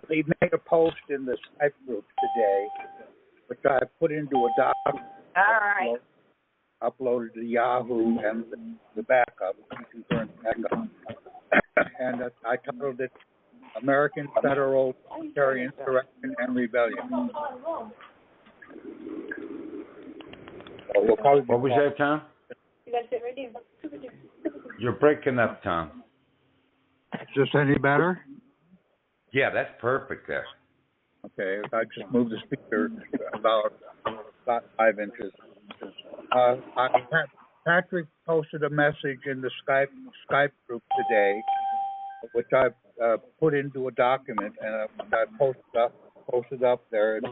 They made a post in the Skype group today, which I put into a document. All right. Uploaded to Yahoo and the backup, and I titled it "American Federal Military Insurrection and Rebellion." So we'll what was that, Tom? You got it right there. You're breaking up, Tom. Is this any better? Yeah, that's perfect there. Okay, if I just move the speaker about 5 inches. Patrick posted a message in the Skype group today, which I put into a document, and I posted up there. It's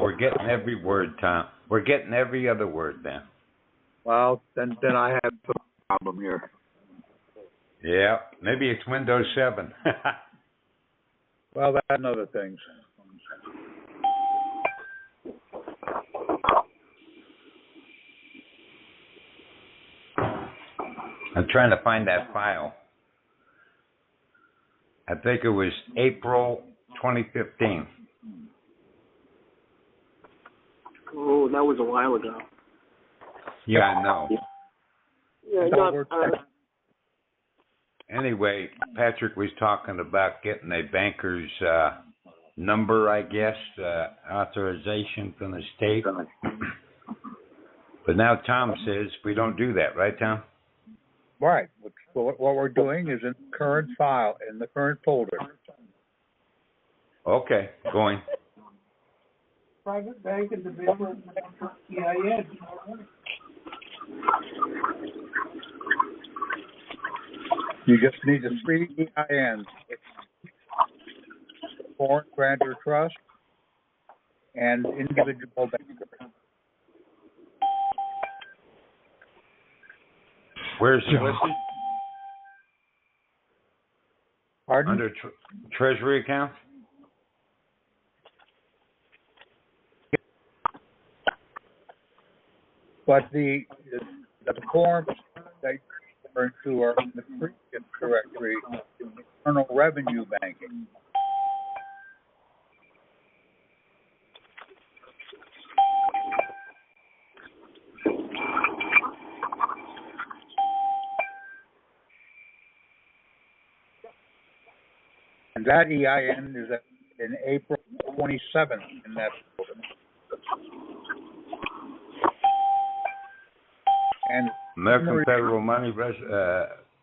we're getting every word, Tom. We're getting every other word then. Well, then I have a problem here. Yeah, maybe it's Windows 7. Well, that's another thing. I'm trying to find that file. I think it was April 2015. Oh, that was a while ago. Yeah, I know. Yeah, Anyway, Patrick was talking about getting a banker's number, I guess, authorization from the state. But now Tom says we don't do that, right, Tom? Right. What we're doing is in the current file, in the current folder. Okay, going. Private bank is available. EIN. You just need the 3 EINs: foreign grantor trust and individual banker. Where's it listed? Pardon? Under Treasury account? But the forms that you refer to are in the previous directory, Internal Revenue Banking. And that EIN is in April 27th in that folder. And American Federal Money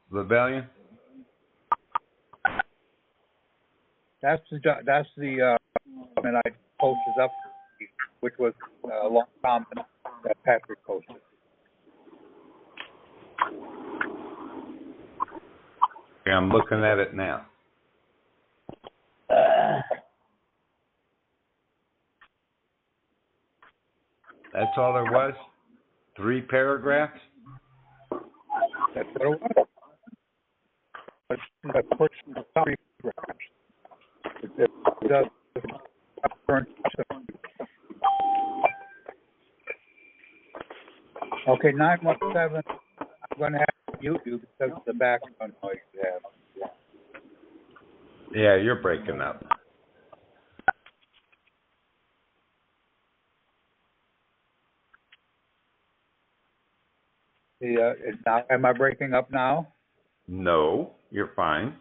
Rebellion? That's the document I posted up, which was a long comment that Patrick posted. Okay, I'm looking at it now. That's all there was? 3 paragraphs? That's what it was. But of course, 3 paragraphs. It does. Okay, 917. I'm going to have to mute you because of the background noise you have. Yeah, you're breaking up. Am I breaking up now? No, you're fine.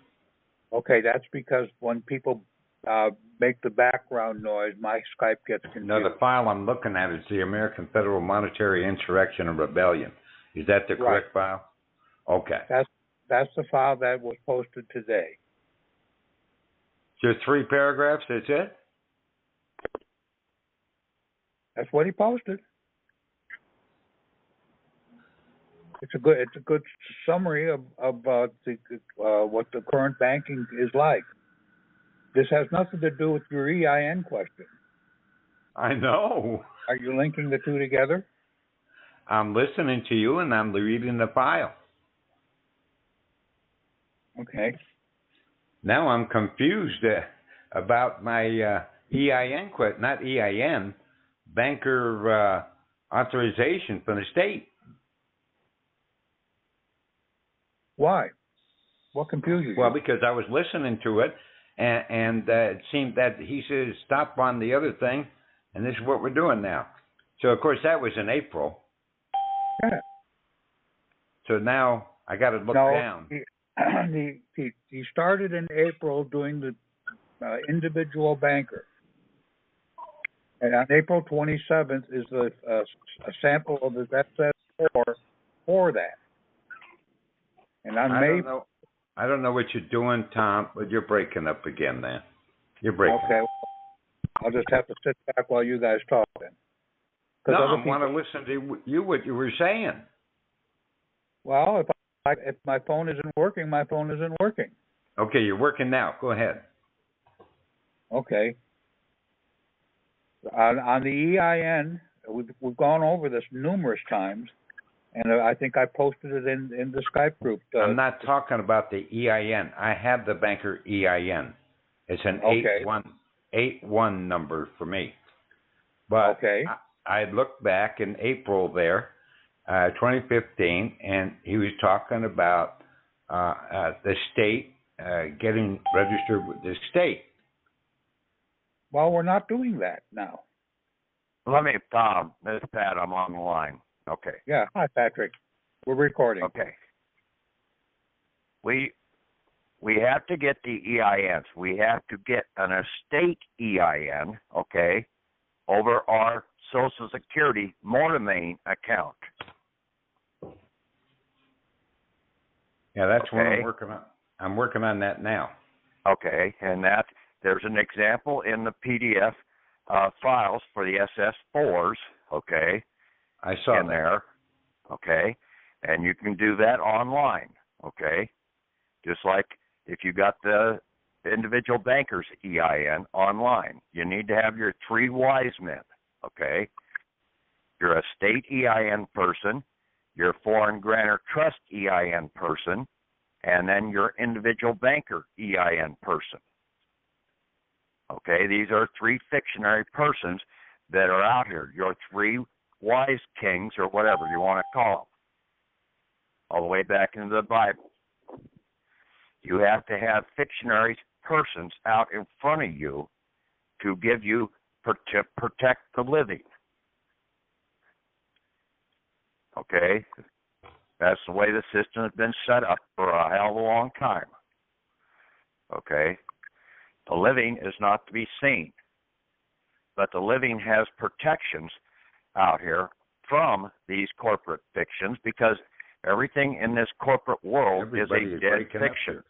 Okay, that's because when people make the background noise, my Skype gets confused. No, the file I'm looking at is the American Federal Monetary Insurrection and Rebellion. Is that the correct file? Okay. That's the file that was posted today. Just 3 paragraphs, that's it? That's what he posted. It's a good summary of what the current banking is like. This has nothing to do with your EIN question. I know. Are you linking the two together? I'm listening to you and I'm reading the file. Okay. Now I'm confused about my EIN not EIN, banker authorization from the state. Why? What confuses you? Well, because I was listening to it, and it seemed that he said stop on the other thing, and this is what we're doing now. So, of course, that was in April. Yeah. So now I got to look No, down. he started in April doing the individual banker. And on April 27th is a sample of his SS4 for that. And on May... I don't know what you're doing, Tom, but you're breaking up again, man. You're breaking Okay. up. I'll just have to sit back while you guys talk then. No, I want to listen to you, what you were saying. Well, if my phone isn't working, my phone isn't working. Okay, you're working now. Go ahead. Okay. On the EIN, we've gone over this numerous times, and I think I posted it in the Skype group. I'm not talking about the EIN. I have the banker EIN. It's an 8181 number for me. But okay. I looked back in April there, 2015, and he was talking about the state getting registered with the state. Well, we're not doing that now. Let me, Tom, this is Pat, I'm on the line. Okay. Yeah. Hi, Patrick. We're recording. Okay. We have to get the EINs. We have to get an estate EIN, okay, over our Social Security Mortimain account. Yeah, that's okay. what I'm working on. I'm working on that now. Okay, and that there's an example in the PDF files for the SS4s, okay? I saw in that. there, okay? And you can do that online, okay? Just like if you got the individual banker's EIN online, you need to have your three wise men, okay? Your estate EIN person, your foreign grantor trust EIN person, and then your individual banker EIN person. Okay, these are three fictionary persons that are out here, your three wise kings or whatever you want to call them, all the way back into the Bible. You have to have fictionary persons out in front of you to give you, to protect the living. Okay? That's the way the system has been set up for a hell of a long time. Okay? The living is not to be seen, but the living has protections out here from these corporate fictions because everything in this corporate world is a dead fiction.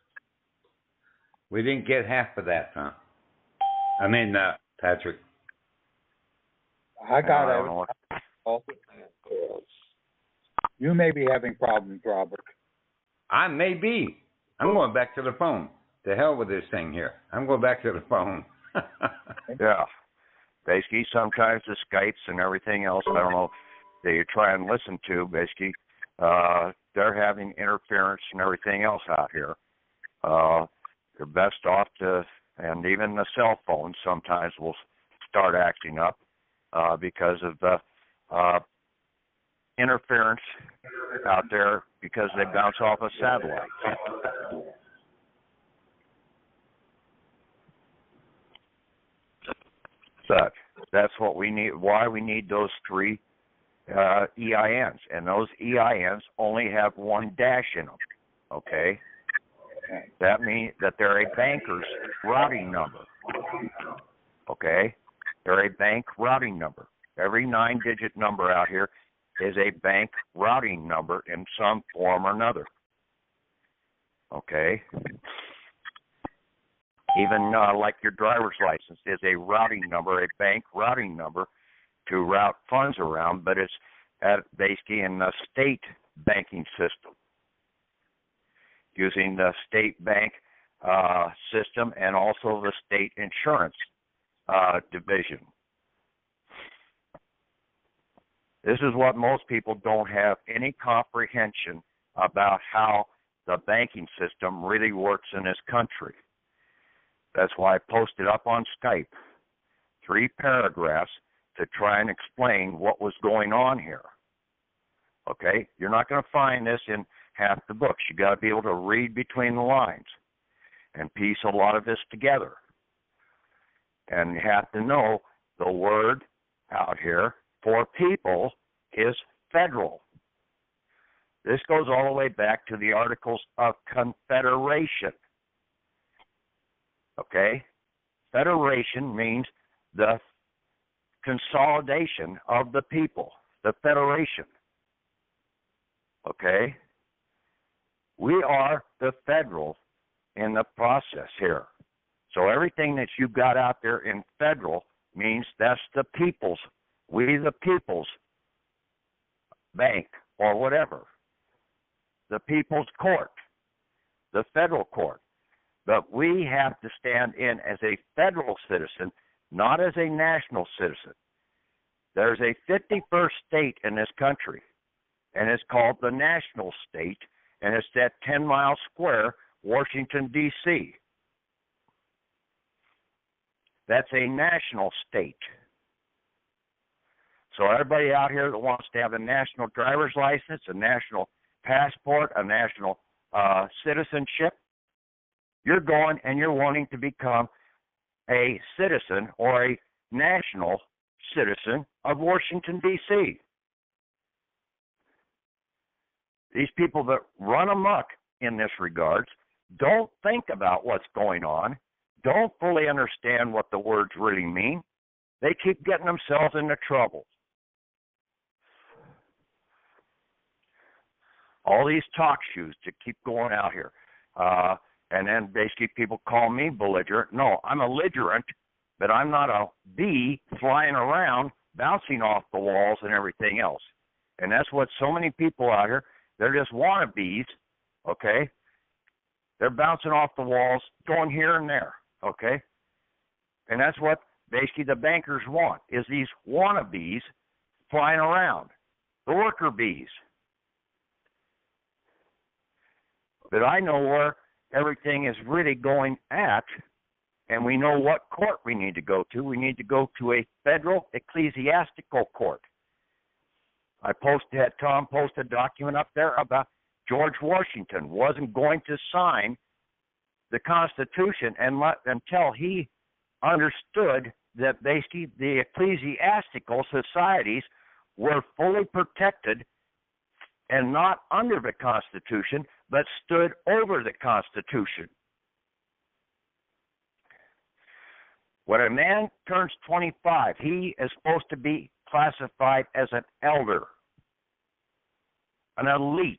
We didn't get half of that, huh? I mean, Patrick. I got it. You may be having problems, Robert. I may be. I'm going back to the phone. To hell with this thing here. I'm going back to the phone. Yeah. Basically, sometimes the Skypes and everything else, I don't know, that you try and listen to, basically, they're having interference and everything else out here. You're best off to, and even the cell phones sometimes will start acting up because of the interference out there because they bounce off a satellite. That's what we need. Why we need those three EINs, and those EINs only have one dash in them. Okay, that means that they're a banker's routing number. Okay, they're a bank routing number. Every 9-digit number out here is a bank routing number in some form or another. Okay. Even like your driver's license is a routing number, a bank routing number to route funds around, but it's basically in the state banking system using the state bank system and also the state insurance division. This is what most people don't have any comprehension about how the banking system really works in this country. That's why I posted up on Skype 3 paragraphs to try and explain what was going on here. Okay? You're not going to find this in half the books. You got to be able to read between the lines and piece a lot of this together. And you have to know the word out here for people is federal. This goes all the way back to the Articles of Confederation. Okay? Federation means the consolidation of the people, the federation. Okay? We are the federal in the process here. So everything that you've got out there in federal means that's the people's, we the people's bank or whatever. The people's court, the federal court. But we have to stand in as a federal citizen, not as a national citizen. There's a 51st state in this country, and it's called the national state, and it's that 10-mile square, Washington, D.C. That's a national state. So everybody out here that wants to have a national driver's license, a national passport, a national citizenship, you're going and you're wanting to become a citizen or a national citizen of Washington, D.C. These people that run amok in this regards don't think about what's going on, don't fully understand what the words really mean. They keep getting themselves into trouble. All these talk shoes to keep going out here. And then basically people call me belligerent. No, I'm a belligerent, but I'm not a bee flying around, bouncing off the walls and everything else. And that's what so many people out here, they're just wannabes, okay? They're bouncing off the walls, going here and there, okay? And that's what basically the bankers want, is these wannabes flying around, the worker bees. But I know where everything is really going at, and we know what court we need to go to. We need to go to a federal ecclesiastical court. Had Tom post a document up there about George Washington wasn't going to sign the Constitution until he understood that basically the ecclesiastical societies were fully protected and not under the Constitution, but stood over the Constitution. When a man turns 25, he is supposed to be classified as an elder, an elite,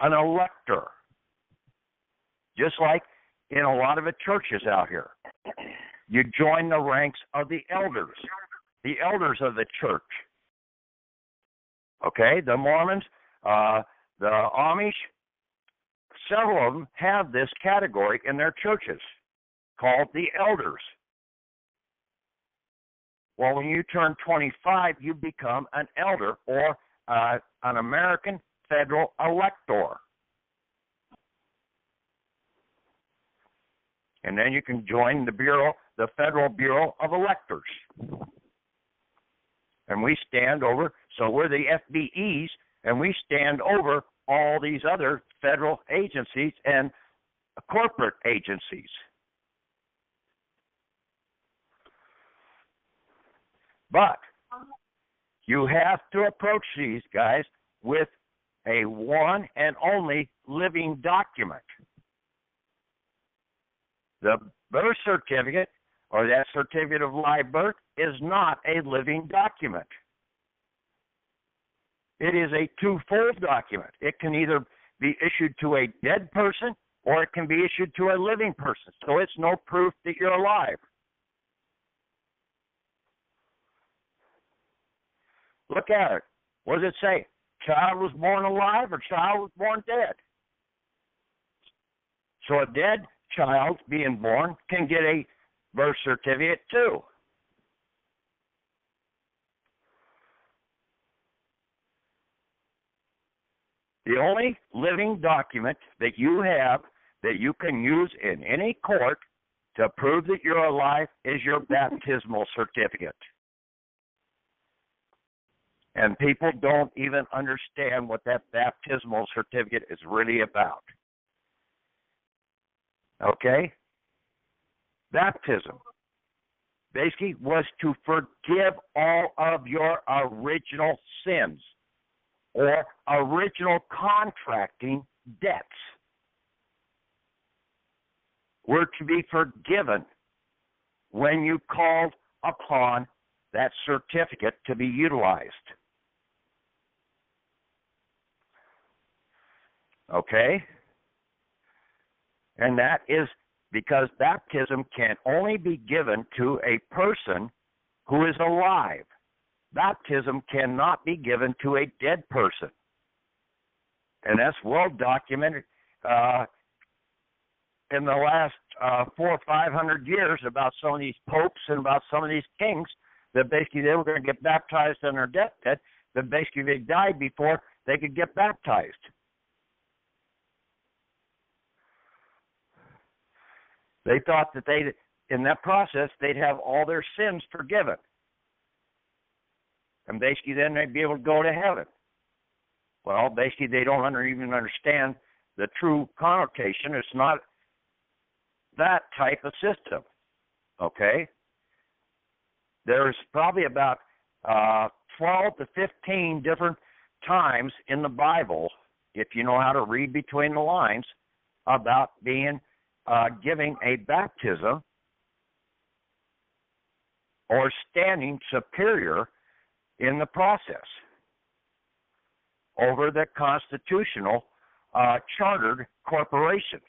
an elector, just like in a lot of the churches out here. You join the ranks of the elders of the church. Okay, the Mormons, the Amish, several of them have this category in their churches called the elders. Well, when you turn 25, you become an elder or an American federal elector. And then you can join the Federal Bureau of Electors. And we stand over, so we're the FBEs, and we stand over all these other federal agencies and corporate agencies. But you have to approach these guys with a one and only living document. The birth certificate or that certificate of live birth is not a living document. It is a twofold document. It can either be issued to a dead person or it can be issued to a living person. So it's no proof that you're alive. Look at it. What does it say? Child was born alive or child was born dead? So a dead child being born can get a birth certificate too. The only living document that you have that you can use in any court to prove that you're alive is your baptismal certificate. And people don't even understand what that baptismal certificate is really about. Okay? Baptism basically was to forgive all of your original sins or original contracting debts. Were to be forgiven when you called upon that certificate to be utilized. Okay? And that is because baptism can only be given to a person who is alive. Baptism cannot be given to a dead person. And that's well documented in the last 400 or 500 years about some of these popes and about some of these kings that basically they were going to get baptized on their deathbed, that basically they died before they could get baptized. They thought that in that process, they'd have all their sins forgiven. And basically then they'd be able to go to heaven. Well, basically they don't even understand the true connotation. It's not that type of system, okay? There's probably about 12 to 15 different times in the Bible, if you know how to read between the lines, about being giving a baptism or standing superior in the process over the constitutional chartered corporations.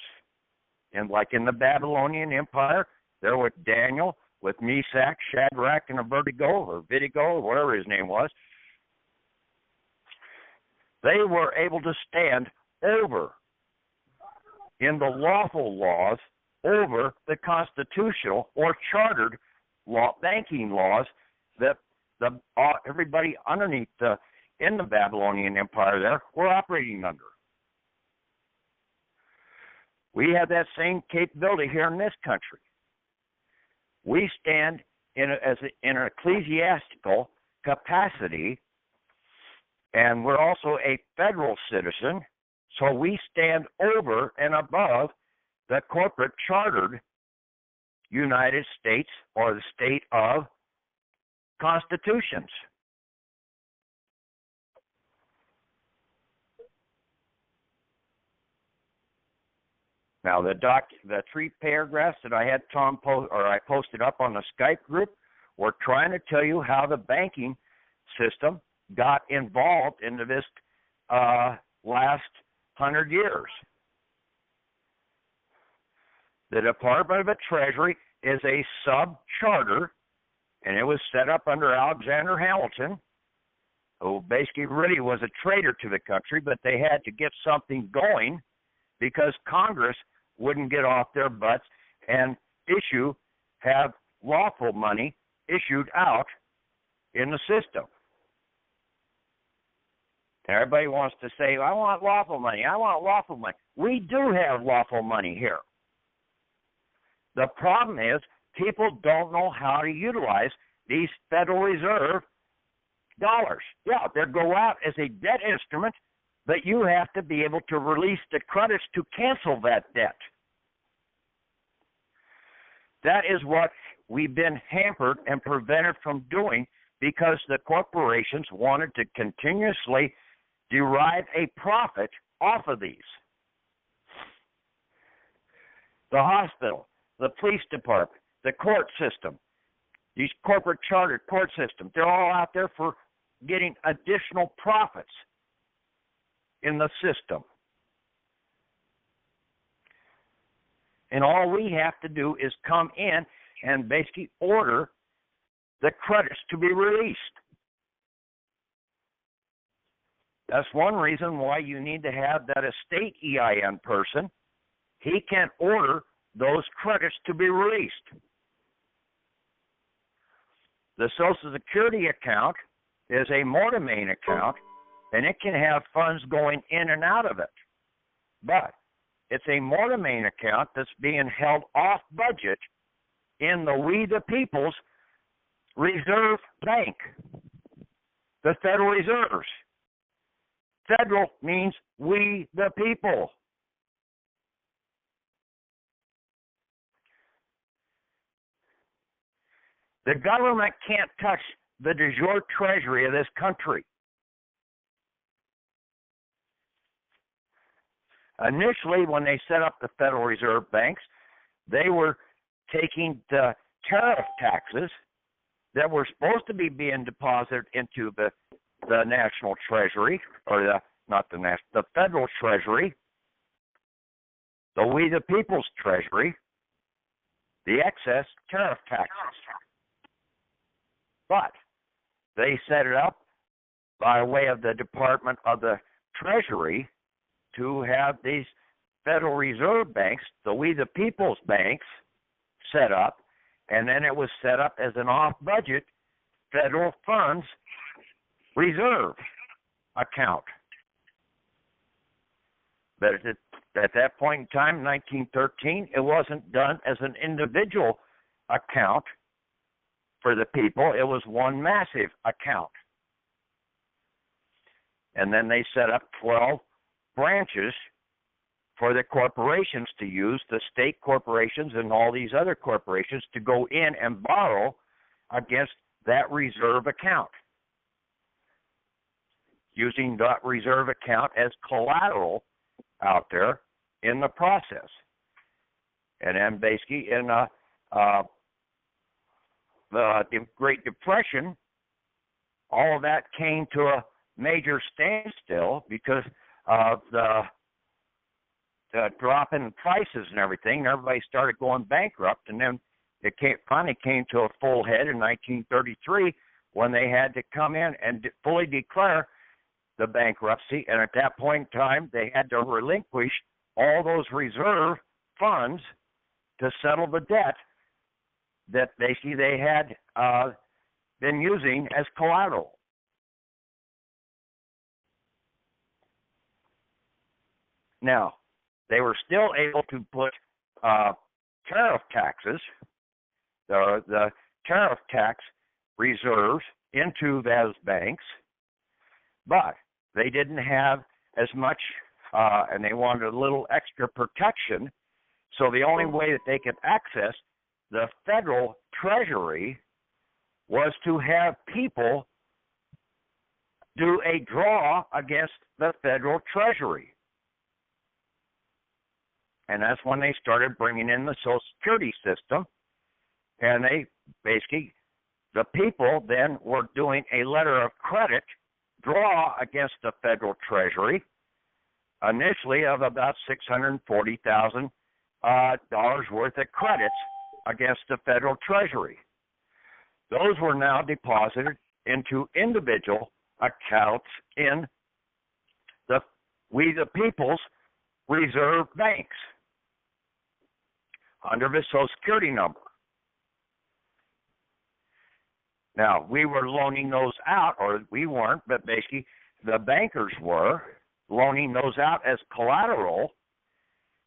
And like in the Babylonian Empire, there was Daniel with Meshach, Shadrach, and Abednego, or whatever his name was. They were able to stand over in the lawful laws over the constitutional or chartered law, banking laws that everybody underneath in the Babylonian Empire there were operating under. We have that same capability here in this country. We stand in an ecclesiastical capacity, and we're also a federal citizen, so we stand over and above the corporate chartered United States or the state of constitutions. Now, the 3 paragraphs that I had Tom I posted up on the Skype group were trying to tell you how the banking system got involved into this last 100 years. The Department of the Treasury is a sub-charter, and it was set up under Alexander Hamilton, who basically really was a traitor to the country, but they had to get something going because Congress wouldn't get off their butts and have lawful money issued out in the system. Everybody wants to say, I want lawful money. I want lawful money. We do have lawful money here. The problem is people don't know how to utilize these Federal Reserve dollars. Yeah, they go out as a debt instrument, but you have to be able to release the credits to cancel that debt. That is what we've been hampered and prevented from doing because the corporations wanted to continuously derive a profit off of these. The hospital, the police department, the court system, these corporate chartered court systems, they're all out there for getting additional profits in the system. And all we have to do is come in and basically order the credits to be released. That's one reason why you need to have that estate EIN person. He can order those credits to be released. The Social Security account is a mortmain account, and it can have funds going in and out of it. But it's a mortmain account that's being held off budget in the We the People's Reserve Bank, the Federal Reserves. Federal means we the people. The government can't touch the de jure treasury of this country. Initially, when they set up the Federal Reserve banks, they were taking the tariff taxes that were supposed to be being deposited into the national treasury, or the federal treasury, the We the People's treasury, the excess tariff taxes. But they set it up by way of the Department of the Treasury to have these Federal Reserve banks, the We the People's banks, set up, and then it was set up as an off-budget federal funds reserve account. But at that point in time, 1913, it wasn't done as an individual account for the people. It was one massive account. And then they set up 12 branches for the corporations to use, the state corporations and all these other corporations, to go in and borrow against that reserve account, using that reserve account as collateral out there in the process. And then basically in the Great Depression, all of that came to a major standstill because of the drop in prices and everything. Everybody started going bankrupt, and then it finally came to a full head in 1933 when they had to come in and fully declare the bankruptcy. And at that point in time, they had to relinquish all those reserve funds to settle the debt that they had been using as collateral. Now, they were still able to put tariff taxes, the tariff tax reserves, into those banks, but they didn't have as much, and they wanted a little extra protection. So the only way that they could access the federal treasury was to have people do a draw against the federal treasury. And that's when they started bringing in the Social Security system. And they basically, the people then were doing a letter of credit draw against the federal treasury, initially of about $640,000 worth of credits against the federal treasury. Those were now deposited into individual accounts in the We the People's Reserve banks under the Social Security number. Now, we were loaning those out, or we weren't, but basically the bankers were loaning those out as collateral,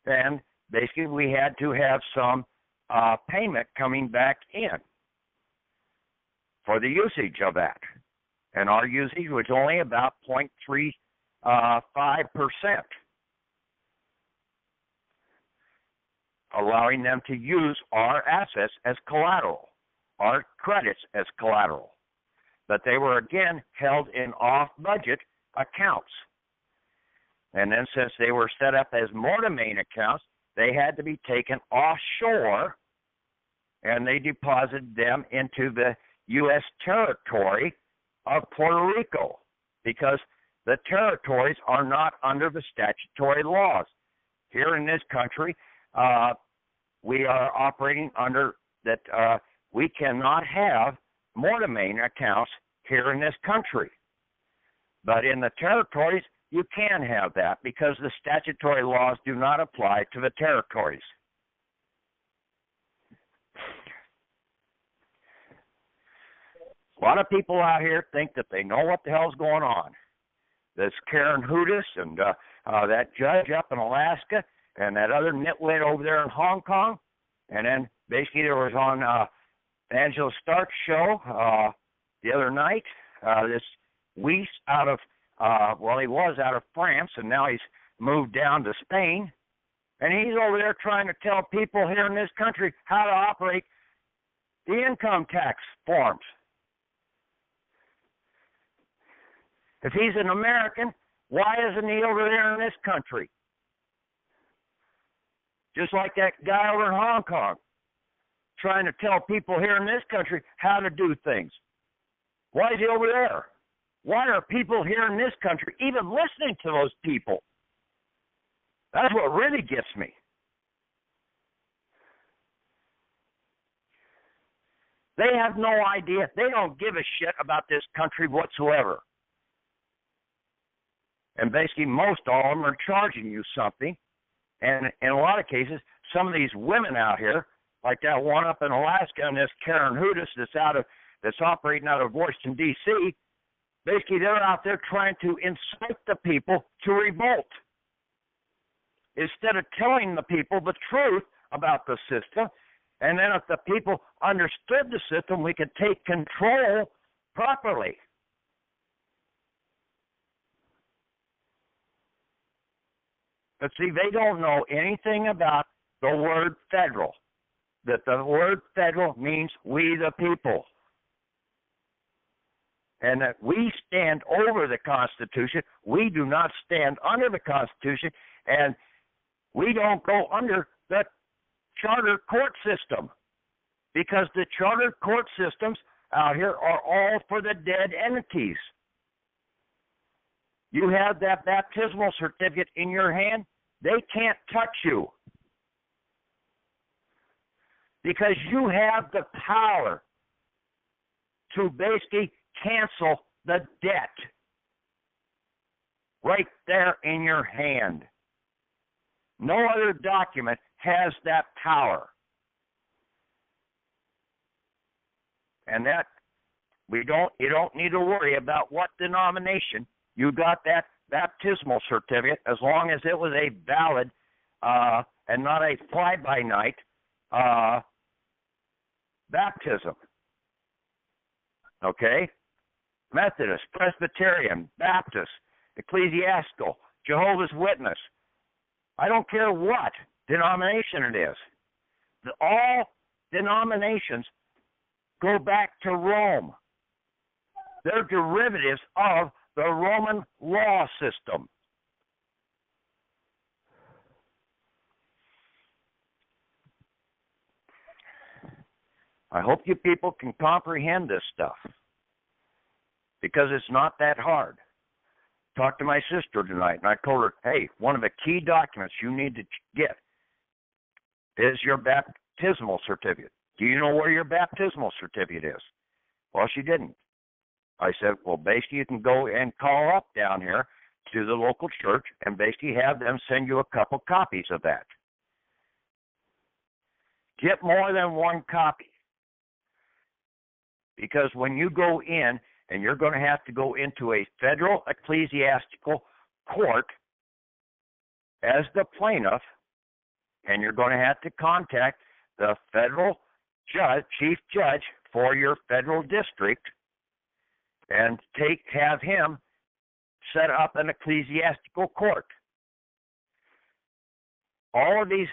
and basically we had to have some payment coming back in for the usage of that. And our usage was only about 0.35%, allowing them to use our assets as collateral, our credits as collateral. But they were, again, held in off-budget accounts. And then since they were set up as mortmain accounts, they had to be taken offshore, and they deposited them into the U.S. territory of Puerto Rico, because the territories are not under the statutory laws. Here in this country, we are operating under that we cannot have mortmain accounts here in this country. But in the territories, you can have that because the statutory laws do not apply to the territories. A lot of people out here think that they know what the hell's going on. this Karen Hudis and that judge up in Alaska and that other nitwit over there in Hong Kong. And then basically there was on Angela Stark's show the other night, this Weiss out of, he was out of France, and now he's moved down to Spain. And he's over there trying to tell people here in this country how to operate the income tax forms. If he's an American, why isn't he over there in this country? Just like that guy over in Hong Kong, trying to tell people here in this country how to do things. Why is he over there? Why are people here in this country even listening to those people? That's what really gets me. They have no idea. They don't give a shit about this country whatsoever. And basically most all of them are charging you something. And in a lot of cases, some of these women out here, like that one up in Alaska and this Karen Hudis that's operating out of Washington, D.C., basically they're out there trying to incite the people to revolt. Instead of telling the people the truth about the system, and then if the people understood the system, we could take control properly. But see, they don't know anything about the word federal, that the word federal means we the people. And that we stand over the Constitution. We do not stand under the Constitution, and we don't go under the charter court system, because the charter court systems out here are all for the dead entities. You have that baptismal certificate in your hand, they can't touch you, because you have the power to basically cancel the debt right there in your hand. No other document has that power. And that you don't need to worry about what denomination you got that baptismal certificate, as long as it was a valid and not a fly-by-night baptism. Okay? Methodist, Presbyterian, Baptist, Ecclesiastical, Jehovah's Witness. I don't care what denomination it is. All denominations go back to Rome. They're derivatives of the Roman law system. I hope you people can comprehend this stuff, because it's not that hard. Talked to my sister tonight, and I told her, hey, one of the key documents you need to get is your baptismal certificate. Do you know where your baptismal certificate is? Well, she didn't. I said, well, basically you can go and call up down here to the local church and basically have them send you a couple copies of that. Get more than one copy. Because when you go in, and you're going to have to go into a federal ecclesiastical court as the plaintiff, and you're going to have to contact the federal judge, chief judge for your federal district, and have him set up an ecclesiastical court. All of these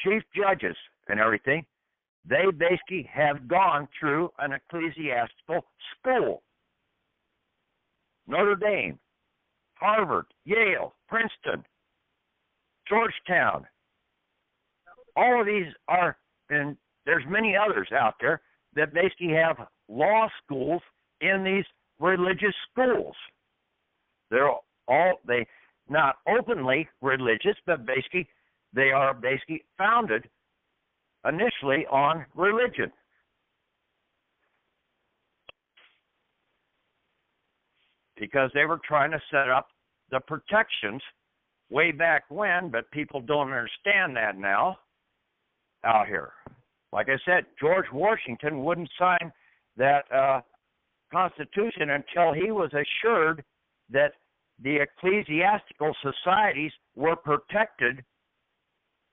chief judges and everything, they basically have gone through an ecclesiastical school. Notre Dame, Harvard, Yale, Princeton, Georgetown. All of these are, and there's many others out there that basically have law schools in these religious schools. They're not openly religious, but basically they are basically founded initially on religion. Because they were trying to set up the protections way back when, but people don't understand that now out here. Like I said, George Washington wouldn't sign that Constitution until he was assured that the ecclesiastical societies were protected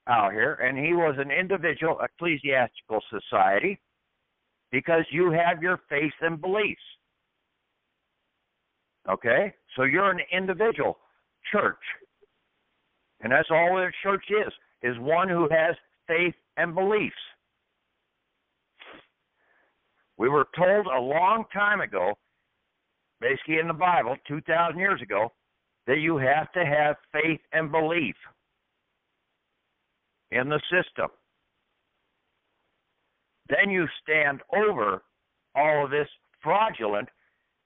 out here, and he was an individual ecclesiastical society because you have your faith and beliefs. Okay? So you're an individual church. And that's all a church is one who has faith and beliefs. We were told a long time ago, basically in the Bible, 2,000 years ago, that you have to have faith and belief in the system. Then you stand over all of this fraudulent,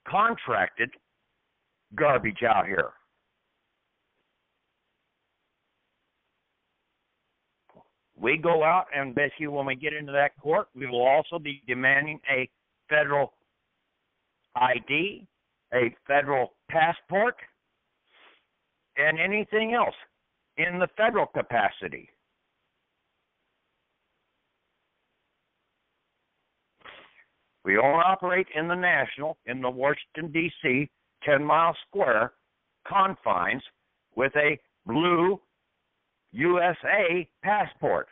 contracted garbage out here. We go out and basically when we get into that court, we will also be demanding a federal ID, a federal passport, and anything else in the federal capacity. We only operate in the national, in the Washington, D.C., 10-mile square confines with a blue USA passport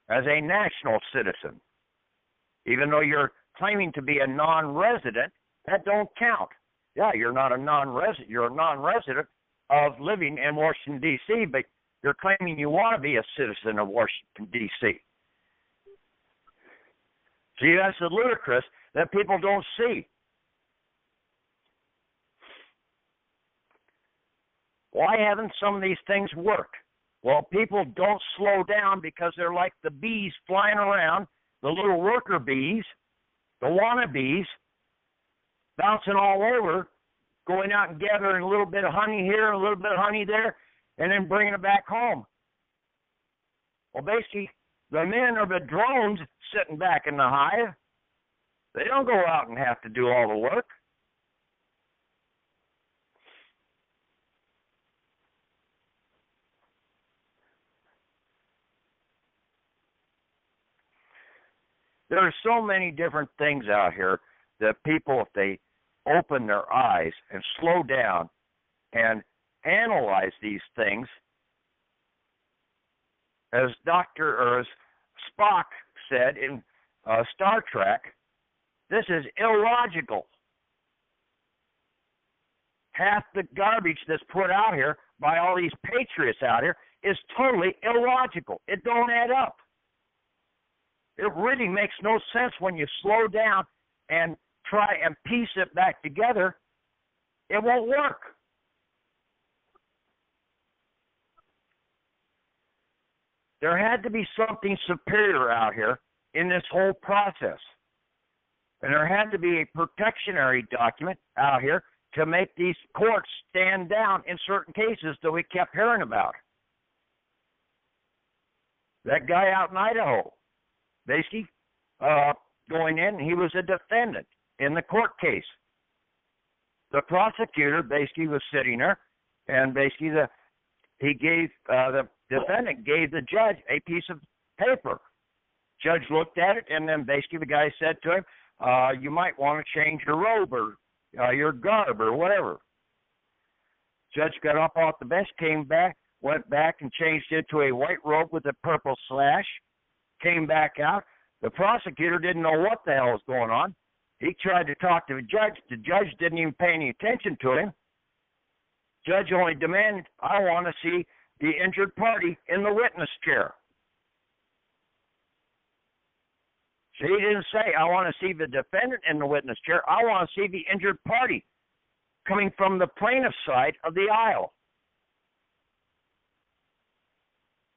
as a national citizen. Even though you're claiming to be a non-resident, that don't count. Yeah, you're not a non-resident. You're a non-resident of living in Washington, D.C., but you're claiming you want to be a citizen of Washington, D.C. See, that's the ludicrous that people don't see. Why haven't some of these things worked? Well, people don't slow down because they're like the bees flying around, the little worker bees, the wannabes, bouncing all over, going out and gathering a little bit of honey here, a little bit of honey there, and then bringing it back home. Well, basically, the men are the drones sitting back in the hive. They don't go out and have to do all the work. There are so many different things out here that people, if they open their eyes and slow down and analyze these things, as Spock said in Star Trek, this is illogical. Half the garbage that's put out here by all these patriots out here is totally illogical. It don't add up. It really makes no sense when you slow down and try and piece it back together. It won't work. There had to be something superior out here in this whole process. And there had to be a protectionary document out here to make these courts stand down in certain cases that we kept hearing about. That guy out in Idaho, basically, going in, he was a defendant in the court case. The prosecutor basically was sitting there, and basically the defendant gave the judge a piece of paper. Judge looked at it, and then basically the guy said to him, you might want to change your robe or your garb or whatever. Judge got up off the bench, went back and changed it to a white robe with a purple slash, came back out. The prosecutor didn't know what the hell was going on. He tried to talk to the judge. The judge didn't even pay any attention to him. Judge only demanded, I want to see the injured party in the witness chair. So he didn't say, I want to see the defendant in the witness chair. I want to see the injured party coming from the plaintiff's side of the aisle.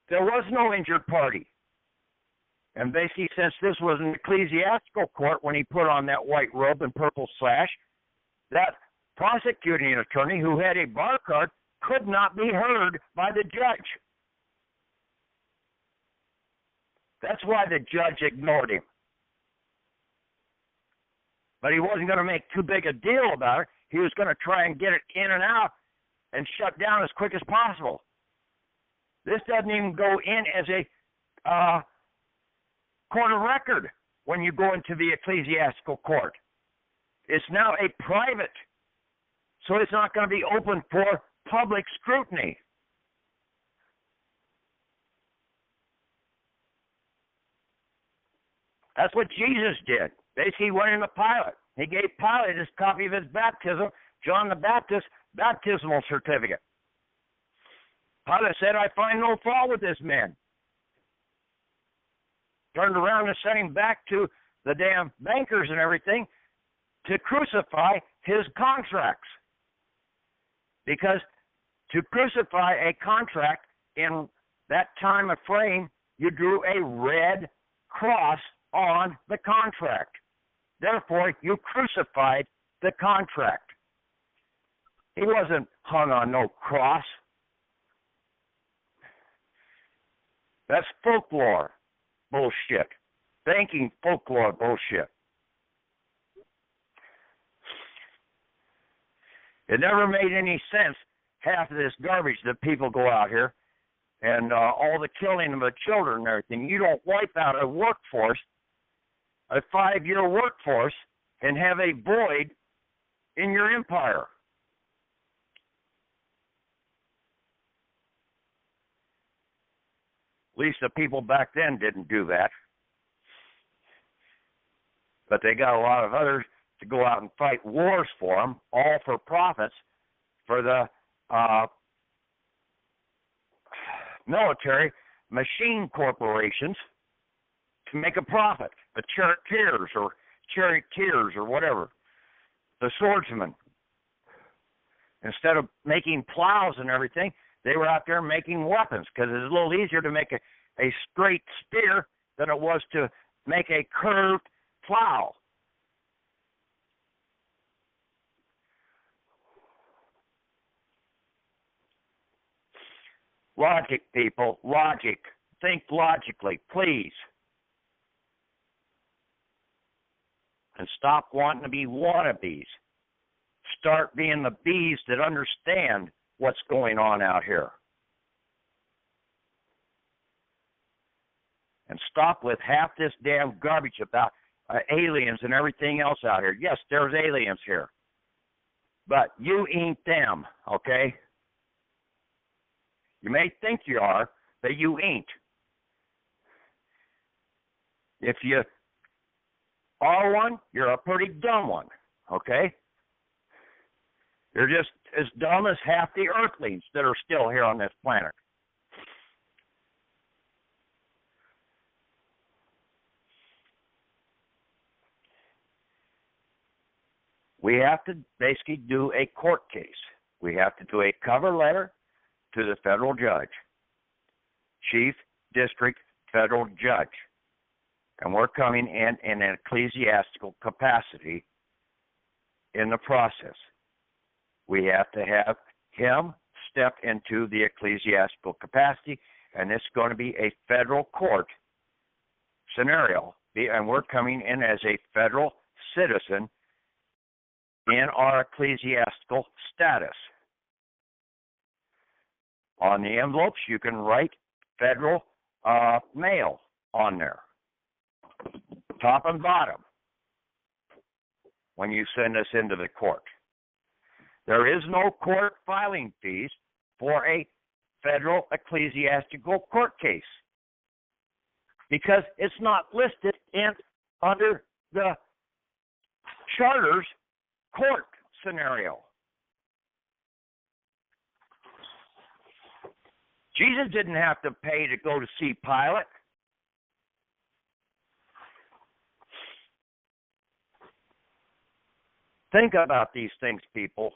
There was no injured party. And basically, since this was an ecclesiastical court, when he put on that white robe and purple slash, that prosecuting attorney who had a bar card could not be heard by the judge. That's why the judge ignored him. But he wasn't going to make too big a deal about it. He was going to try and get it in and out and shut down as quick as possible. This doesn't even go in as a court of record when you go into the ecclesiastical court. It's now a private So it's not going to be open for public scrutiny. That's what Jesus did. Basically, he went into Pilate. He gave Pilate his copy of his baptism, John the Baptist, baptismal certificate. Pilate said, I find no fault with this man. Turned around and sent him back to the damn bankers and everything to crucify his contracts. Because to crucify a contract in that time of frame, you drew a red cross on the contract. Therefore, you crucified the contract. He wasn't hung on no cross. That's folklore bullshit. Banking folklore bullshit. It never made any sense, half of this garbage that people go out here and all the killing of the children and everything. You don't wipe out a workforce, a 5-year workforce, and have a void in your empire. At least the people back then didn't do that. But they got a lot of others to go out and fight wars for them, all for profits, for the military machine corporations to make a profit. The charioteers or whatever, the swordsmen. Instead of making plows and everything, they were out there making weapons because it's a little easier to make a straight spear than it was to make a curved plow. Logic, people, logic. Think logically, please. And stop wanting to be wannabes. Start being the bees that understand what's going on out here. And stop with half this damn garbage about aliens and everything else out here. Yes, there's aliens here. But you ain't them, okay? You may think you are, but you ain't. If you are one, you're a pretty dumb one, okay? You're just as dumb as half the earthlings that are still here on this planet. We have to basically do a court case. We have to do a cover letter to the federal judge, Chief District Federal Judge. And we're coming in an ecclesiastical capacity in the process. We have to have him step into the ecclesiastical capacity, and it's going to be a federal court scenario. And we're coming in as a federal citizen in our ecclesiastical status. On the envelopes, you can write federal mail on there, top and bottom, when you send us into the court. There is no court filing fees for a federal ecclesiastical court case because it's not listed under the charter's court scenario. Jesus didn't have to pay to go to see Pilate. Think about these things, people.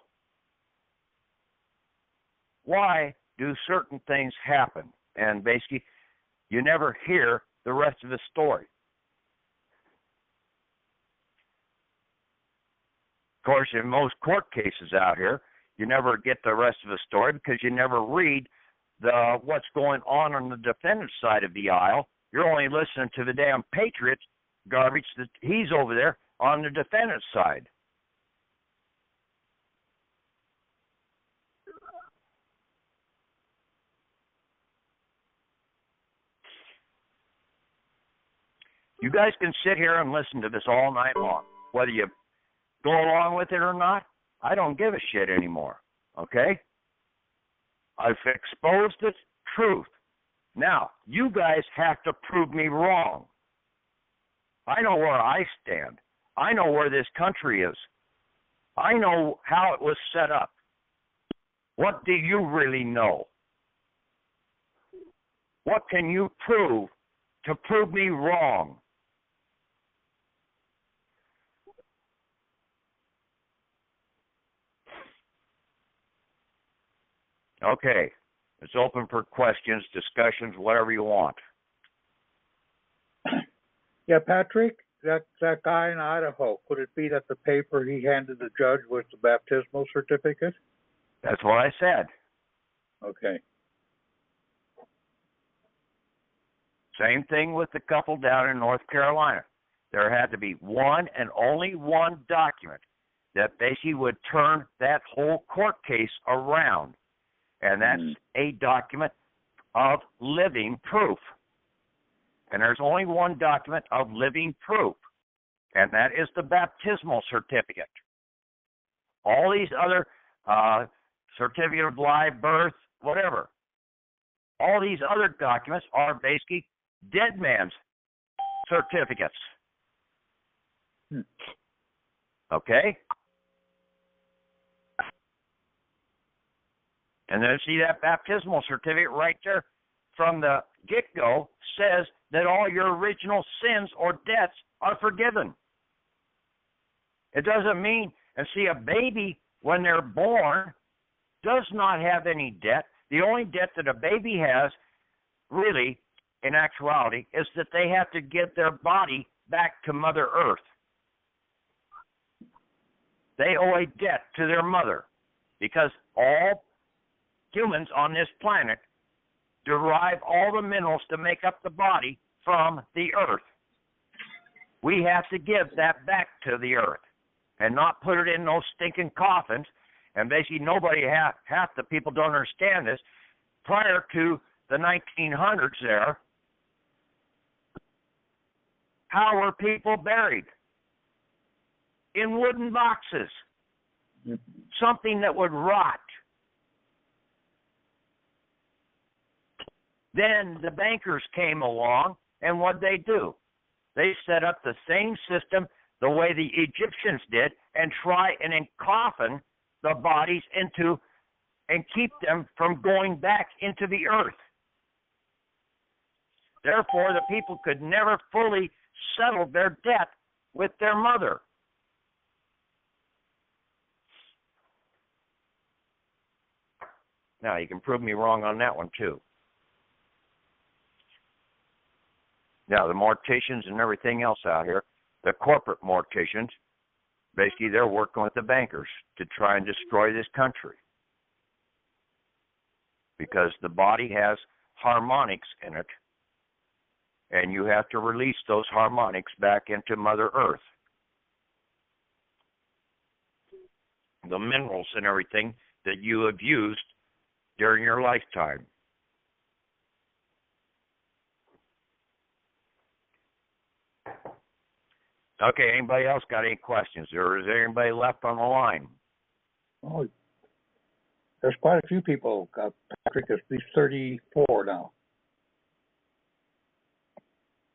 Why do certain things happen? And basically, you never hear the rest of the story. Of course, in most court cases out here, you never get the rest of the story because you never read what's going on the defendant's side of the aisle. You're only listening to the damn Patriots garbage that he's over there on the defendant's side. You guys can sit here and listen to this all night long, whether you go along with it or not. I don't give a shit anymore, okay? I've exposed the truth. Now, you guys have to prove me wrong. I know where I stand. I know where this country is. I know how it was set up. What do you really know? What can you prove to prove me wrong? Okay, it's open for questions, discussions, whatever you want. Yeah, Patrick, that guy in Idaho, could it be that the paper he handed the judge was the baptismal certificate? That's what I said. Okay. Same thing with the couple down in North Carolina. There had to be one and only one document that basically would turn that whole court case around. And that's a document of living proof. And there's only one document of living proof, and that is the baptismal certificate. All these other certificate of live birth, whatever, all these other documents are basically dead man's certificates. Okay? And then see that baptismal certificate right there from the get-go says that all your original sins or debts are forgiven. It doesn't mean, and see, a baby, when they're born, does not have any debt. The only debt that a baby has, really, in actuality, is that they have to give their body back to Mother Earth. They owe a debt to their mother because all humans on this planet derive all the minerals to make up the body from the earth. We have to give that back to the earth and not put it in those stinking coffins. And basically nobody, half the people don't understand this. Prior to the 1900s there, how were people buried? In wooden boxes. Something that would rot. Then the bankers came along, and what'd they do? They set up the same system the way the Egyptians did and try and coffin the bodies into and keep them from going back into the earth. Therefore, the people could never fully settle their debt with their mother. Now, you can prove me wrong on that one, too. Now, the morticians and everything else out here, the corporate morticians, basically they're working with the bankers to try and destroy this country. Because the body has harmonics in it, and you have to release those harmonics back into Mother Earth. The minerals and everything that you have used during your lifetime. Okay, anybody else got any questions? Or is there anybody left on the line? Oh, there's quite a few people. Patrick, there's at least 34 now.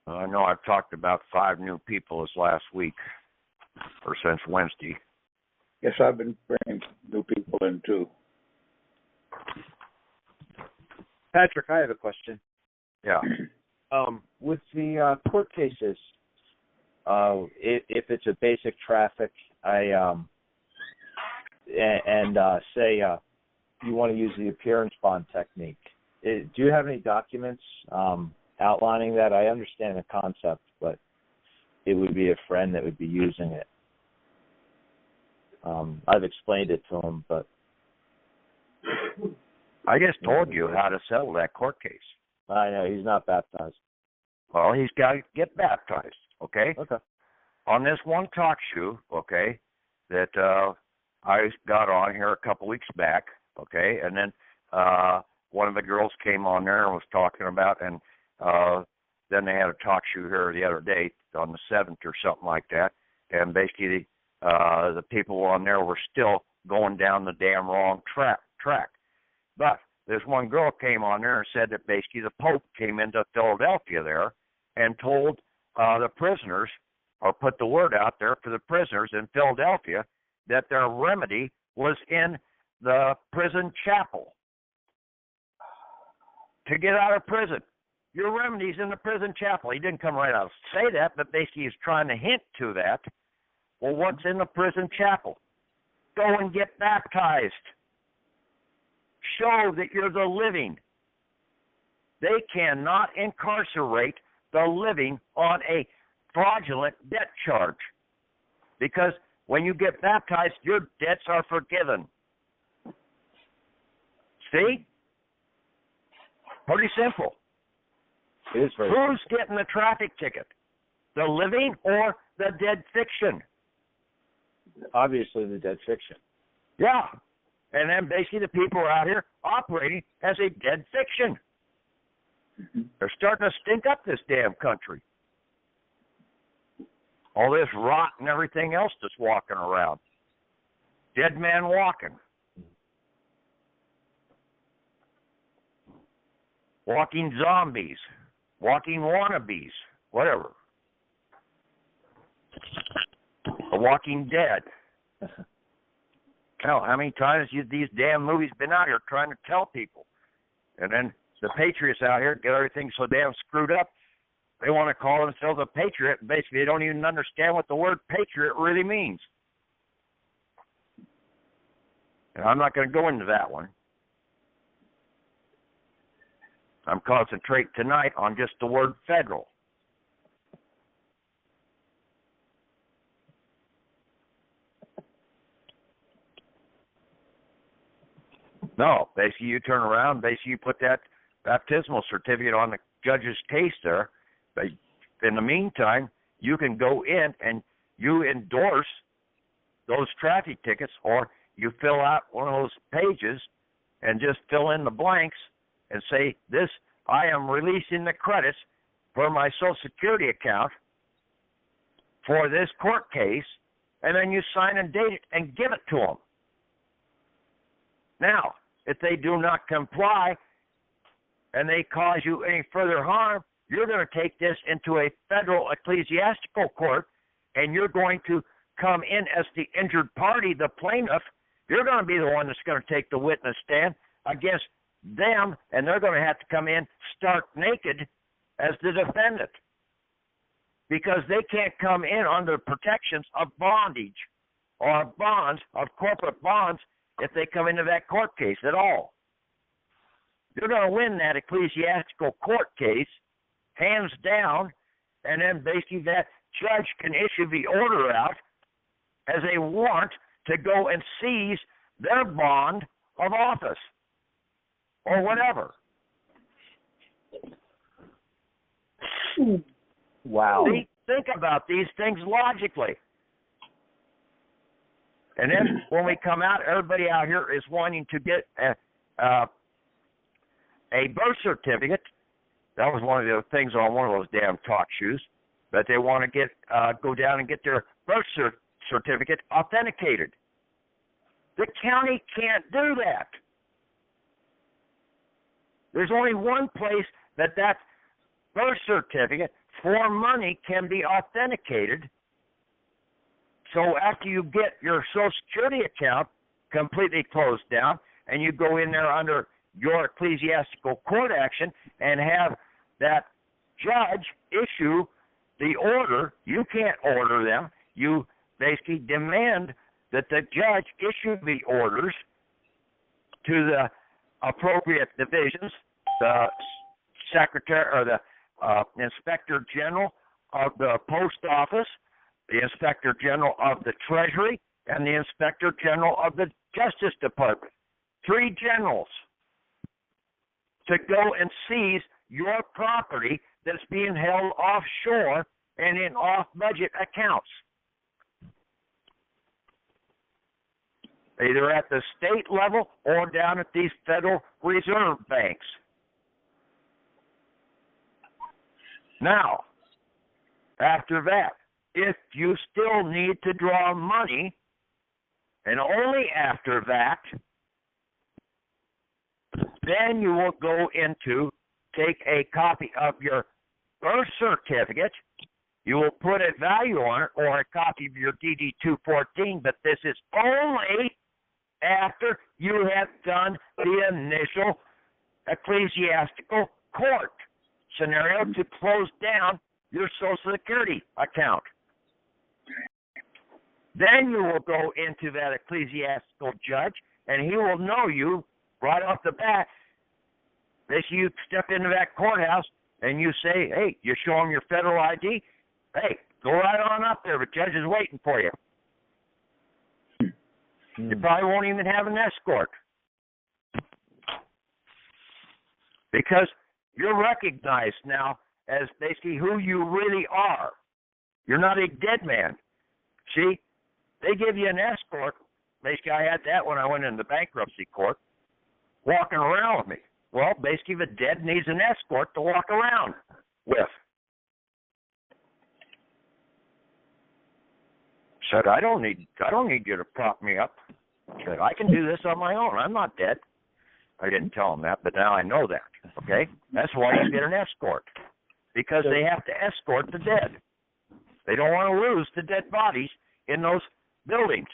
I know I've talked about 5 new people this last week, or since Wednesday. Yes, I've been bringing new people in, too. Patrick, I have a question. Yeah. With the court cases, if it's a basic traffic, say you want to use the appearance bond technique, do you have any documents outlining that? I understand the concept, but it would be a friend that would be using it. I've explained it to him, but I just told you how to settle that court case. I know he's not baptized. Well, he's got to get baptized, okay? Okay. On this one talk show, okay, that I got on here a couple weeks back, okay, and then one of the girls came on there and was talking about, and then they had a talk show here the other day on the 7th or something like that, and basically the people on there were still going down the damn wrong track. But this one girl came on there and said that basically the Pope came into Philadelphia there and told the prisoners, or put the word out there for the prisoners in Philadelphia, that their remedy was in the prison chapel to get out of prison. Your remedy's in the prison chapel. He didn't come right out and say that, but basically he's trying to hint to that. Well, what's in the prison chapel? Go and get baptized. Show that you're the living. They cannot incarcerate the living on a fraudulent debt charge, because when you get baptized, your debts are forgiven. See? Pretty simple. It is very Who's getting the traffic ticket? The living or the dead fiction? obviously the dead fiction. Yeah. And then basically the people are out here operating as a dead fiction. They're starting to stink up this damn country. All this rot and everything else that's walking around. Dead man walking. Walking zombies. Walking wannabes. Whatever. The Walking Dead. Hell, how many times have these damn movies been out here trying to tell people? And then the Patriots out here get everything so damn screwed up, they want to call themselves a patriot, and basically they don't even understand what the word patriot really means. And I'm not going to go into that one. I'm concentrating tonight on just the word federal. No, basically you turn around, basically you put that baptismal certificate on the judge's case there. But in the meantime, you can go in and you endorse those traffic tickets, or you fill out one of those pages and just fill in the blanks and say, this, I am releasing the credits for my Social Security account for this court case, and then you sign and date it and give it to them. Now, if they do not comply and they cause you any further harm, you're going to take this into a federal ecclesiastical court, and you're going to come in as the injured party, the plaintiff. You're going to be the one that's going to take the witness stand against them, and they're going to have to come in stark naked as the defendant, because they can't come in under protections of bondage or bonds, of corporate bonds, if they come into that court case at all. You're going to win that ecclesiastical court case, hands down, and then basically that judge can issue the order out as a warrant to go and seize their bond of office or whatever. Wow. Think about these things logically. And then when we come out, everybody out here is wanting to get a birth certificate. That was one of the things on one of those damn talk shoes, that they want to get go down and get their birth certificate authenticated. The county can't do that. There's only one place that birth certificate for money can be authenticated. So after you get your Social Security account completely closed down and you go in there under your ecclesiastical court action and have that judge issue the order, you can't order them. You basically demand that the judge issue the orders to the appropriate divisions, the secretary or the inspector general of the post office, the Inspector General of the Treasury, and the Inspector General of the Justice Department. 3 generals to go and seize your property that's being held offshore and in off-budget accounts, either at the state level or down at these Federal Reserve banks. Now, after that, if you still need to draw money And only after that, then you will go into take a copy of your birth certificate. You will put a value on it or a copy of your DD-214, but this is only after you have done the initial ecclesiastical court scenario to close down your Social Security account. Then you will go into that ecclesiastical judge, and he will know you right off the bat. Basically, you step into that courthouse, and you say, hey, you show him your federal ID. Hey, go right on up there. The judge is waiting for you. You probably won't even have an escort. Because you're recognized now as basically who you really are. You're not a dead man. See, they give you an escort. Basically, I had that when I went into bankruptcy court, walking around with me. Well, basically, the dead needs an escort to walk around with. Said, I don't need you to prop me up. Said, I can do this on my own. I'm not dead. I didn't tell him that, but now I know that. Okay, that's why you get an escort, because they have to escort the dead. They don't want to lose the dead bodies in those buildings.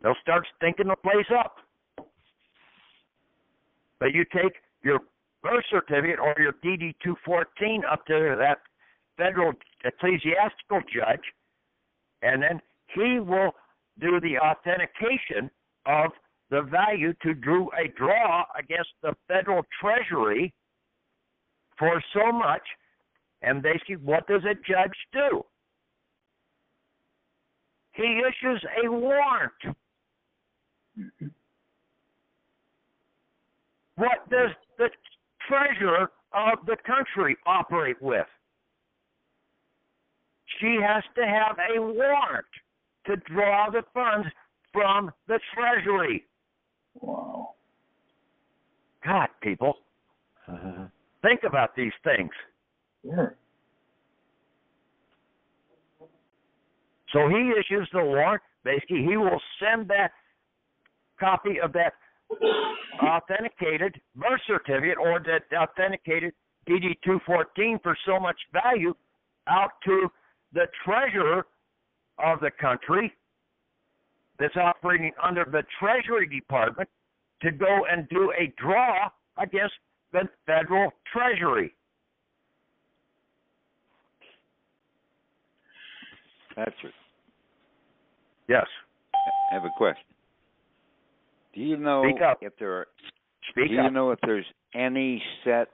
They'll start stinking the place up. But you take your birth certificate or your DD-214 up to that federal ecclesiastical judge, and then he will do the authentication of the value to do a draw against the federal treasury for so much. And basically, what does a judge do? He issues a warrant. What does the treasurer of the country operate with? She has to have a warrant to draw the funds from the treasury. Wow. God, people, think about these things. Sure. So he issues the warrant. Basically, he will send that copy of that authenticated birth certificate or that authenticated DD-214 for so much value out to the treasurer of the country that's operating under the Treasury Department to go and do a draw against the federal treasury. Patrick. Yes. I have a question. Do you know Speak up. if there are? Speak do you up. know if there's any set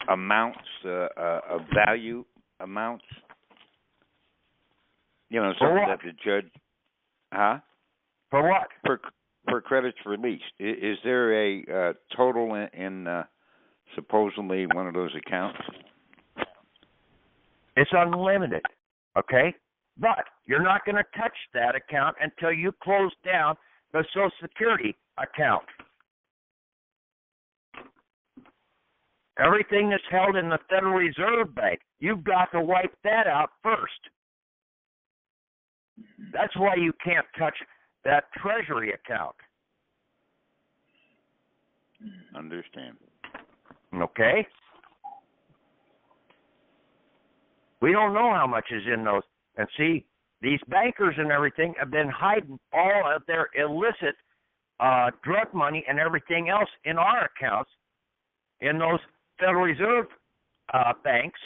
amounts of value amounts? You know, something that the judge, For what? For credits released. Is there a total in supposedly one of those accounts? It's unlimited, okay? But you're not going to touch that account until you close down the Social Security account. Everything that's held in the Federal Reserve Bank, you've got to wipe that out first. That's why you can't touch that Treasury account. Understand. Okay? We don't know how much is in those. And see, these bankers and everything have been hiding all of their illicit drug money and everything else in our accounts in those Federal Reserve banks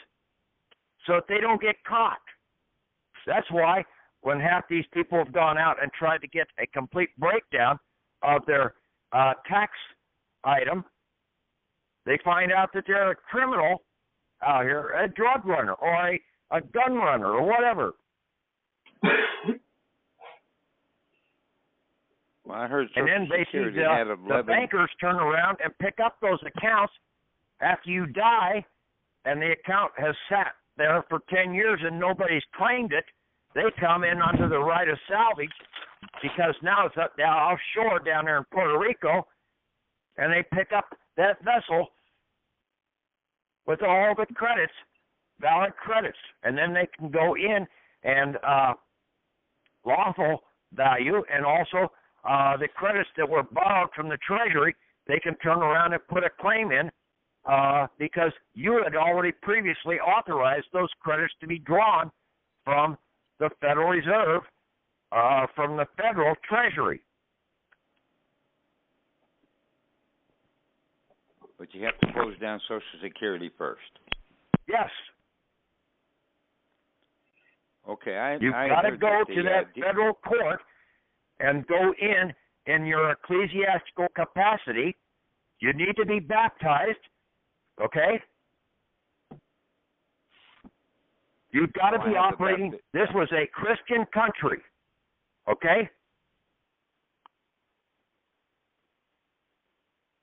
so that they don't get caught. That's why when half these people have gone out and tried to get a complete breakdown of their tax item, they find out that they're a criminal out here, a drug runner or a gun runner or whatever. Well, I heard And then basically the bankers turn around and pick up those accounts after you die, and the account has sat there for 10 years and nobody's claimed it. They come in under the right of salvage because now it's up down offshore down there in Puerto Rico, and they pick up that vessel with all the credits, valid credits, and then they can go in and lawful value, and also the credits that were borrowed from the Treasury, they can turn around and put a claim in because you had already previously authorized those credits to be drawn from the Federal Reserve, from the Federal Treasury. But you have to close down Social Security first. Yes. Okay, You've got to go to that federal court and go in your ecclesiastical capacity. You need to be baptized, okay? You've got to be operating. This was a Christian country, okay?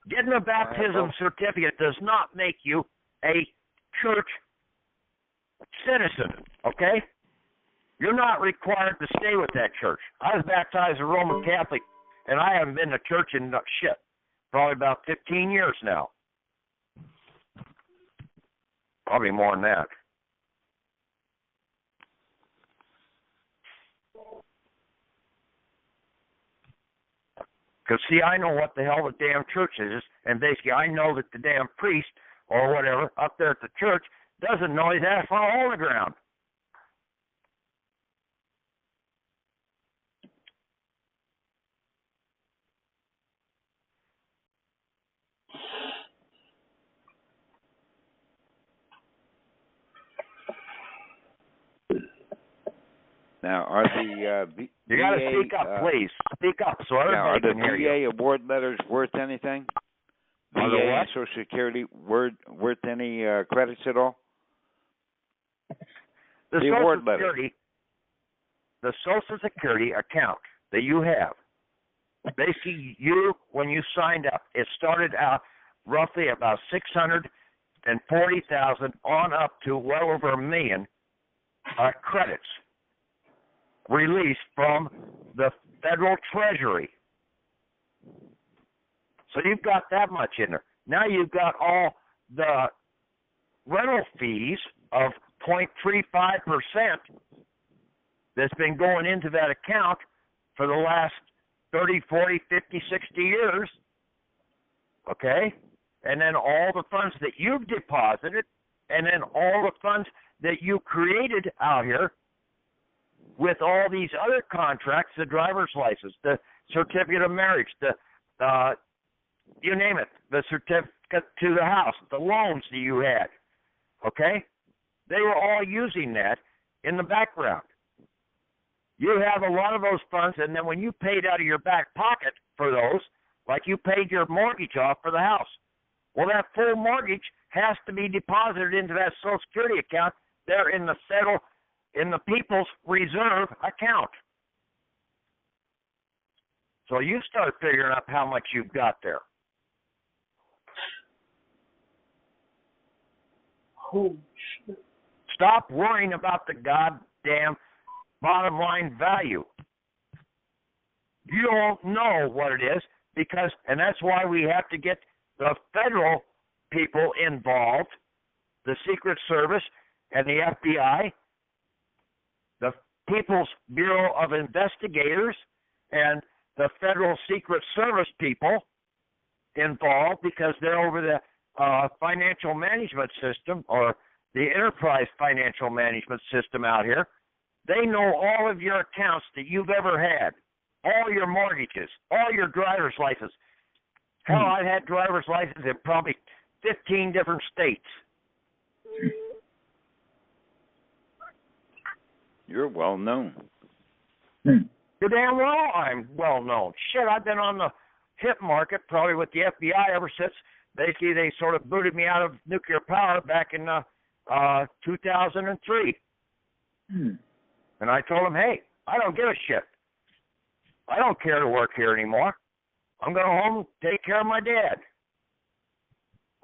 Getting a baptism certificate does not make you a church citizen, okay? You're not required to stay with that church. I was baptized a Roman Catholic, and I haven't been to church in probably about 15 years now. Probably more than that. Because, see, I know what the hell the damn church is, and basically I know that the damn priest or whatever up there at the church doesn't know he's had a hole in the ground. Now, are the you got to speak up, please. Speak up so everybody can hear you. Are the VA award letters worth anything? Are the VA what? and Social Security worth any credits at all? The Social Security account that you have, basically when you signed up, it started out roughly about 640,000 on up to well over 1 million credits released from the Federal Treasury. So you've got that much in there. Now you've got all the rental fees of 0.35% that's been going into that account for the last 30, 40, 50, 60 years. Okay? And then all the funds that you've deposited, and then all the funds that you created out here with all these other contracts, the driver's license, the certificate of marriage, the you name it, the certificate to the house, the loans that you had, okay? They were all using that in the background. You have a lot of those funds, and then when you paid out of your back pocket for those, like you paid your mortgage off for the house, well, that full mortgage has to be deposited into that Social Security account there in the People's Reserve account. So you start figuring out how much you've got there. Oh, shit. Stop worrying about the goddamn bottom line value. You don't know what it is and that's why we have to get the federal people involved, the Secret Service and the FBI, the People's Bureau of Investigators, and the Federal Secret Service people involved because they're over the financial management system or the enterprise financial management system out here. They know all of your accounts that you've ever had, all your mortgages, all your driver's license. Hell, I've had driver's license in probably 15 different states. You're well known. You're damn well I'm well known. Shit, I've been on the hit market probably with the FBI ever since basically they sort of booted me out of nuclear power back in 2003. And I told them, hey, I don't give a shit. I don't care to work here anymore. I'm going home and take care of my dad.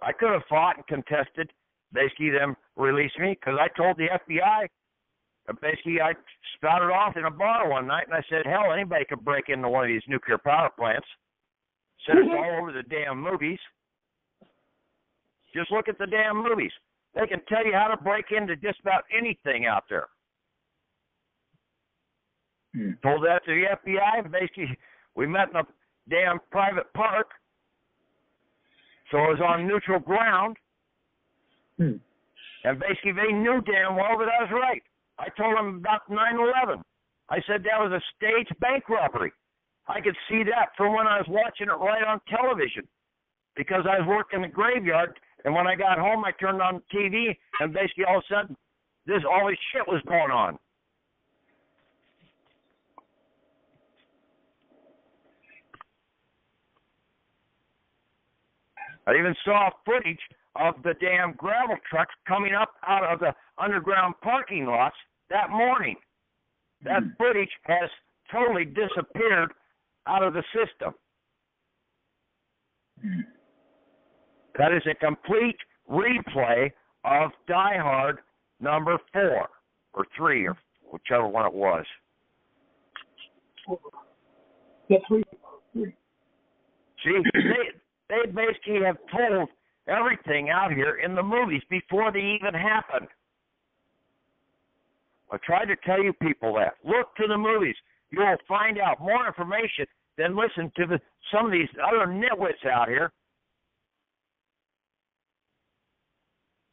I could have fought and contested basically them releasing me because I told the FBI, basically I spouted off in a bar one night and I said, hell, anybody could break into one of these nuclear power plants. Said it's all over the damn movies. Just look at the damn movies. They can tell you how to break into just about anything out there. Told that to the FBI, and basically we met in a damn private park. So it was on neutral ground. And basically they knew damn well that I was right. I told them about 9/11. I said that was a staged bank robbery. I could see that from when I was watching it right on television because I was working the graveyard, and when I got home, I turned on the TV, and basically all of a sudden, all this shit was going on. I even saw footage of the damn gravel trucks coming up out of the underground parking lots that morning. That footage has totally disappeared out of the system. That is a complete replay of Die Hard number 4 or 3 or whichever one it was. Yeah, 3. See, they basically have told everything out here in the movies before they even happened. I tried to tell you people that. Look to the movies. You will find out more information than listen to some of these other nitwits out here.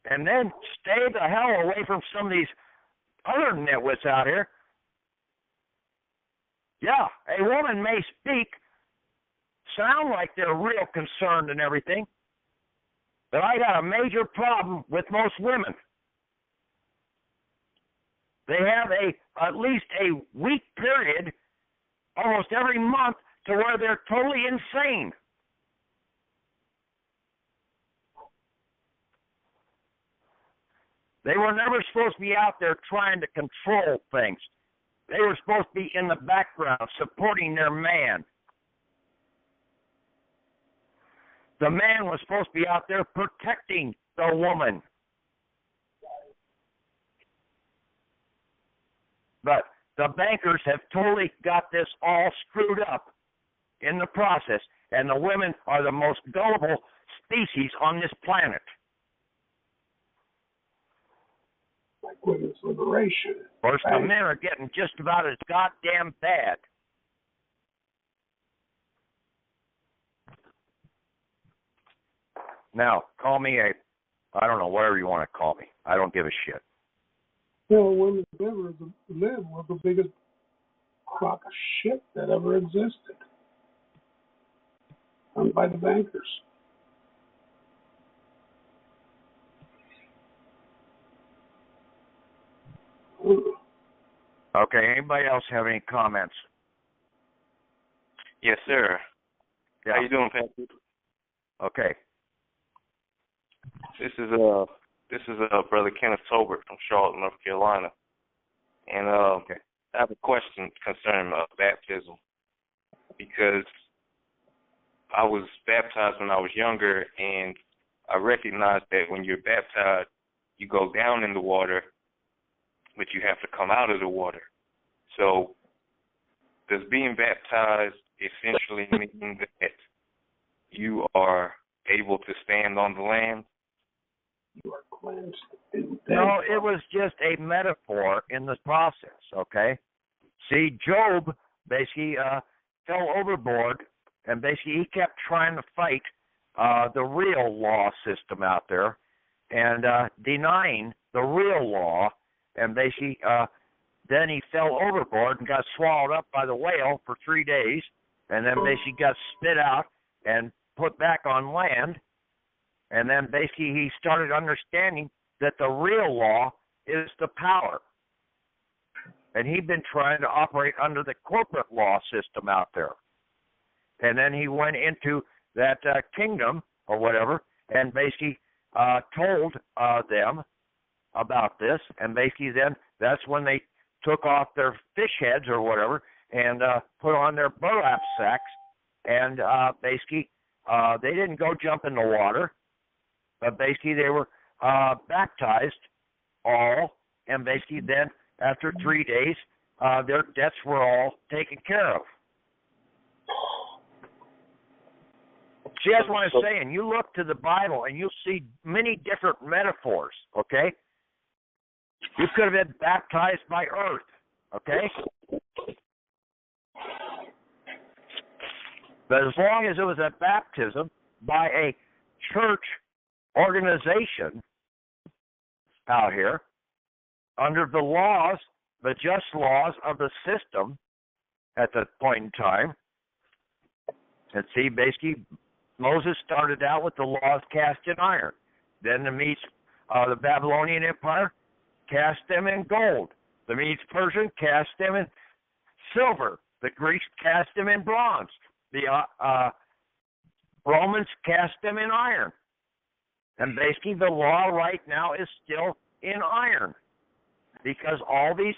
And then stay the hell away from some of these other nitwits out here. Yeah, a woman may speak, sound like they're real concerned and everything, but I got a major problem with most women. They have at least a week period almost every month to where they're totally insane. They were never supposed to be out there trying to control things. They were supposed to be in the background supporting their man. The man was supposed to be out there protecting the woman. But the bankers have totally got this all screwed up in the process, and the women are the most gullible species on this planet. Like women's liberation. Of course, the men are getting just about as goddamn bad. Now, call me I don't know, whatever you want to call me. I don't give a shit. You know, women's lib was the biggest crock of shit that ever existed. Done by the bankers. Okay, anybody else have any comments? Yes, sir. Yeah. How you doing, Patrick? Okay. This is Brother Kenneth Tolbert from Charlotte, North Carolina, and Okay. I have a question concerning baptism, because I was baptized when I was younger, and I recognized that when you're baptized, you go down in the water, but you have to come out of the water. So does being baptized essentially mean that you are able to stand on the land? You are cleansed. No, it was just a metaphor in the process, okay? See, Job basically fell overboard, and basically he kept trying to fight the real law system out there and denying the real law, and basically then he fell overboard and got swallowed up by the whale for 3 days, and then basically got spit out and put back on land. And then basically he started understanding that the real law is the power. And he'd been trying to operate under the corporate law system out there. And then he went into that kingdom or whatever and basically told them about this. And basically then that's when they took off their fish heads or whatever and put on their burlap sacks. And basically they didn't go jump in the water. But basically they were baptized all, and basically then after 3 days, their debts were all taken care of. See, that's what I'm saying. You look to the Bible and you'll see many different metaphors, okay? You could have been baptized by earth, okay? But as long as it was a baptism by a church organization out here, under the laws, the just laws of the system at that point in time, and see, basically, Moses started out with the laws cast in iron. Then the Babylonian Empire cast them in gold. The Medes-Persian cast them in silver. The Greeks cast them in bronze. The Romans cast them in iron. And basically the law right now is still in iron because all these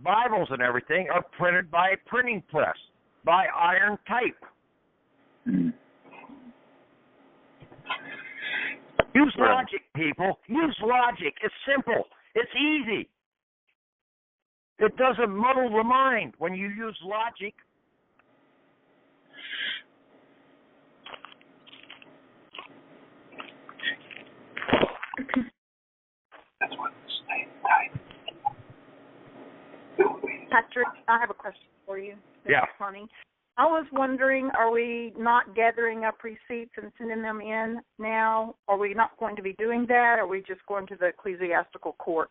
Bibles and everything are printed by a printing press, by iron type. Use logic, people. Use logic. It's simple. It's easy. It doesn't muddle the mind when you use logic. That's what the same type. Patrick, I have a question for you. Yeah. Funny. I was wondering, are we not gathering up receipts and sending them in now? Are we not going to be doing that? Or are we just going to the ecclesiastical court?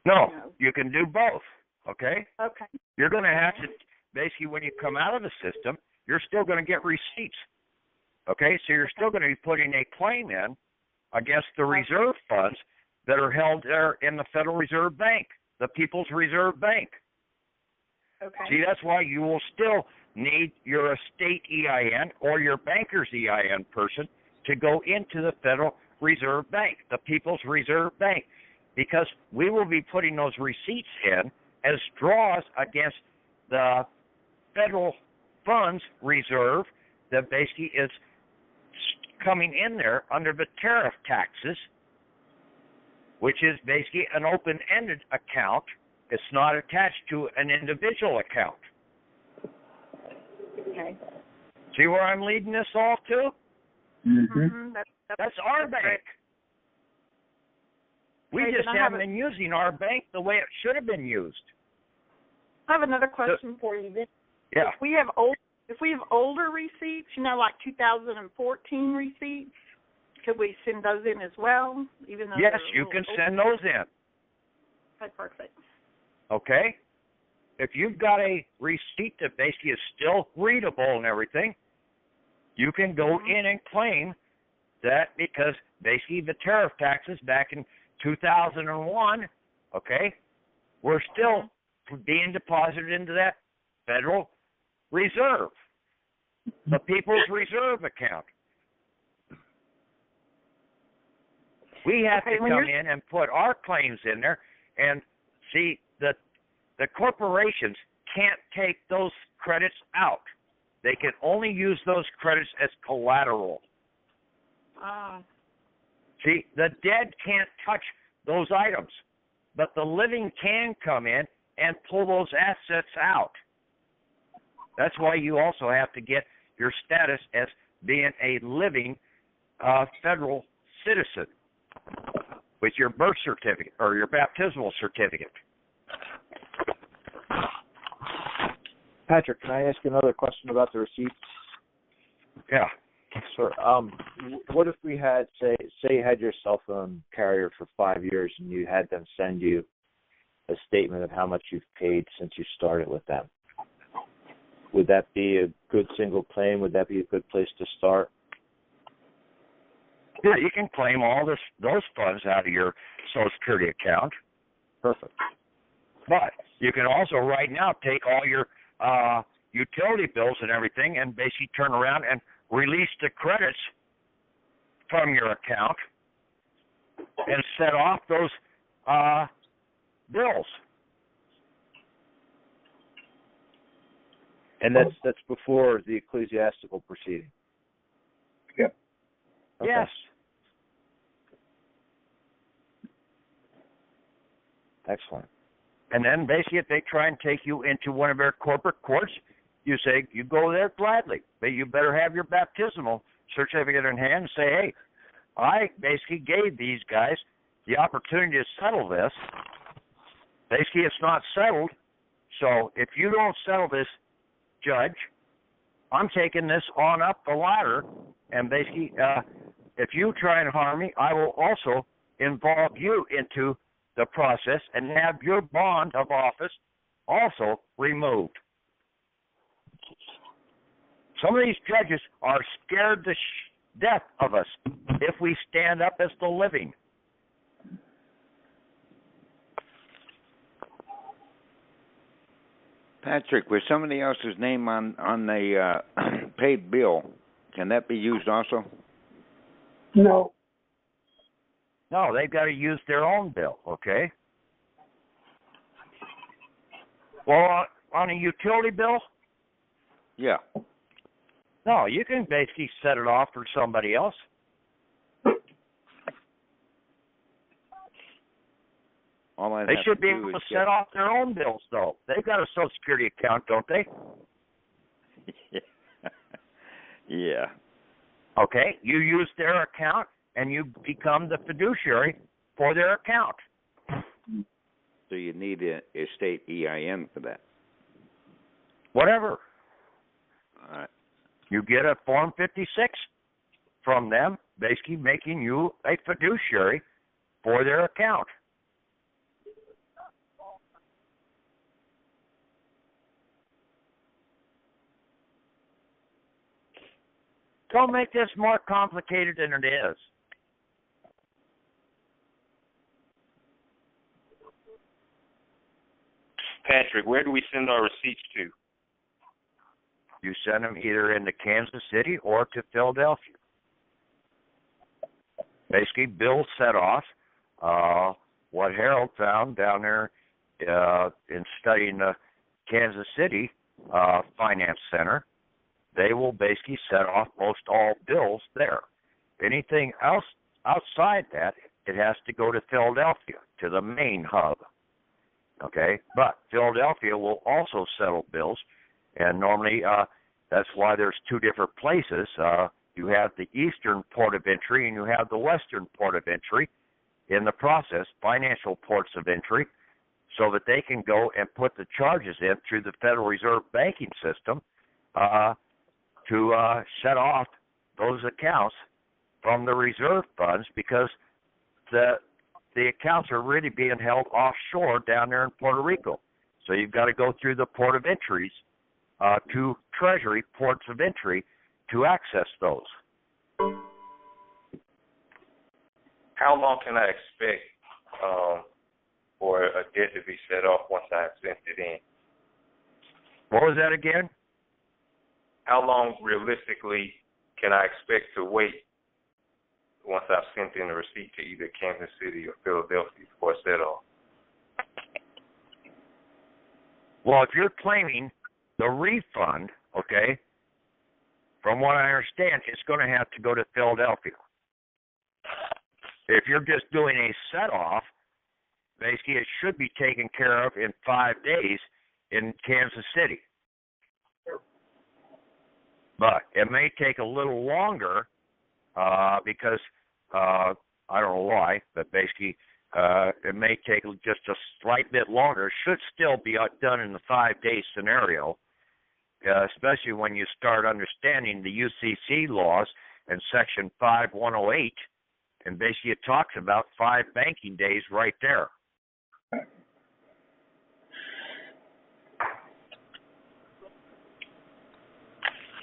No, you can do both, okay? Okay. You're going to have to, basically, when you come out of the system, you're still going to get receipts, okay? So you're still going to be putting a claim in against the reserve funds that are held there in the Federal Reserve Bank, the People's Reserve Bank. Okay. See, that's why you will still need your estate EIN or your banker's EIN person to go into the Federal Reserve Bank, the People's Reserve Bank, because we will be putting those receipts in as draws against the federal funds reserve that basically is coming in there under the tariff taxes, which is basically an open-ended account. It's not attached to an individual account. Okay. See where I'm leading this all to? Mm-hmm. That's our bank. We just haven't been using our bank the way it should have been used. I have another question for you. Yeah. If we have older receipts, like 2014 receipts, could we send those in as well? Even though yes, you can send those in. Okay, perfect. Okay? If you've got a receipt that basically is still readable and everything, you can go in and claim that because basically the tariff taxes back in 2001, okay, were still being deposited into that Federal Reserve, the People's Reserve account. We have to come in and put our claims in there, and see that the corporations can't take those credits out. They can only use those credits as collateral. See, the dead can't touch those items, but the living can come in and pull those assets out. That's why you also have to get your status as being a living federal citizen with your birth certificate or your baptismal certificate. Patrick, can I ask you another question about the receipts? Yeah. Sure. What if we had, say you had your cell phone carrier for 5 years and you had them send you a statement of how much you've paid since you started with them? Would that be a good single claim? Would that be a good place to start? Yeah, you can claim all those funds out of your Social Security account. Perfect. But you can also right now take all your utility bills and everything and basically turn around and release the credits from your account and set off those bills. And that's before the ecclesiastical proceeding. Yep. Okay. Yes. Excellent. And then basically if they try and take you into one of their corporate courts, you say, you go there gladly, but you better have your baptismal certificate in hand and say, hey, I basically gave these guys the opportunity to settle this. Basically, it's not settled. So if you don't settle this, judge, I'm taking this on up the ladder, and basically, if you try and harm me, I will also involve you into the process and have your bond of office also removed. Some of these judges are scared to death of us if we stand up as the living. Patrick, with somebody else's name on the paid bill, can that be used also? No. No, they've got to use their own bill, okay? Well, on a utility bill? Yeah. No, you can basically set it off for somebody else. They should be able to set off their own bills, though. They've got a Social Security account, don't they? Yeah. Okay, you use their account, and you become the fiduciary for their account. So you need a state EIN for that. Whatever. All right. You get a Form 56 from them, basically making you a fiduciary for their account. Don't make this more complicated than it is. Patrick, where do we send our receipts to? You send them either into Kansas City or to Philadelphia. Basically, bills set off. What Harold found down there in studying the Kansas City Finance Center, they will basically set off most all bills there. Anything else outside that, it has to go to Philadelphia, to the main hub. Okay? But Philadelphia will also settle bills, and normally that's why there's two different places. You have the eastern port of entry and you have the western port of entry in the process, financial ports of entry, so that they can go and put the charges in through the Federal Reserve banking system to set off those accounts from the reserve funds, because the accounts are really being held offshore down there in Puerto Rico. So you've got to go through the port of entries to Treasury ports of entry to access those. How long can I expect for a debt to be set off once I have sent it in? What was that again? How long realistically can I expect to wait once I've sent in a receipt to either Kansas City or Philadelphia for a set off? Well, if you're claiming the refund, okay, from what I understand, it's going to have to go to Philadelphia. If you're just doing a set-off, basically it should be taken care of in 5 days in Kansas City. But it may take a little longer because, I don't know why, but basically it may take just a slight bit longer. It should still be done in the 5-day scenario, especially when you start understanding the UCC laws and Section 5108, and basically it talks about 5 banking days right there.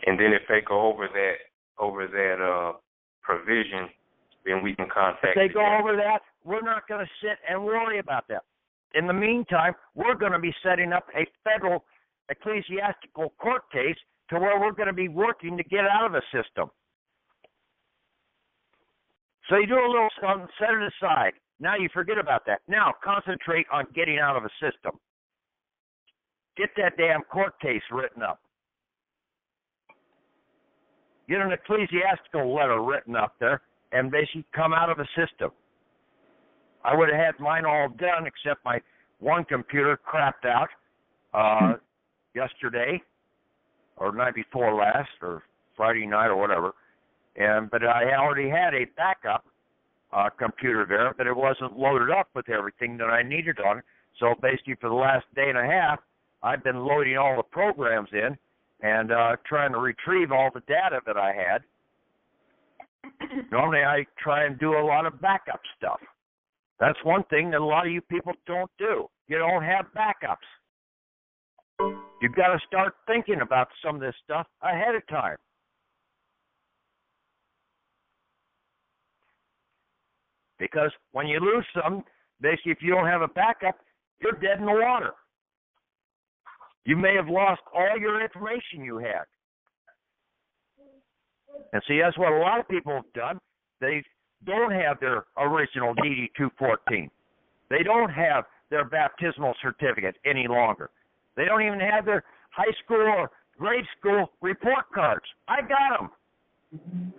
And then if they go over that provision, then we can contact. If they go over that, we're not going to sit and worry about that. In the meantime, we're going to be setting up a federal ecclesiastical court case to where we're going to be working to get out of the system. So you do a little something, set it aside. Now you forget about that. Now concentrate on getting out of the system. Get that damn court case written up. Get an ecclesiastical letter written up there and basically come out of the system. I would have had mine all done except my one computer crapped out yesterday or night before last or Friday night or whatever. But I already had a backup computer there, but it wasn't loaded up with everything that I needed on it. So basically for the last day and a half, I've been loading all the programs in and trying to retrieve all the data that I had. Normally I try and do a lot of backup stuff. That's one thing that a lot of you people don't do. You don't have backups. You've got to start thinking about some of this stuff ahead of time. Because when you lose something, basically if you don't have a backup, you're dead in the water. You may have lost all your information you had. And see, that's what a lot of people have done. They don't have their original DD-214. They don't have their baptismal certificate any longer. They don't even have their high school or grade school report cards. I got them.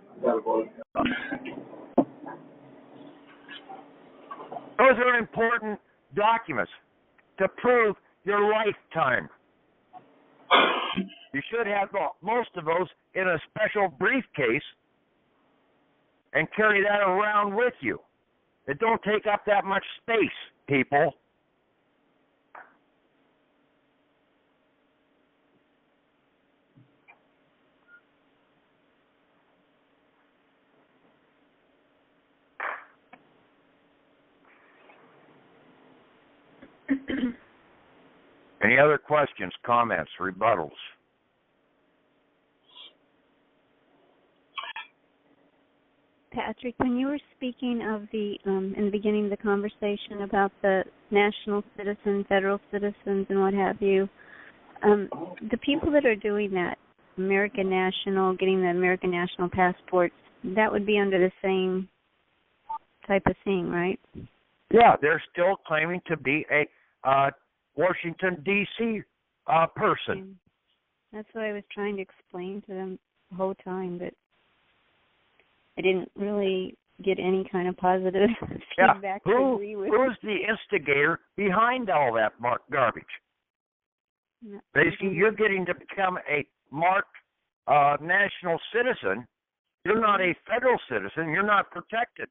Those are important documents to prove your lifetime. You should have most of those in a special briefcase and carry that around with you. It don't take up that much space, people. Any other questions, comments, rebuttals? Patrick, when you were speaking of the in the beginning of the conversation about the national citizen, federal citizens, and what have you, the people that are doing that, American national, getting the American national passports, that would be under the same type of thing, right? Yeah, they're still claiming to be a Washington, D.C. person. That's what I was trying to explain to them the whole time, but I didn't really get any kind of positive feedback to agree with. Who's the instigator behind all that marked garbage? Basically, you're getting to become a marked national citizen. You're not a federal citizen. Or not protected.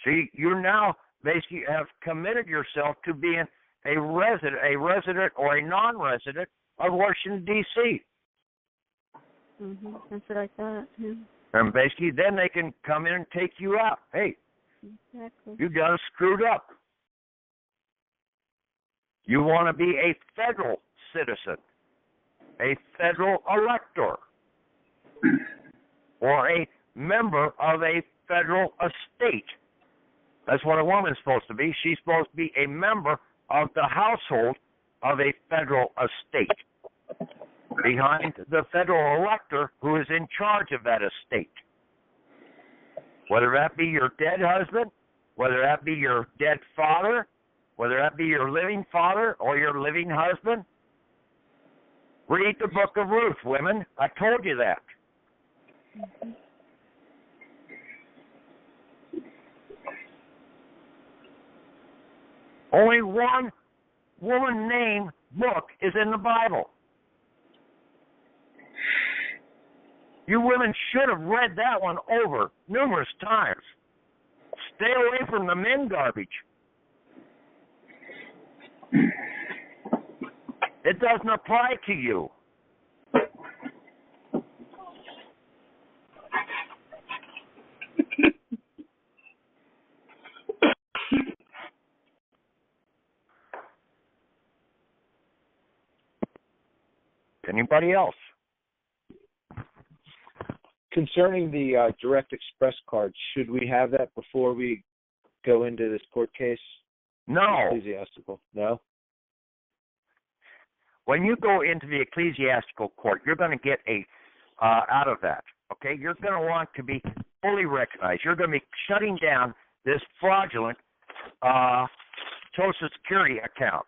See, you now basically have committed yourself to being a resident or a non-resident of Washington, D.C. That's what I thought. Yeah. And basically, then they can come in and take you out. Hey, you got us screwed up. You want to be a federal citizen, a federal elector, or a member of a federal estate. That's what a woman's supposed to be. She's supposed to be a member of the household of a federal estate, behind the federal elector who is in charge of that estate. Whether that be your dead husband, whether that be your dead father, whether that be your living father or your living husband. Read the book of Ruth, women. I told you that. Only one woman name book is in the Bible. You women should have read that one over numerous times. Stay away from the men garbage. It doesn't apply to you. Anybody else? Concerning the direct express card, should we have that before we go into this court case? No. Ecclesiastical? No? When you go into the ecclesiastical court, you're going to get out of that, okay? You're going to want to be fully recognized. You're going to be shutting down this fraudulent Social Security account,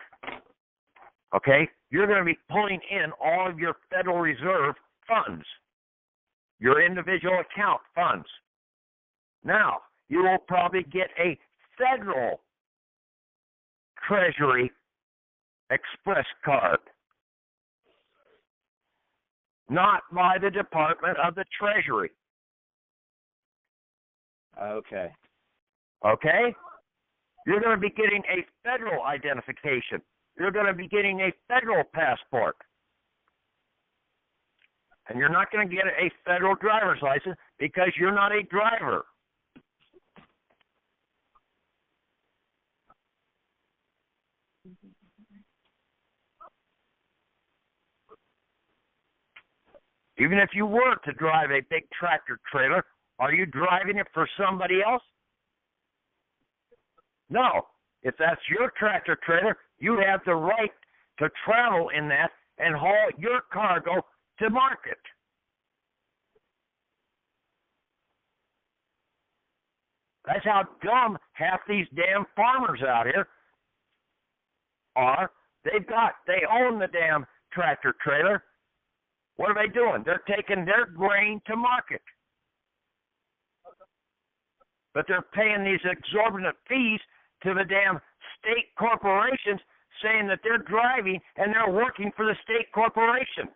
okay? You're going to be pulling in all of your Federal Reserve funds, your individual account funds. Now, you will probably get a federal Treasury Express card, not by the Department of the Treasury. Okay. Okay? You're going to be getting a federal identification. you're going to be getting a federal passport. And you're not going to get a federal driver's license because you're not a driver. Even if you were to drive a big tractor trailer, are you driving it for somebody else? No. If that's your tractor trailer, you have the right to travel in that and haul your cargo to market. That's how dumb half these damn farmers out here are. They own the damn tractor trailer. What are they doing? They're taking their grain to market. But they're paying these exorbitant fees to the damn state corporations, saying that they're driving and they're working for the state corporation.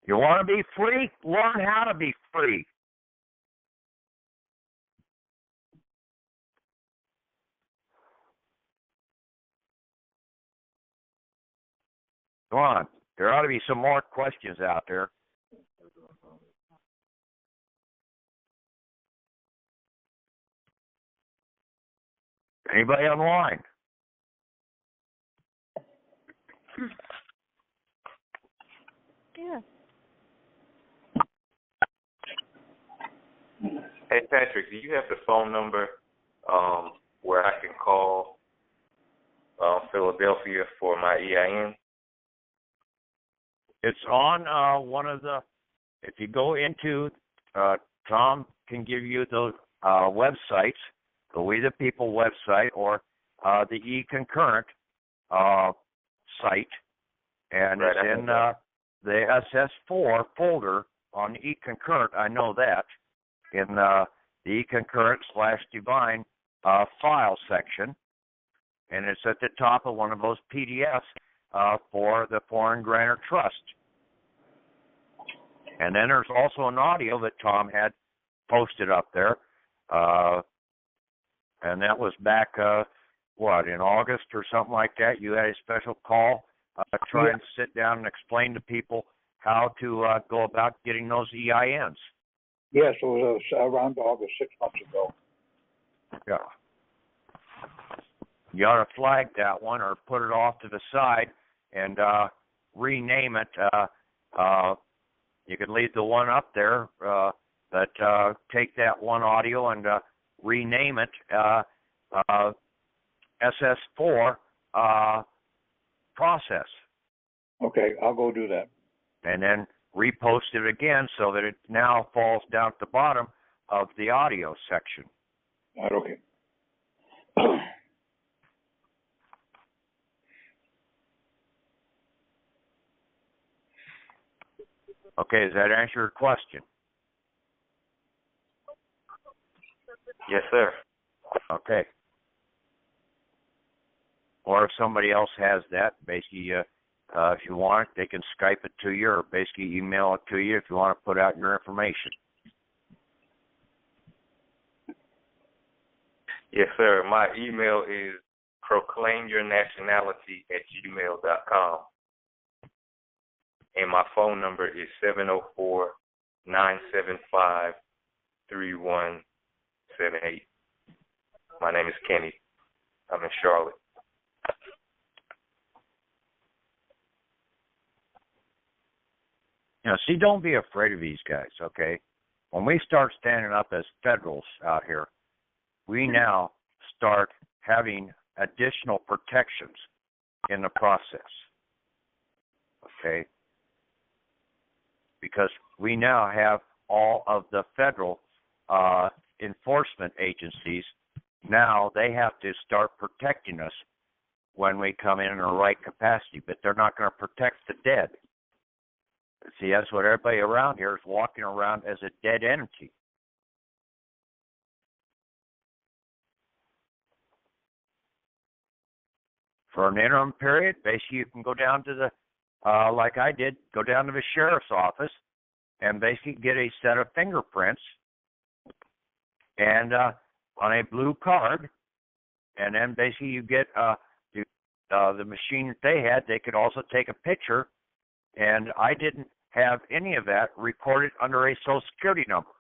You want to be free? Learn how to be free. Come on. There ought to be some more questions out there. Anybody online? Yeah. Hey, Patrick, do you have the phone number where I can call Philadelphia for my EIN? It's on one of the, if you go into, Tom can give you those websites, the We the People website or the e-concurrent site, and right, it's in the SS4 folder on e-concurrent, I know that, in the e-concurrent/divine file section, and it's at the top of one of those PDFs for the Foreign Grantor Trust. And then there's also an audio that Tom had posted up there, and that was back, in August or something like that. You had a special call trying to sit down and explain to people how to go about getting those EINs. Yes, it was around August, 6 months ago. Yeah. You ought to flag that one or put it off to the side and rename it. You could leave the one up there, but take that one audio and rename it SS4 process. Okay, I'll go do that. And then repost it again so that it now falls down at the bottom of the audio section. All right, okay. Okay, does that answer your question? Yes, sir. Okay. Or if somebody else has that, basically, if you want it, they can Skype it to you or basically email it to you if you want to put out your information. Yes, sir. My email is proclaimyournationality@gmail.com. And my phone number is 704-975-3178. My name is Kenny. I'm in Charlotte. See, don't be afraid of these guys, okay? When we start standing up as federals out here, we now start having additional protections in the process, okay? Because we now have all of the federal enforcement agencies. Now they have to start protecting us when we come in the right capacity, but they're not going to protect the dead. See, that's what everybody around here is walking around as a dead entity. For an interim period, basically you can go down to the, like I did, go down to the sheriff's office and basically get a set of fingerprints and on a blue card, and then basically you get the machine that they had. They could also take a picture, and I didn't have any of that recorded under a Social Security number.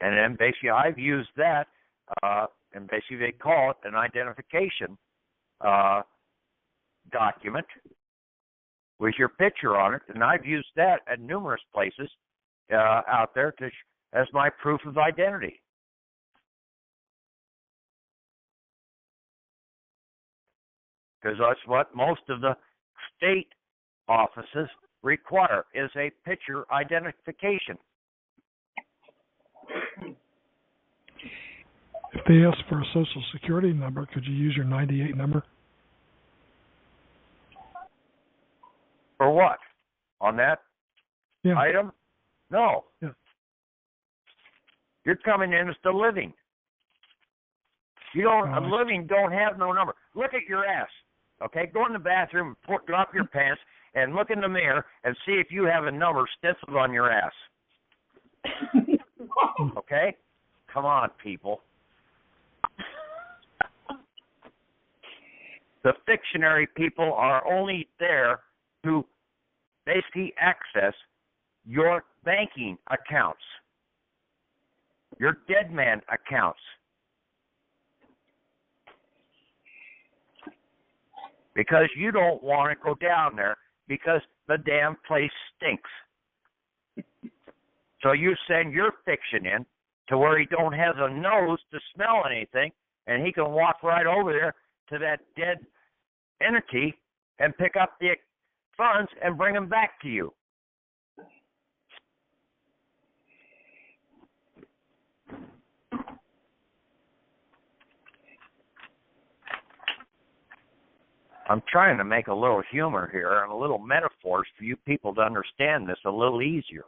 And then basically I've used that, and basically they call it an identification document with your picture on it, and I've used that at numerous places out there as my proof of identity. Because that's what most of the state offices require, is a picture identification. If they ask for a Social Security number, could you use your 98 number? For what? On that Yeah. item? No. Yeah. You're coming in as the living. You don't. A Right. living don't have no number. Look at your ass. Okay, go in the bathroom, drop your pants, and look in the mirror and see if you have a number stenciled on your ass. Okay? Come on, people. The fictionary people are only there to basically access your banking accounts, your dead man accounts. Because you don't want to go down there because the damn place stinks. So you send your fiction in to where he don't have a nose to smell anything, and he can walk right over there to that dead entity and pick up the funds and bring them back to you. I'm trying to make a little humor here and a little metaphors for you people to understand this a little easier.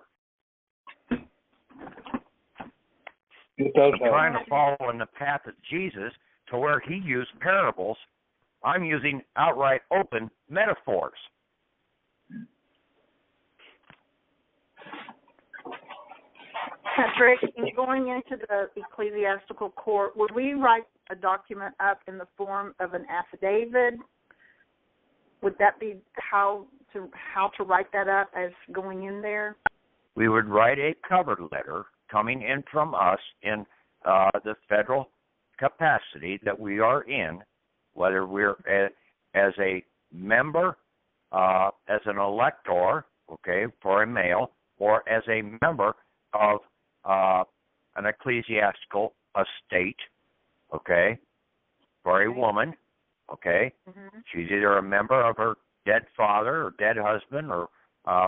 It does I'm trying to follow in the path of Jesus to where he used parables. I'm using outright open metaphors. Patrick, in going into the ecclesiastical court, would we write a document up in the form of an affidavit? Would that be how to write that up as going in there? We would write a cover letter coming in from us in the federal capacity that we are in, whether we're as a member, as an elector, okay, for a male, or as a member of an ecclesiastical estate, okay, for a woman, okay. Mm-hmm. She's either a member of her dead father or dead husband or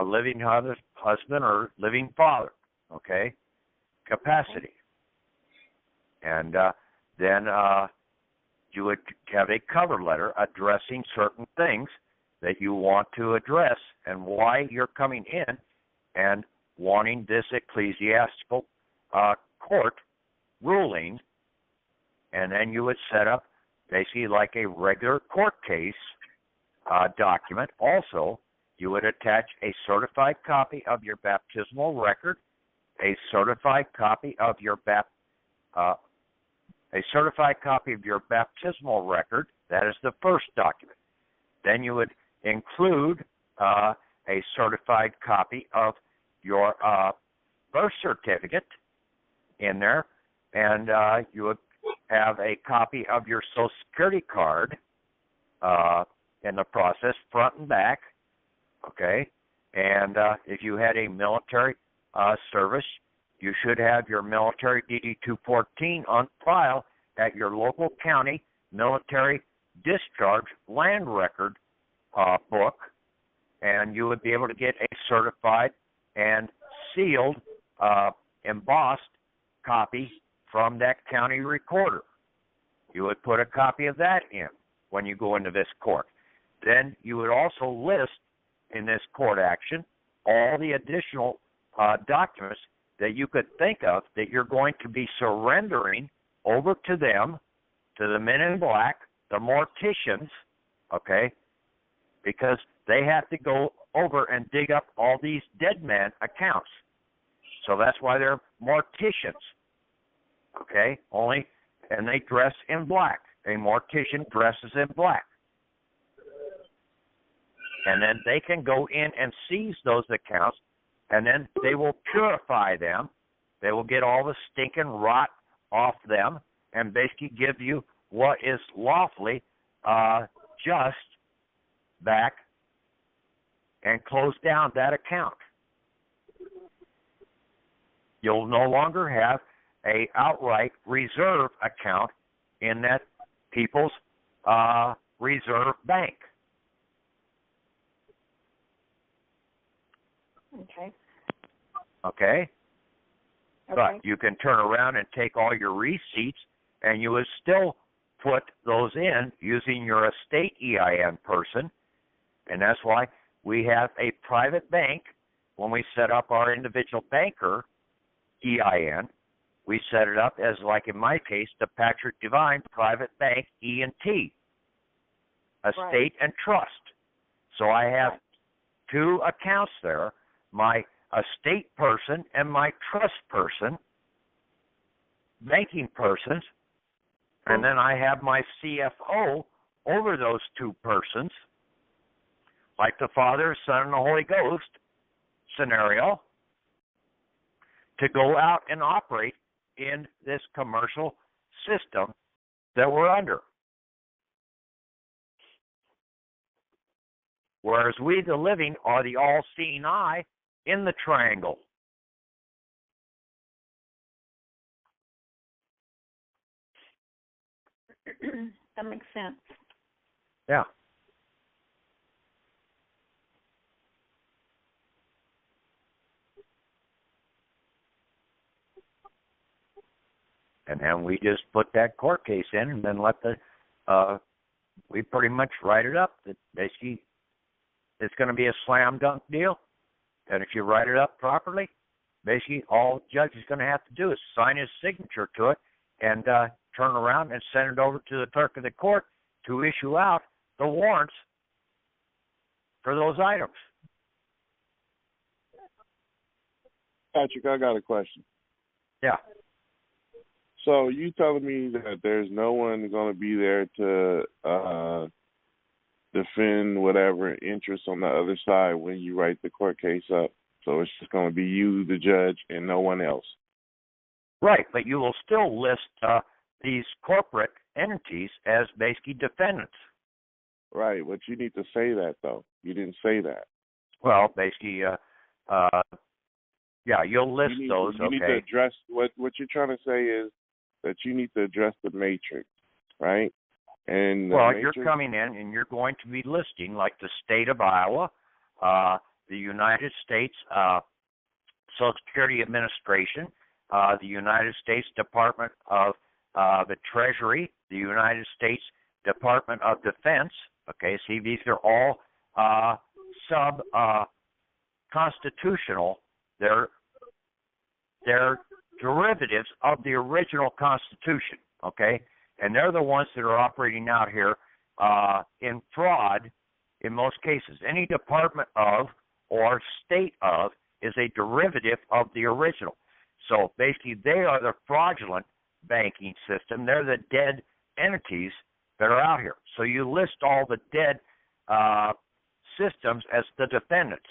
living husband or living father, okay, capacity. And then you would have a cover letter addressing certain things that you want to address and why you're coming in and wanting this ecclesiastical court ruling. And then you would set up basically like a regular court case document. Also, you would attach a certified copy of your baptismal record, a certified copy of your baptismal record. That is the first document. Then you would include a certified copy of your birth certificate in there, and you would have a copy of your Social Security card in the process, front and back, okay? And if you had a military service, you should have your military DD-214 on file at your local county military discharge land record book, and you would be able to get a certified and sealed, embossed copy from that county recorder. You would put a copy of that in when you go into this court. Then you would also list in this court action all the additional documents that you could think of that you're going to be surrendering over to them, to the men in black, the morticians, okay, because they have to go over and dig up all these dead man accounts. So that's why they're morticians. Okay? And they dress in black. A mortician dresses in black. And then they can go in and seize those accounts, and then they will purify them. They will get all the stinking rot off them and basically give you what is lawfully just back and close down that account. You'll no longer have a outright reserve account in that people's reserve bank. Okay. Okay? But you can turn around and take all your receipts, and you would still put those in using your estate EIN person, and that's why we have a private bank. When we set up our individual banker EIN, we set it up as, like in my case, the Patrick Devine Private Bank E&T, Estate and Trust. So I have two accounts there, my estate person and my trust person, banking persons, and then I have my CFO over those two persons, like the Father, Son, and the Holy Ghost scenario, to go out and operate in this commercial system that we're under. Whereas we, the living, are the all-seeing eye in the triangle. That makes sense. Yeah. And then we just put that court case in and then let we pretty much write it up that basically it's going to be a slam dunk deal. And if you write it up properly, basically all the judge is going to have to do is sign his signature to it and turn around and send it over to the clerk of the court to issue out the warrants for those items. Patrick, I got a question. Yeah. So you telling me that there's no one going to be there to defend whatever interest on the other side when you write the court case up? So it's just going to be you, the judge, and no one else. Right, but you will still list these corporate entities as basically defendants. Right, but you need to say that, though. You didn't say that. Well, basically, yeah, you'll list those, you need to address, what you're trying to say is that you need to address the matrix, right? And well, you're coming in and you're going to be listing, like the state of Iowa, the United States Social Security Administration, the United States Department of the Treasury, the United States Department of Defense. Okay, see, these are all sub-constitutional. They're derivatives of the original Constitution, okay? And they're the ones that are operating out here in fraud in most cases. Any department of or state of is a derivative of the original. So basically they are the fraudulent banking system. They're the dead entities that are out here. So you list all the dead systems as the defendants.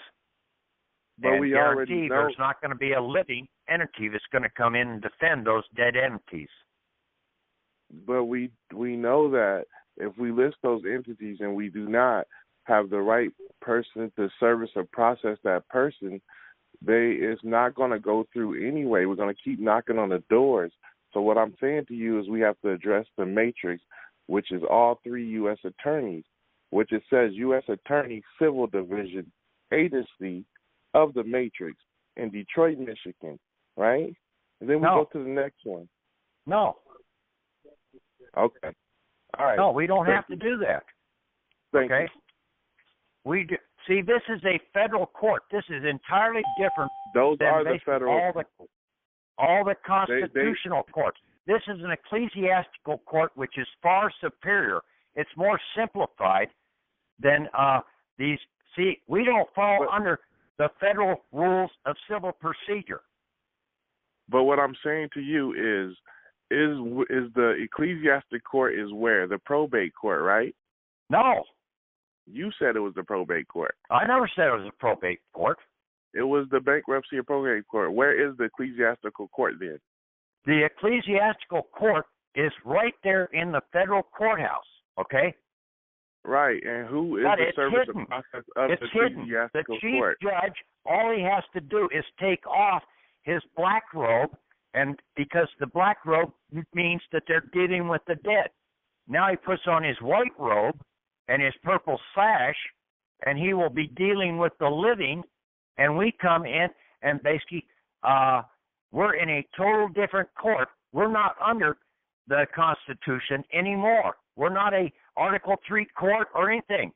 But and we guarantee already know there's not going to be a living entity that's going to come in and defend those dead entities. But we know that if we list those entities and we do not have the right person to service or process that person, it's not going to go through anyway. We're going to keep knocking on the doors. So what I'm saying to you is we have to address the matrix, which is all three U.S. attorneys, which it says U.S. Attorney Civil Division Agency of the Matrix in Detroit, Michigan, right? And then we go to the next one. No. Okay. All right. No, we don't have to do that. Thank you. We do. See, this is a federal court. This is entirely different. Those than are the federal. All the constitutional courts. This is an ecclesiastical court, which is far superior. It's more simplified than these. See, we don't fall under the federal rules of civil procedure. But what I'm saying to you is the ecclesiastic court is where? The probate court, right? No. You said it was the probate court. I never said it was a probate court. It was the bankruptcy or probate court. Where is the ecclesiastical court then? The ecclesiastical court is right there in the federal courthouse, okay? Right, and who is the service of process of the ecclesiastical court? The chief judge, all he has to do is take off his black robe, and because the black robe means that they're dealing with the dead. Now he puts on his white robe and his purple sash, and he will be dealing with the living, and we come in and basically we're in a total different court. We're not under the Constitution anymore. We're not a Article 3 court or anything.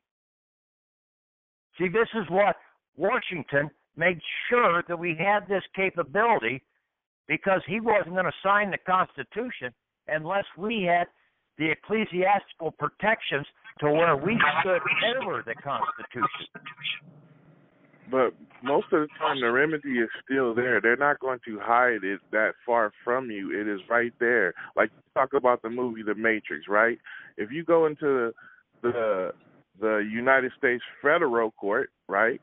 See, this is what Washington made sure that we had this capability, because he wasn't going to sign the Constitution unless we had the ecclesiastical protections to where we stood over the Constitution. But most of the time, the remedy is still there. They're not going to hide it that far from you. It is right there. Like, you talk about the movie The Matrix, right? If you go into the United States federal court, right,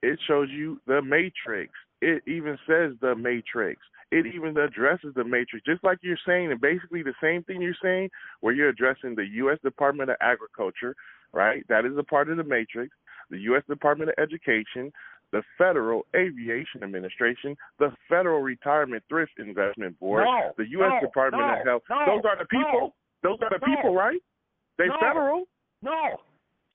it shows you the Matrix. It even says the Matrix. It even addresses the Matrix, just like you're saying, and basically the same thing you're saying, where you're addressing the U.S. Department of Agriculture, right? That is a part of the Matrix. The U.S. Department of Education, the Federal Aviation Administration, the Federal Retirement Thrift Investment Board, the U.S. Department of Health. Those are the people. Those are the people, right? They federal. No.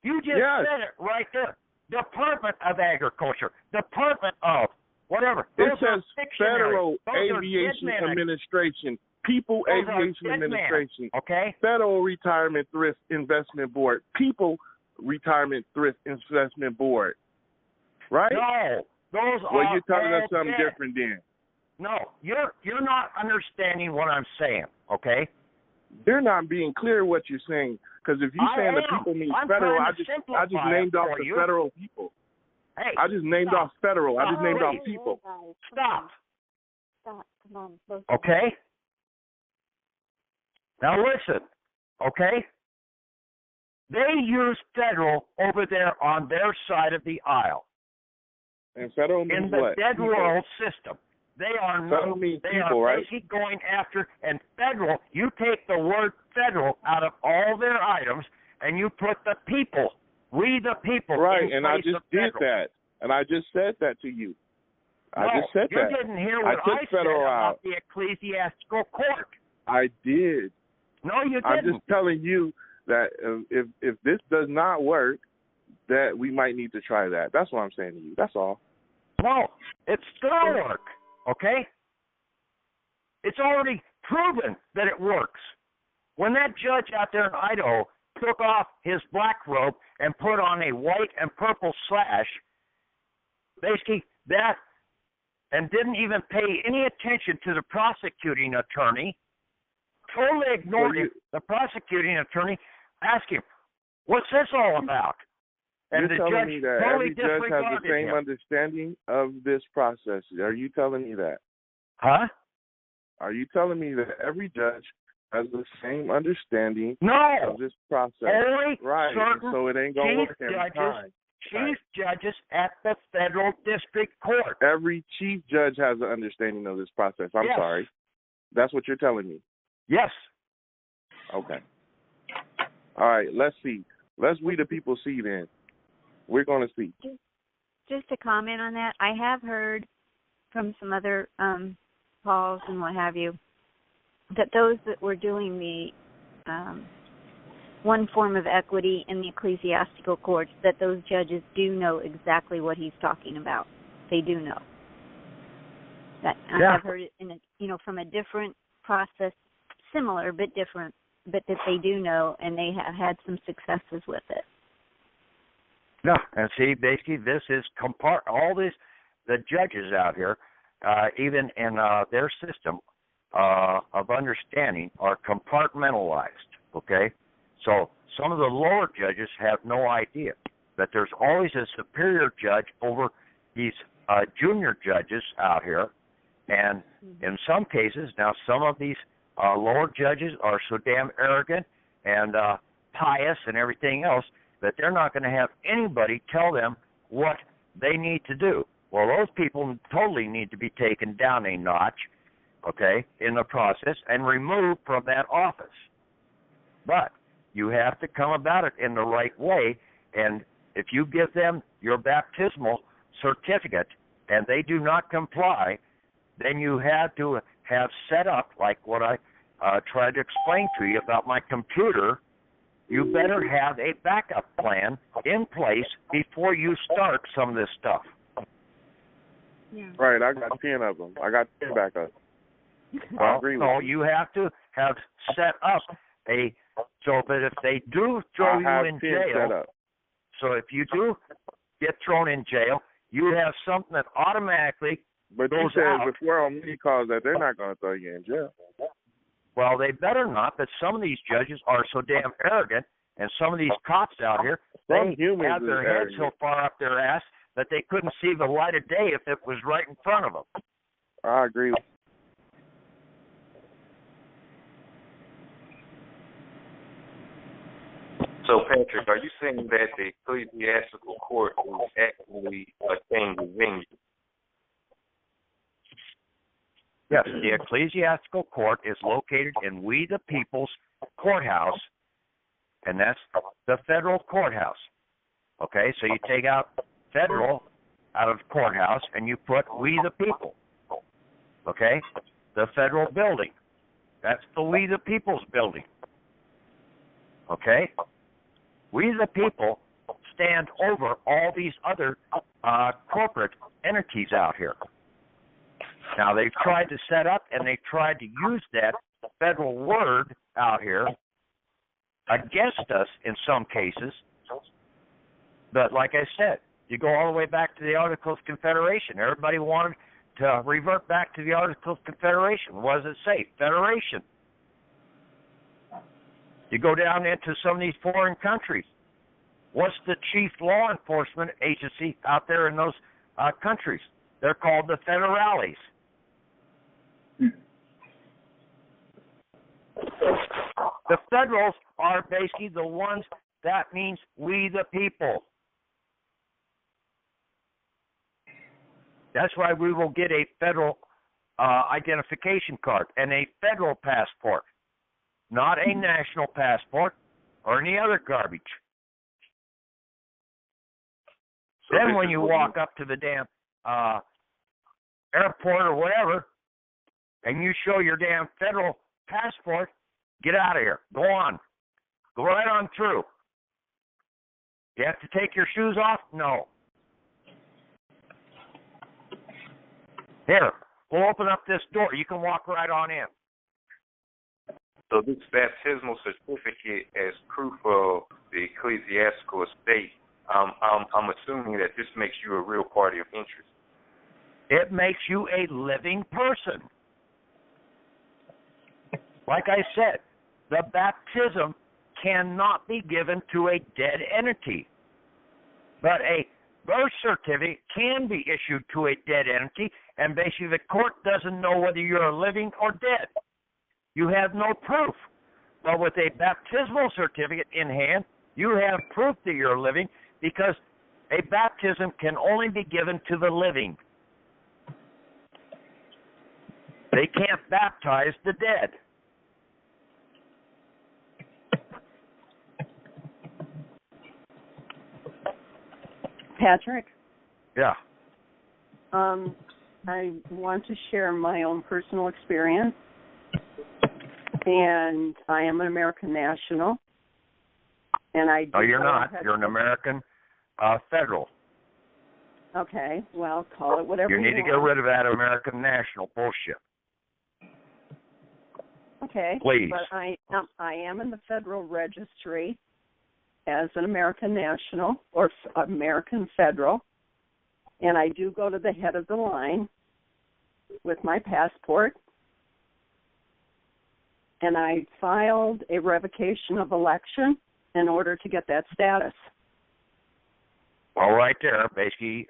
You just said it right there. Department of Agriculture, Department of whatever. It says Federal Aviation Administration, People Aviation Administration, okay? Federal Retirement Thrift Investment Board, People Retirement Thrift Investment Board, right? No, those are. Well, you're telling us something dead. different then. No, you're not understanding what I'm saying, okay? You're not being clear what you're saying, because if you're saying the people mean federal, I just named off the federal people. Hey, I just named off federal. I just named off people. Stop. Stop. Come on. Both okay? Now listen, okay? They use federal over there on their side of the aisle. And federal means in the what? dead People. world system. They are federal means they people, are right? basically going after, and federal, you take the word federal out of all their items and you put the people, we the people, right, in and place I just of did federal. that. And I just said that to you. No, I just said you that. didn't hear what I took said federal about out. the ecclesiastical court. I did. No, you didn't. I'm just telling you that if this does not work, that we might need to try that. That's what I'm saying to you. That's all. No, it's going to work, okay? It's already proven that it works. When that judge out there in Idaho took off his black robe and put on a white and purple slash, basically that, and didn't even pay any attention to the prosecuting attorney, totally ignored him. The prosecuting attorney asked him, "What's this all about?" And You're the telling judge me that totally every judge has the same him. understanding of this process. Are you telling me that? Huh? Are you telling me that every judge has the same understanding No. of this process? Only right. certain So it ain't gonna chief work every judges, time. chief judges at the federal district court. Every chief judge has an understanding of this process. I'm Yes. sorry. That's what you're telling me. Yes. Okay. All right. Let's see. Let's we the people see then. We're going to see. Just to comment on that, I have heard from some other calls and what have you that those that were doing the one form of equity in the ecclesiastical courts, that those judges do know exactly what he's talking about. They do know. That I have heard it in from a different process, similar but different, but that they do know, and they have had some successes with it. No, and see, basically, this is all this. The judges out here, even in their system of understanding, are compartmentalized. Okay, so some of the lower judges have no idea that there's always a superior judge over these junior judges out here, And in some cases, now some of these lower judges are so damn arrogant and pious and everything else that they're not going to have anybody tell them what they need to do. Well, those people totally need to be taken down a notch, okay, in the process and removed from that office. But you have to come about it in the right way, and if you give them your baptismal certificate and they do not comply, then you have to have set up, like what I tried to explain to you about my computer. You better have a backup plan in place before you start some of this stuff. Yeah. Right, I got 10 of them. I got 10 backups. I agree with you. You have to have set up so that if they do throw you in jail, so if you do get thrown in jail, you have something that automatically But you goes said out. before on many calls that they're not going to throw you in jail. Well, they better not, but some of these judges are so damn arrogant, and some of these cops out here, Some they humans have their is heads so arrogant. far up their ass that they couldn't see the light of day if it was right in front of them. I agree. So, Patrick, are you saying that the ecclesiastical court is actually a change of venue? Yes, the ecclesiastical court is located in We the People's Courthouse, and that's the federal courthouse. Okay, so you take out federal out of courthouse and you put We the People. Okay, the federal building. That's the We the People's building. Okay, We the People stand over all these other corporate entities out here. Now, they've tried to set up and they've tried to use that federal word out here against us in some cases. But like I said, you go all the way back to the Articles of Confederation. Everybody wanted to revert back to the Articles of Confederation. What does it say? Federation. You go down into some of these foreign countries. What's the chief law enforcement agency out there in those countries? They're called the federales. The federals are basically the ones that means we the people. That's why we will get a federal identification card and a federal passport, not a national passport or any other garbage. So then when you walk up to the damn airport or whatever, and you show your damn federal passport, get out of here. Go on. Go right on through. You have to take your shoes off? No. Here, we'll open up this door. You can walk right on in. So this baptismal certificate as proof of the ecclesiastical estate, I'm assuming that this makes you a real party of interest. It makes you a living person. Like I said, the baptism cannot be given to a dead entity. But a birth certificate can be issued to a dead entity, and basically the court doesn't know whether you're living or dead. You have no proof. But with a baptismal certificate in hand, you have proof that you're living, because a baptism can only be given to the living. They can't baptize the dead. Patrick? Yeah. I want to share my own personal experience. And I am an American national. And I do. No, you're not. You're an American federal. Okay. Well, call it whatever you need to get rid of that American national bullshit. Okay. Please. But I am in the Federal Registry as an American national or American federal, and I do go to the head of the line with my passport, and I filed a revocation of election in order to get that status. Well, right there, basically,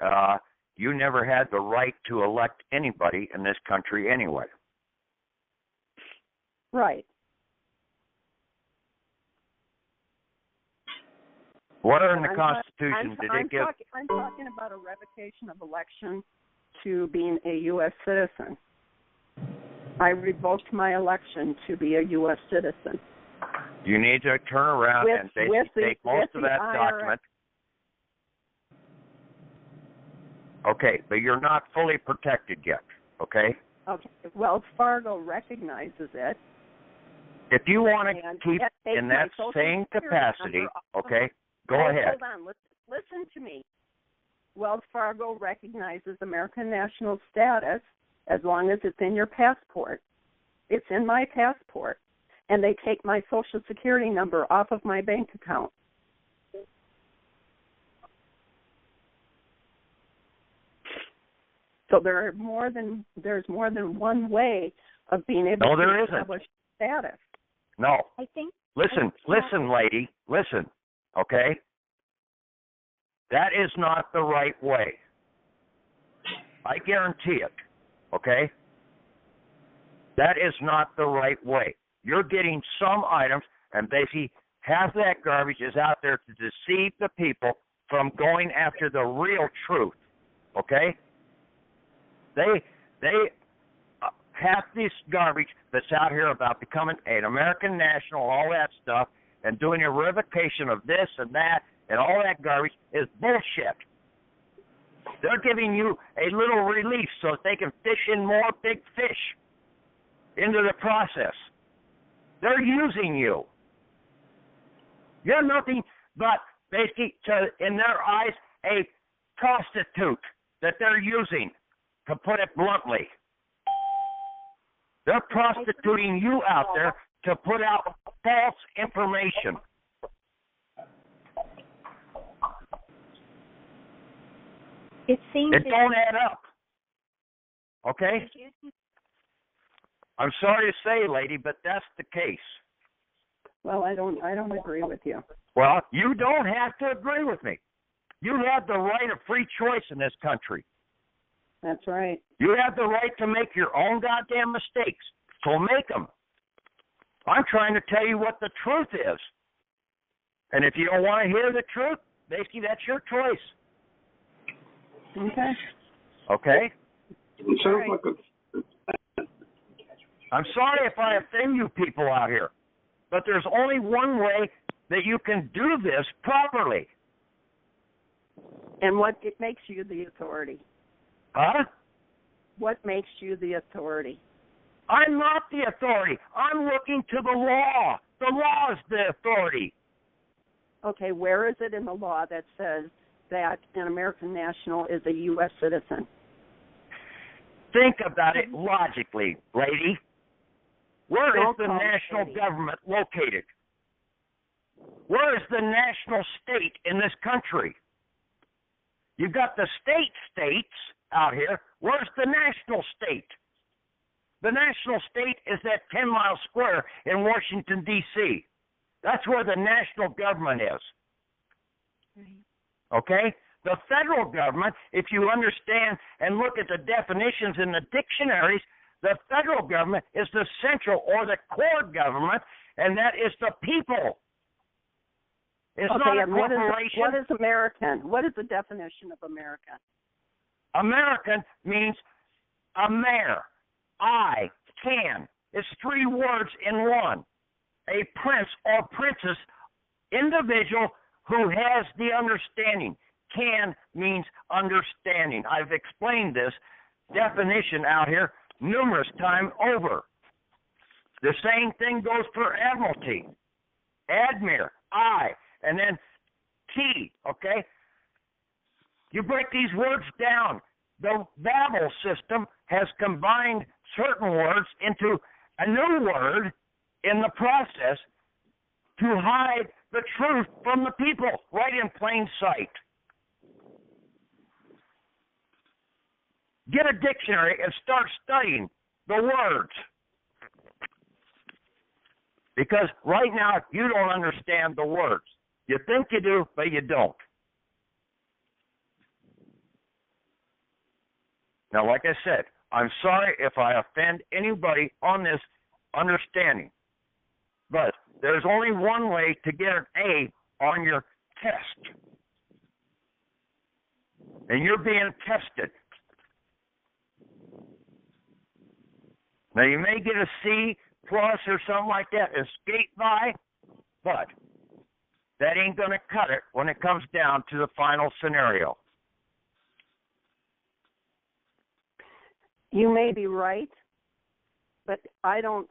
you never had the right to elect anybody in this country anyway. Right. Where in the Constitution did it give? I'm talking about a revocation of election to being a U.S. citizen. I revoked my election to be a U.S. citizen. You need to turn around and basically take most of that document. Okay, but you're not fully protected yet, okay? Okay. Wells Fargo recognizes it. If you want to keep in that same capacity, okay, go ahead. Hold on. Listen to me. Wells Fargo recognizes American national status as long as it's in your passport. It's in my passport. And they take my Social Security number off of my bank account. So there's more than one way of being able to establish status. No. I think. Listen, lady, listen, okay? That is not the right way. I guarantee it, okay? That is not the right way. You're getting some items, and basically half that garbage is out there to deceive the people from going after the real truth, okay? They half this garbage that's out here about becoming an American national, all that stuff, and doing a revocation of this and that and all that garbage is bullshit. They're giving you a little relief so that they can fish in more big fish into the process. They're using you. You're nothing but basically, in their eyes, a prostitute that they're using, to put it bluntly. They're prostituting you out there to put out false information. It seems it don't add up. Okay? I'm sorry to say, lady, but that's the case. Well, I don't agree with you. Well, you don't have to agree with me. You have the right of free choice in this country. That's right. You have the right to make your own goddamn mistakes. So make them. I'm trying to tell you what the truth is. And if you don't want to hear the truth, basically that's your choice. Okay. Okay? It sounds like I'm sorry if I offend you people out here, but there's only one way that you can do this properly. And what it makes you the authority? Huh? What makes you the authority? I'm not the authority. I'm looking to the law. The law is the authority. Okay, where is it in the law that says that an American national is a U.S. citizen? Think about it logically, lady. Where is the national government located? Where is the national state in this country? You've got the states out here. Where's the national state? The national state is that 10-mile square in Washington, D.C. That's where the national government is. Okay? The federal government, if you understand and look at the definitions in the dictionaries, the federal government is the central or the core government, and that is the people. It's not a corporation. What is American? What is the definition of American? American means a mayor. I can. It's three words in one. A prince or princess, individual who has the understanding. Can means understanding. I've explained this definition out here numerous times over. The same thing goes for admiralty. Admir, I, and then T, okay? You break these words down. The Babel system has combined certain words into a new word in the process to hide the truth from the people right in plain sight. Get a dictionary and start studying the words. Because right now, you don't understand the words. You think you do, but you don't. Now, like I said, I'm sorry if I offend anybody on this understanding, but there's only one way to get an A on your test, and you're being tested. Now, you may get a C plus or something like that and skate by, but that ain't going to cut it when it comes down to the final scenario. You may be right, but I don't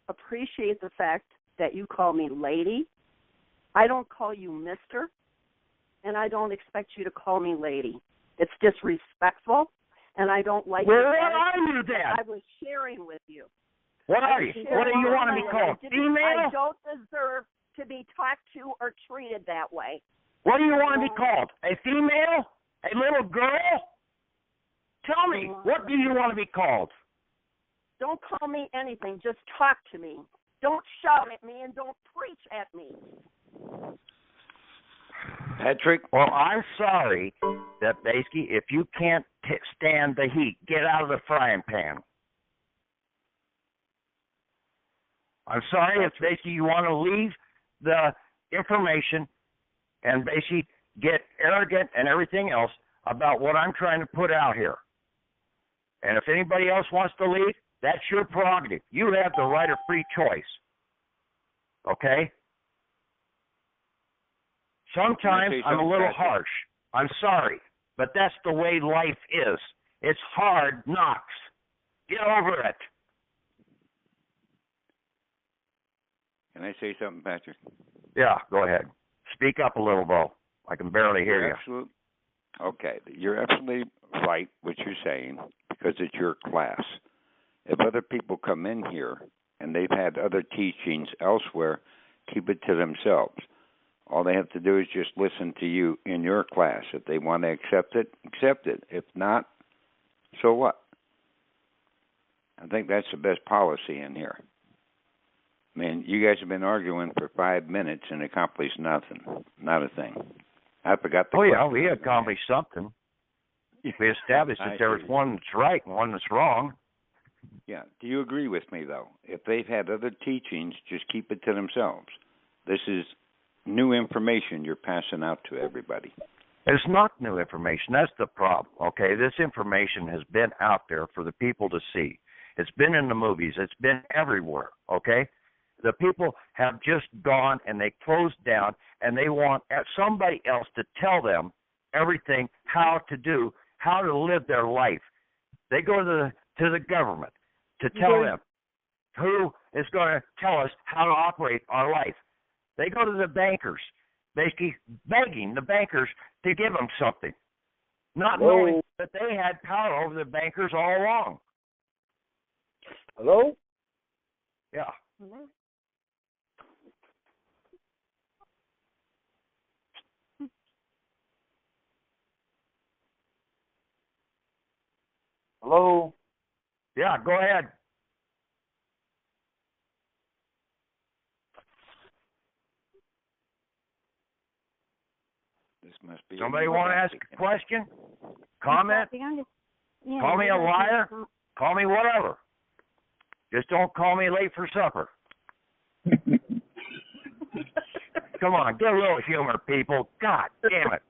appreciate the fact that you call me lady. I don't call you mister, and I don't expect you to call me lady. It's disrespectful, and I don't like it. Well, what are you then? I was sharing with you. What are you? What do you want to be called? Female? I don't deserve to be talked to or treated that way. What do you want to be called? A female? A little girl? Tell me, what do you want to be called? Don't call me anything. Just talk to me. Don't shout at me and don't preach at me. Patrick? Well, I'm sorry that basically if you can't stand the heat, get out of the frying pan. I'm sorry if basically you want to leave the information and basically get arrogant and everything else about what I'm trying to put out here. And if anybody else wants to leave, that's your prerogative. You have the right of free choice. Okay? Sometimes I'm a little harsh. I'm sorry. But that's the way life is. It's hard knocks. Get over it. Can I say something, Patrick? Yeah, go ahead. Speak up a little, Bo. I can barely hear you. Okay, you're absolutely right what you're saying because it's your class. If other people come in here and they've had other teachings elsewhere, keep it to themselves. All they have to do is just listen to you in your class. If they want to accept it, accept it. If not, so what? I think that's the best policy in here. I mean, you guys have been arguing for 5 minutes and accomplished nothing. Not a thing. I forgot the question. Oh, yeah, we accomplished something. We established that there was one that's right and one that's wrong. Yeah. Do you agree with me, though? If they've had other teachings, just keep it to themselves. This is new information you're passing out to everybody. It's not new information. That's the problem, okay? This information has been out there for the people to see. It's been in the movies. It's been everywhere, okay? The people have just gone and they closed down and they want somebody else to tell them everything, how to do, how to live their life. They go to the government to tell them who is going to tell us how to operate our life. They go to the bankers, basically begging the bankers to give them something, not knowing that they had power over the bankers all along. Hello? Yeah. Mm-hmm. Hello? Yeah, go ahead. This must be. Somebody want to ask a question? Comment? Yeah, Call me a liar? Call me whatever. Just don't call me late for supper. Come on, get a little humor, people. God damn it.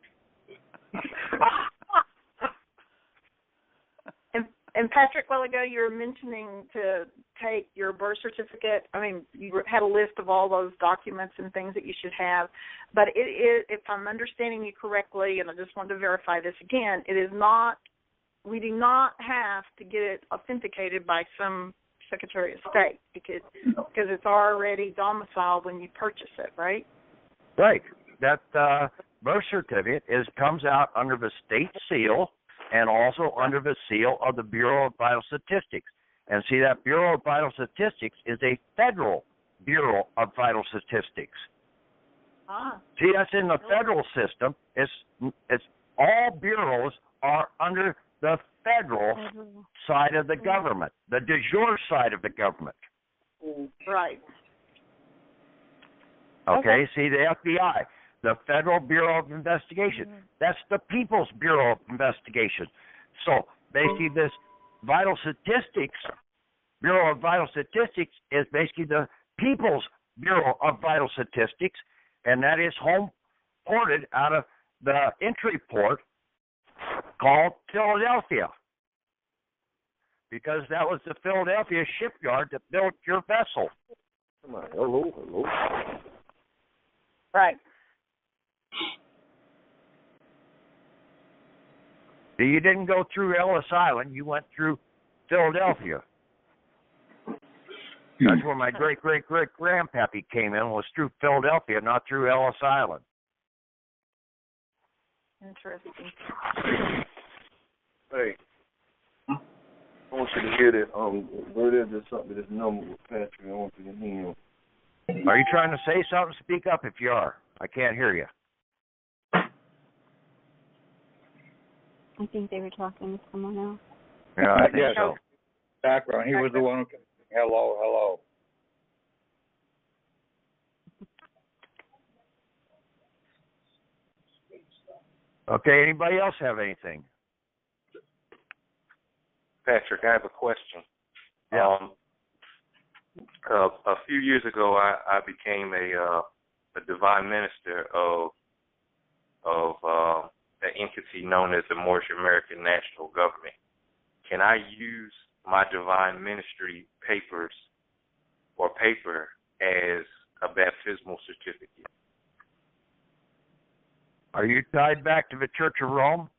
And Patrick, a while ago, you were mentioning to take your birth certificate. I mean, you had a list of all those documents and things that you should have. But it is, if I'm understanding you correctly, and I just wanted to verify this again, it is not, we do not have to get it authenticated by some Secretary of State because it's already domiciled when you purchase it, right? Right. That birth certificate comes out under the state seal and also under the seal of the Bureau of Vital Statistics. And see, that Bureau of Vital Statistics is a federal Bureau of Vital Statistics. See, that's in the federal system. It's all bureaus are under the federal side of the government, the de jure side of the government. Right. Okay, see, the FBI, the Federal Bureau of Investigation, that's the People's Bureau of Investigation. So basically this vital statistics, Bureau of Vital Statistics is basically the People's Bureau of Vital Statistics, and that is home ported out of the entry port called Philadelphia, because that was the Philadelphia shipyard that built your vessel. Hello. Right. You didn't go through Ellis Island, you went through Philadelphia. That's where my great-great-great-grandpappy came in, was through Philadelphia, not through Ellis Island. Interesting. Hey, I want you to hear that. Where there's just something, this number with Patrick. I want you to hear him. Are you trying to say something? Speak up if you are. I can't hear you. I think they were talking to someone else. Yeah, I think so. Background. He was the one who kept saying, hello. Okay, anybody else have anything? Patrick, I have a question. Yeah. A few years ago, I became a divine minister of an entity known as the Moorish American National Government. Can I use my divine ministry papers or paper as a baptismal certificate? Are you tied back to the Church of Rome?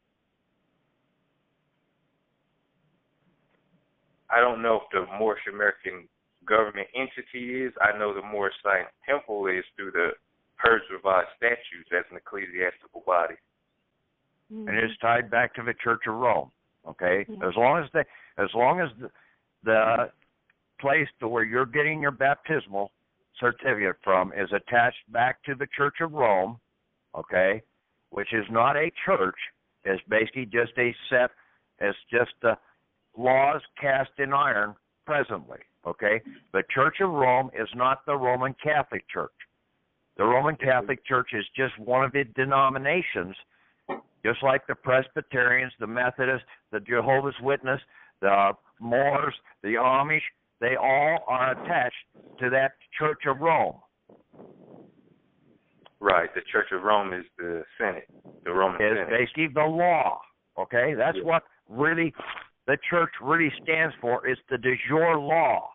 I don't know if the Moorish American government entity is. I know the Moorish Science Temple is through the Purge Revised Statutes as an ecclesiastical body. And it's tied back to the Church of Rome. Okay? Yeah. As long as the place to where you're getting your baptismal certificate from is attached back to the Church of Rome, okay, which is not a church, it's basically just it's just laws cast in iron presently, okay? The Church of Rome is not the Roman Catholic Church. The Roman Catholic Church is just one of the denominations, just like the Presbyterians, the Methodists, the Jehovah's Witnesses, the Moors, the Amish, they all are attached to that Church of Rome. Right. The Church of Rome is the Senate, the Roman Senate. It's basically the law, okay? That's what really the church really stands for, is the de jure law.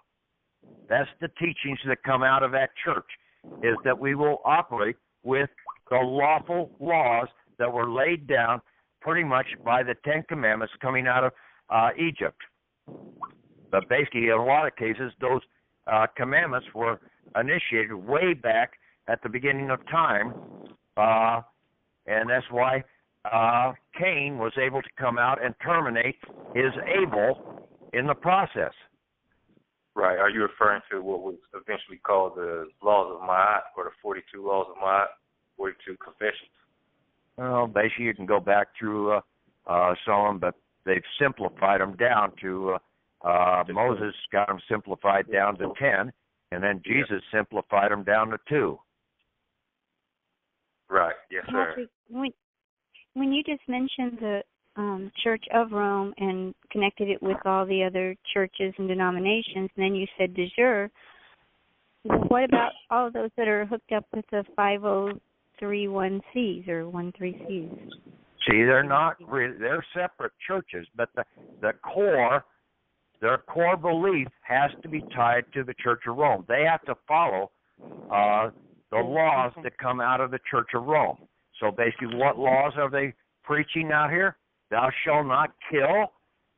That's the teachings that come out of that church, is that we will operate with the lawful laws that were laid down pretty much by the Ten Commandments coming out of Egypt. But basically, in a lot of cases, those commandments were initiated way back at the beginning of time, and that's why Cain was able to come out and terminate his Abel in the process. Right. Are you referring to what was eventually called the Laws of Ma'at, or the 42 Laws of Ma'at, 42 Confessions? Well, basically, you can go back through some of them, but they've simplified them down to Moses got them simplified down to 10, and then Jesus simplified them down to 2. Right. Yes, sir. Patrick, when you just mentioned the Church of Rome and connected it with all the other churches and denominations, and then you said de jure, what about all those that are hooked up with the 5031Cs or 13Cs? See, they're not really, they're separate churches, but the core, their core belief has to be tied to the Church of Rome. They have to follow the laws that come out of the Church of Rome. So basically, what laws are they preaching out here? Thou shalt not kill.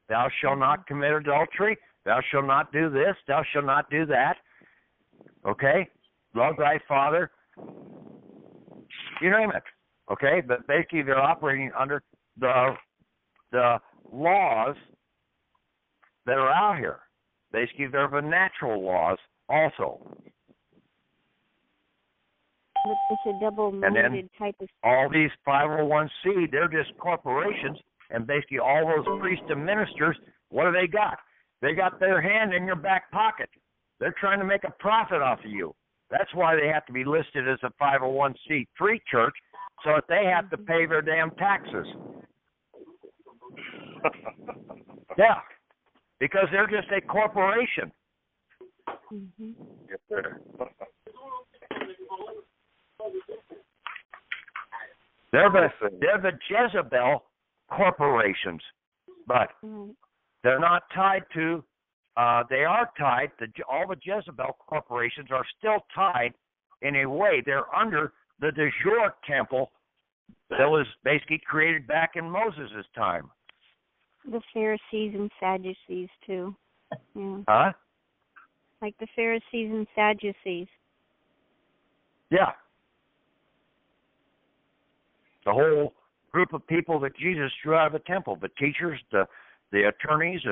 Thou shalt not commit adultery. Thou shalt not do this. Thou shalt not do that. Okay? Love thy father. You name it. Okay? But basically, they're operating under the laws that are out here. Basically, they're the natural laws also. It's a double-minded type of... All these 501c, they're just corporations, and basically all those priests and ministers, what do they got? They got their hand in your back pocket. They're trying to make a profit off of you. That's why they have to be listed as a 501c3 church, so that they have to pay their damn taxes. Yeah, because they're just a corporation. Mm-hmm. Yes, sir. They're the Jezebel corporations, but they're not tied to. They are tied. All the Jezebel corporations are still tied in a way. They're under the de jure temple that was basically created back in Moses' time. The Pharisees and Sadducees too. Yeah. Huh? Like the Pharisees and Sadducees. Yeah. The whole group of people that Jesus drew out of the temple, the teachers, the attorneys,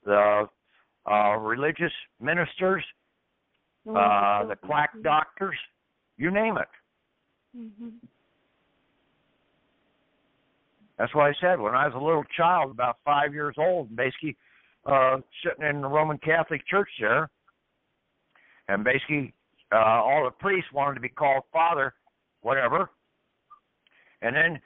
the religious ministers, the quack doctors, you name it. Mm-hmm. That's why I said when I was a little child, about 5 years old, basically sitting in the Roman Catholic Church there, and basically all the priests wanted to be called Father, whatever. And then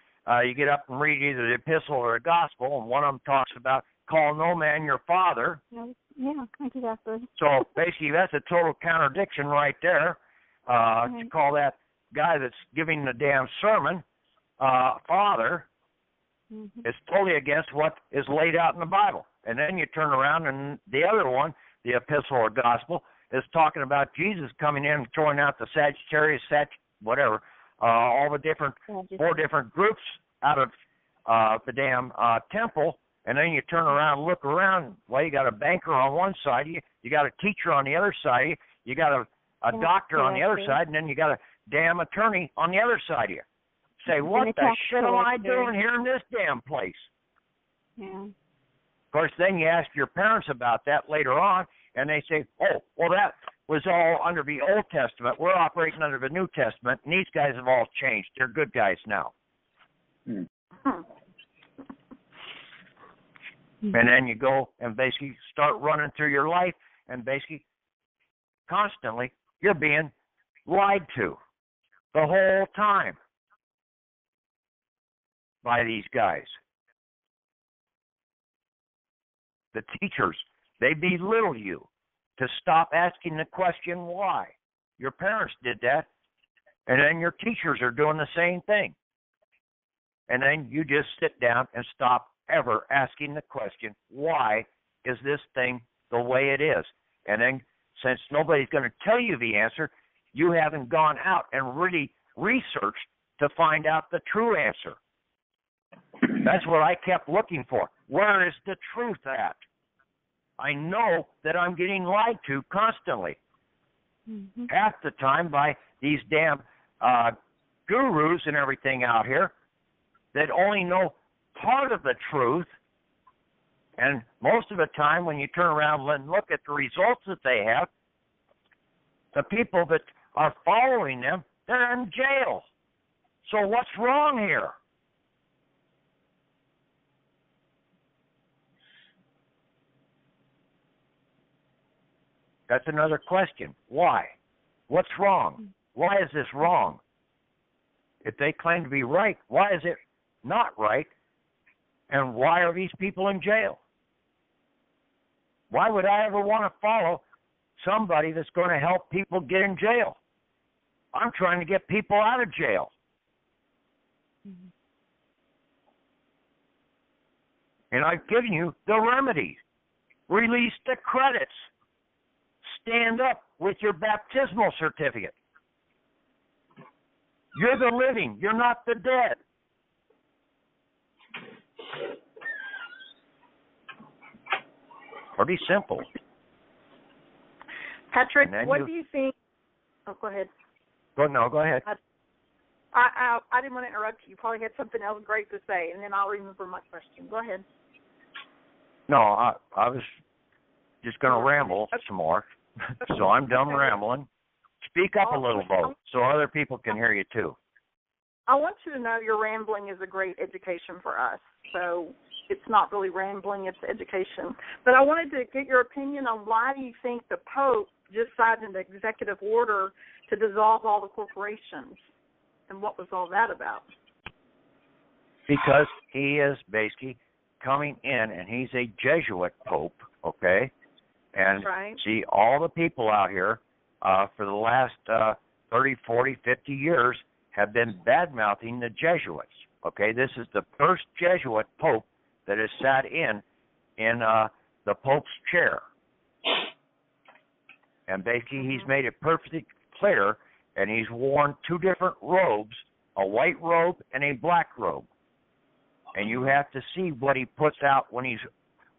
you get up and read either the epistle or the gospel, and one of them talks about call no man your father. Yeah, exactly. So basically that's a total contradiction right there. To call that guy that's giving the damn sermon father is totally against what is laid out in the Bible. And then you turn around and the other one, the epistle or gospel, is talking about Jesus coming in and throwing out the Sagittarius, whatever, all the different, 4 different groups out of the damn temple. And then you turn around and look around. Well, you got a banker on one side of you, you got a teacher on the other side of you, you got a doctor on the other side, and then you got a damn attorney on the other side of you. Say, what the shit am I doing here in this damn place? Yeah. Of course, then you ask your parents about that later on, and they say, oh, well, that was all under the Old Testament. We're operating under the New Testament, and these guys have all changed. They're good guys now. And then you go and basically start running through your life, and basically constantly you're being lied to the whole time by these guys. The teachers, they belittle you to stop asking the question why. Your parents did that, and then your teachers are doing the same thing. And then you just sit down and stop ever asking the question, why is this thing the way it is? And then since nobody's going to tell you the answer, you haven't gone out and really researched to find out the true answer. That's what I kept looking for. Where is the truth at? I know that I'm getting lied to constantly. Half the time by these damn gurus and everything out here that only know part of the truth. And most of the time when you turn around and look at the results that they have, the people that are following them, they're in jail. So what's wrong here? That's another question. Why? What's wrong? Why is this wrong? If they claim to be right, why is it not right? And why are these people in jail? Why would I ever want to follow somebody that's going to help people get in jail? I'm trying to get people out of jail. And I've given you the remedy. Release the credits. Stand up with your baptismal certificate. You're the living. You're not the dead. Pretty simple. Patrick, what do you think? Oh, go ahead. Go ahead. I didn't want to interrupt you. You probably had something else great to say, and then I'll remember my question. Go ahead. No, I was just going to ramble some more. So I'm done rambling. Speak up a little, Bo, so other people can hear you too. I want you to know your rambling is a great education for us. So it's not really rambling, it's education. But I wanted to get your opinion on why do you think the Pope just signed an executive order to dissolve all the corporations? And what was all that about? Because he is basically coming in, and he's a Jesuit pope, okay? And right. see, all the people out here for the last 30, 40, 50 years have been bad-mouthing the Jesuits, okay? This is the first Jesuit pope that has sat in the pope's chair. And basically, he's made it perfectly clear, and he's worn two different robes, a white robe and a black robe. And you have to see what he puts out when he's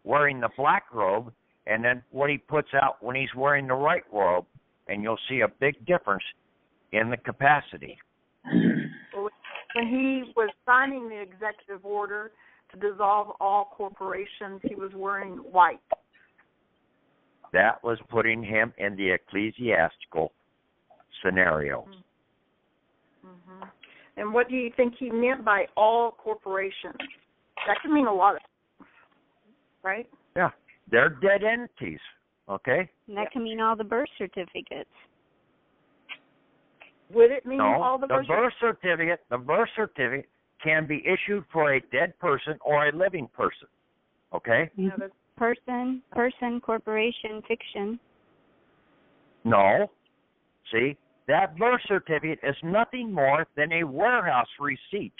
wearing the black robe, and then what he puts out when he's wearing the white robe, and you'll see a big difference in the capacity. When he was signing the executive order to dissolve all corporations, he was wearing white. That was putting him in the ecclesiastical scenario. Mm-hmm. And what do you think he meant by all corporations? That could mean a lot of things, right? Yeah, they're dead entities, okay? And that can mean all the birth certificates. Would it mean No, all the birth certificate? The birth certificate can be issued for a dead person or a living person, okay? Yeah, person, corporation, fiction. No. See, that birth certificate is nothing more than a warehouse receipt.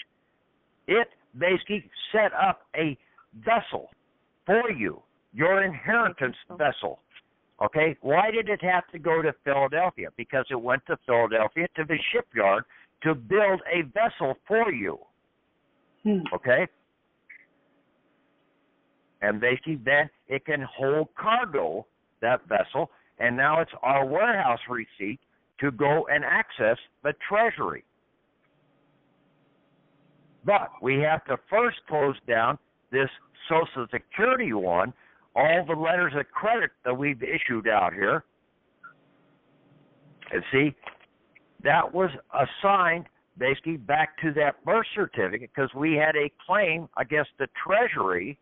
It basically set up a vessel for you, your inheritance vessel. Okay? Why did it have to go to Philadelphia? Because it went to Philadelphia to the shipyard to build a vessel for you. Okay? And basically then it can hold cargo, that vessel, and now it's our warehouse receipt to go and access the treasury. But we have to first close down this Social Security one, all the letters of credit that we've issued out here. And see, that was assigned basically back to that birth certificate because we had a claim against the Treasury.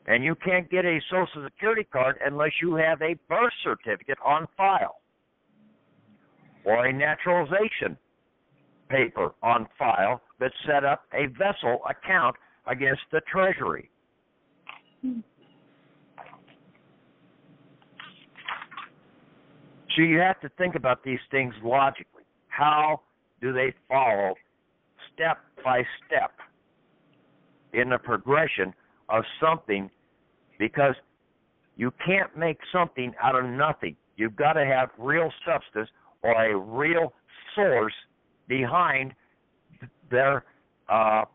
And you can't get a Social Security card unless you have a birth certificate on file or a naturalization paper on file that set up a vessel account against the Treasury. So you have to think about these things logically. How do they follow step by step in the progression of something? Because you can't make something out of nothing. You've got to have real substance or a real source behind their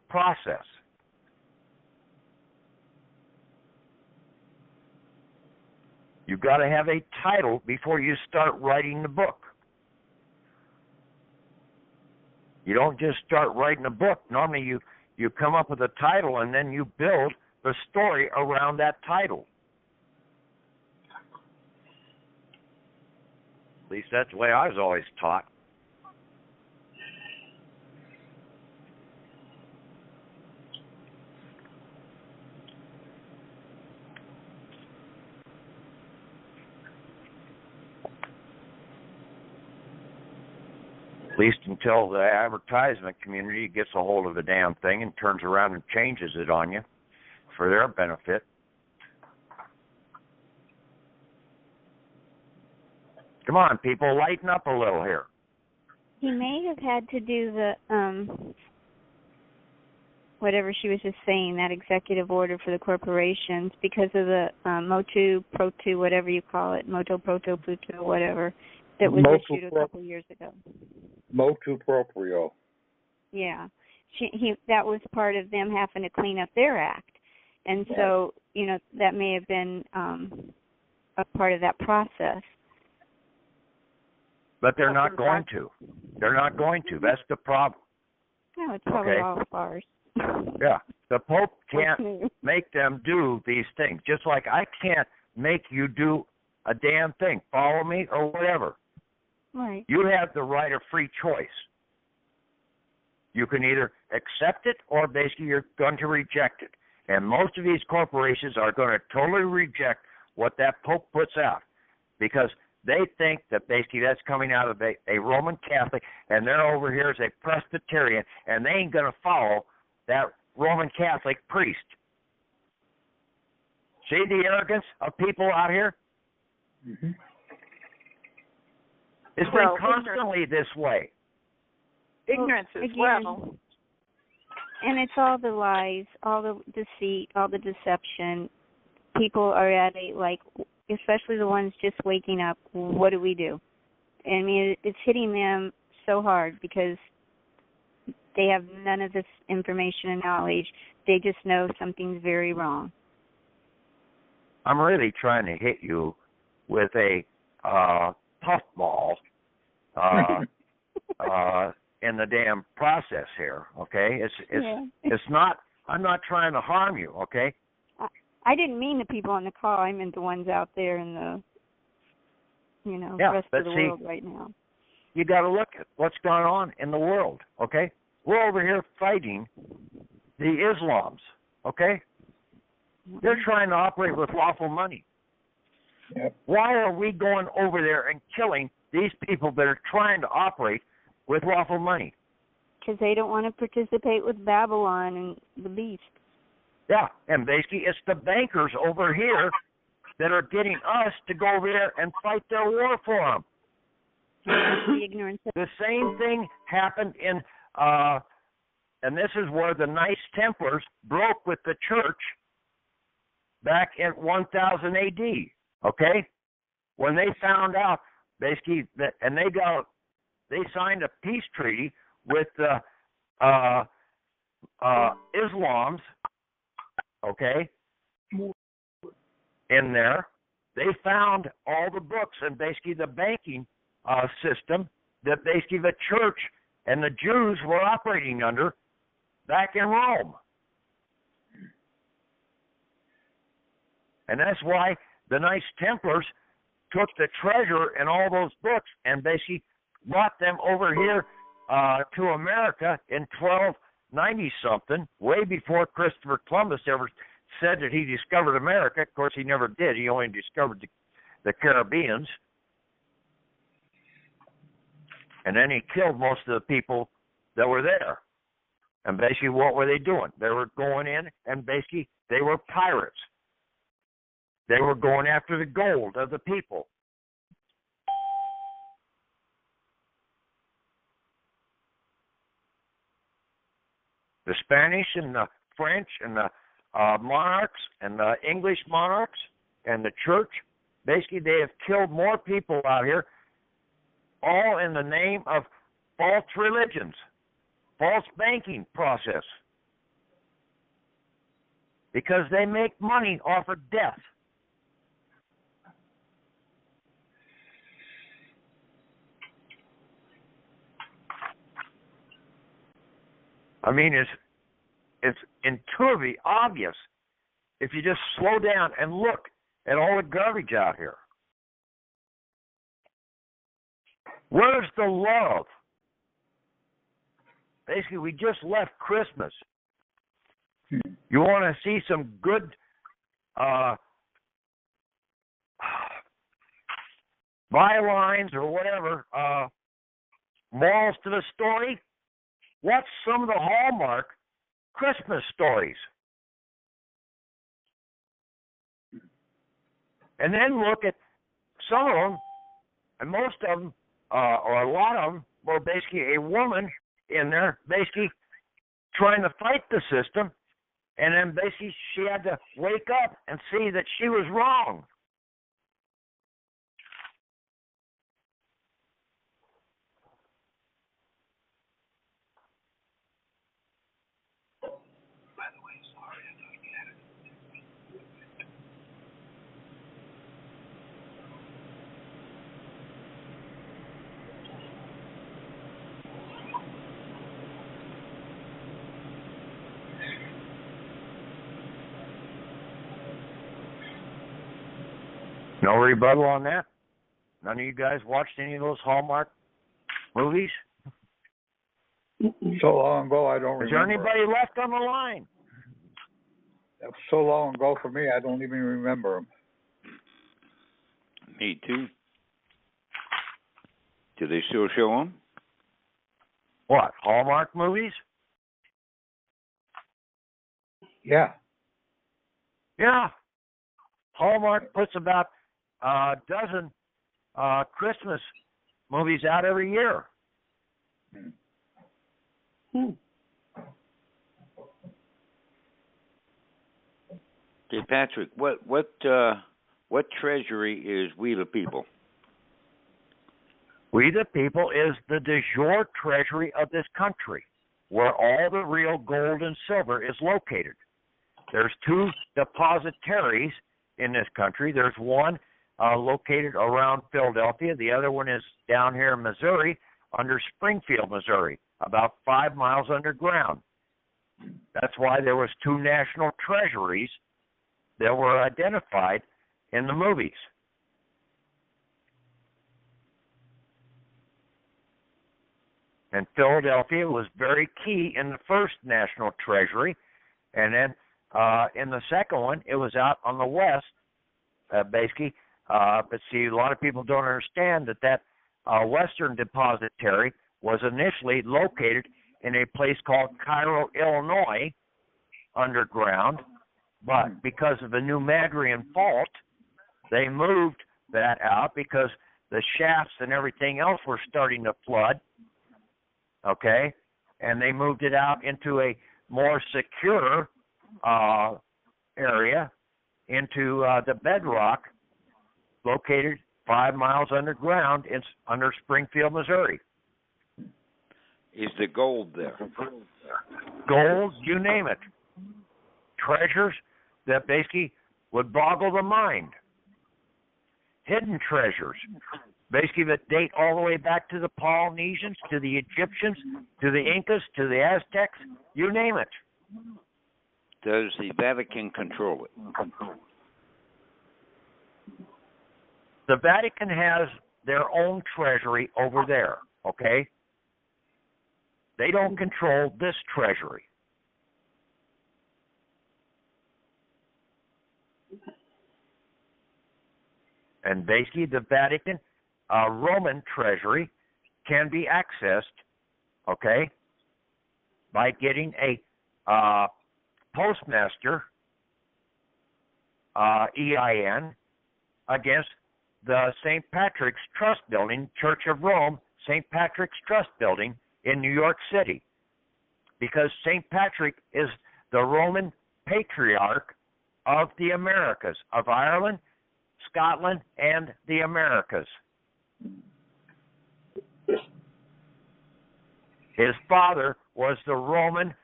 process. You've got to have a title before you start writing the book. You don't just start writing a book. Normally you come up with a title and then you build the story around that title. At least that's the way I was always taught. At least until the advertisement community gets a hold of the damn thing and turns around and changes it on you for their benefit. Come on, people, lighten up a little here. He may have had to do the whatever she was just saying, that executive order for the corporations, because of the motu protu, whatever you call it, motu proto pluto, whatever, that was issued a couple years ago. Motu proprio. Yeah, that was part of them having to clean up their act, and so that may have been a part of that process. But they're not going to. They're not going to. That's the problem. No, it's probably all farce. Yeah, the Pope can't make them do these things. Just like I can't make you do a damn thing. Follow me or whatever. Right. You have the right of free choice. You can either accept it or basically you're going to reject it. And most of these corporations are going to totally reject what that Pope puts out because they think that basically that's coming out of a Roman Catholic and they're over here as a Presbyterian and they ain't going to follow that Roman Catholic priest. See the arrogance of people out here? Mm-hmm. It's been constantly this way. Ignorance as well. And it's all the lies, all the deceit, all the deception. People are at a, like, especially the ones just waking up, what do we do? I mean, it's hitting them so hard because they have none of this information and knowledge. They just know something's very wrong. I'm really trying to hit you with a puffball in the damn process here, okay? It's not. I'm not trying to harm you, okay? I didn't mean the people on the call. I meant the ones out there in the, rest of the world right now. You got to look at what's going on in the world, okay? We're over here fighting the Islams, okay? They're trying to operate with lawful money. Yep. Why are we going over there and killing these people that are trying to operate with lawful money? Because they don't want to participate with Babylon and the beast. Yeah, and basically it's the bankers over here that are getting us to go over there and fight their war for them. The ignorance. The same thing happened in, and this is where the Knights Templars broke with the church back in 1000 A.D., okay? When they found out, basically, that, and they signed a peace treaty with the Islams, okay, in there. They found all the books and basically the banking system that basically the church and the Jews were operating under back in Rome. And that's why the Knights Templars took the treasure and all those books and basically brought them over here to America in 1290-something, way before Christopher Columbus ever said that he discovered America. Of course, he never did. He only discovered the Caribbeans. And then he killed most of the people that were there. And basically, what were they doing? They were going in and basically they were pirates. They were going after the gold of the people. The Spanish and the French and the monarchs and the English monarchs and the church, basically they have killed more people out here, all in the name of false religions, false banking process, because they make money off of death. I mean, it's intuitively obvious if you just slow down and look at all the garbage out here. Where's the love? Basically, we just left Christmas. You want to see some good bylines or whatever, morals to the story? Watch some of the Hallmark Christmas stories. And then look at some of them, and most of them, or a lot of them, were basically a woman in there, basically trying to fight the system, and then basically she had to wake up and see that she was wrong. No rebuttal on that? None of you guys watched any of those Hallmark movies? So long ago, I don't remember. Is there anybody left on the line? That was so long ago for me, I don't even remember them. Me too. Do they still show them? What, Hallmark movies? Yeah. Yeah. Hallmark puts about a dozen Christmas movies out every year. Okay, Patrick, what treasury is We the People? We the People is the de jure treasury of this country, where all the real gold and silver is located. There's two depositories in this country. There's one located around Philadelphia. The other one is down here in Missouri, under Springfield, Missouri, about 5 miles underground. That's why there was two national treasuries that were identified in the movies. And Philadelphia was very key in the first national treasury. And then in the second one, it was out on the west, basically. But see, a lot of people don't understand that Western Depository was initially located in a place called Cairo, Illinois, underground. But because of the New Madrian Fault, they moved that out because the shafts and everything else were starting to flood. Okay? And they moved it out into a more secure area, into the bedrock, located 5 miles underground under Springfield, Missouri. Is the gold there? Gold, you name it. Treasures that basically would boggle the mind. Hidden treasures, basically that date all the way back to the Polynesians, to the Egyptians, to the Incas, to the Aztecs, you name it. Does the Vatican control it? The Vatican has their own treasury over there, okay? They don't control this treasury. And basically the Vatican Roman treasury can be accessed, okay, by getting a postmaster EIN against the St. Patrick's Trust Building, Church of Rome, St. Patrick's Trust Building in New York City. Because St. Patrick is the Roman patriarch of the Americas, of Ireland, Scotland, and the Americas. His father was the Roman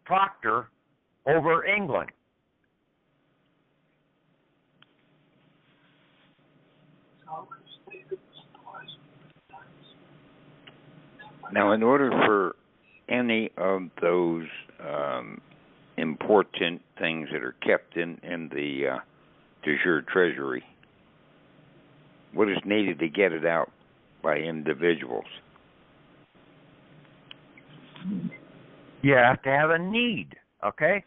proctor over England. Now, in order for any of those important things that are kept in the de jure treasury, what is needed to get it out by individuals? You have to have a need, okay?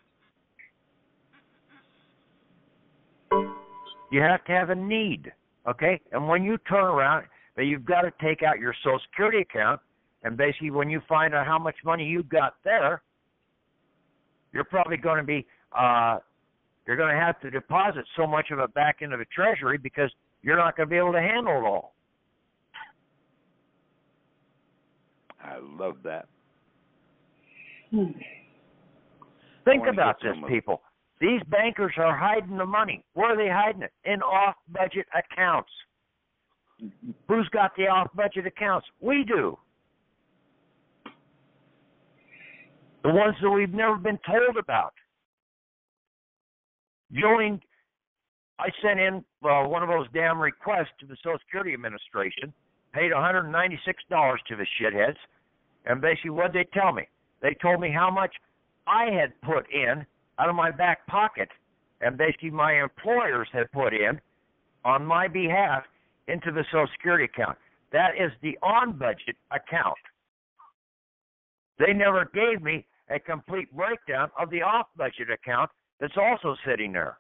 You have to have a need, okay? And when you turn around, you've got to take out your Social Security account, and basically when you find out how much money you've got there, you're probably going to be, you're going to have to deposit so much of it back into the treasury because you're not going to be able to handle it all. I love that. Think about this, people. These bankers are hiding the money. Where are they hiding it? In off-budget accounts. Who's got the off-budget accounts? We do. The ones that we've never been told about. I sent in one of those damn requests to the Social Security Administration, paid $196 to the shitheads, and basically what did they tell me? They told me how much I had put in out of my back pocket, and basically my employers had put in on my behalf into the Social Security account. That is the on-budget account. They never gave me a complete breakdown of the off-budget account that's also sitting there.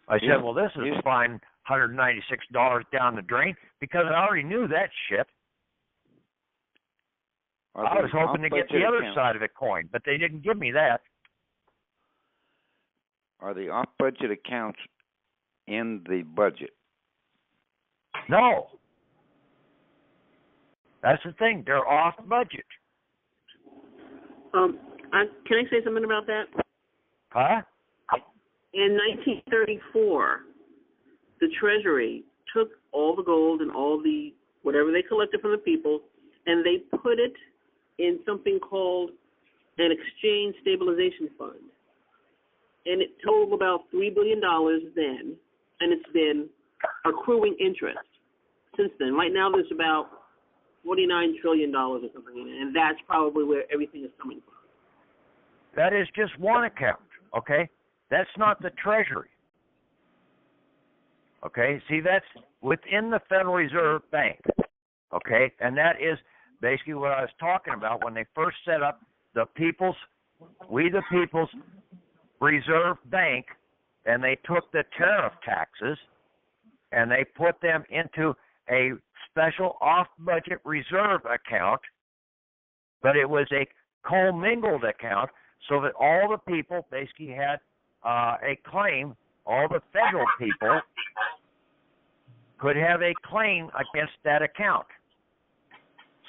I said, well, this is fine, $196 down the drain, because I already knew that shit. I was hoping to get the other side of the coin, but they didn't give me that. Are the off-budget accounts in the budget? No. That's the thing. They're off budget. Can I say something about that? Huh? In 1934, the Treasury took all the gold and all the whatever they collected from the people, and they put it in something called an exchange stabilization fund. And it totaled about $3 billion then, and it's been accruing interest since then. Right now there's about $49 trillion or something in it, and that's probably where everything is coming from. That is just one account, okay? That's not the Treasury. Okay? See, that's within the Federal Reserve Bank, okay? And that is basically what I was talking about when they first set up the People's Reserve Bank, and they took the tariff taxes and they put them into a special off-budget reserve account, but it was a commingled account so that all the people basically had a claim, all the federal people could have a claim against that account.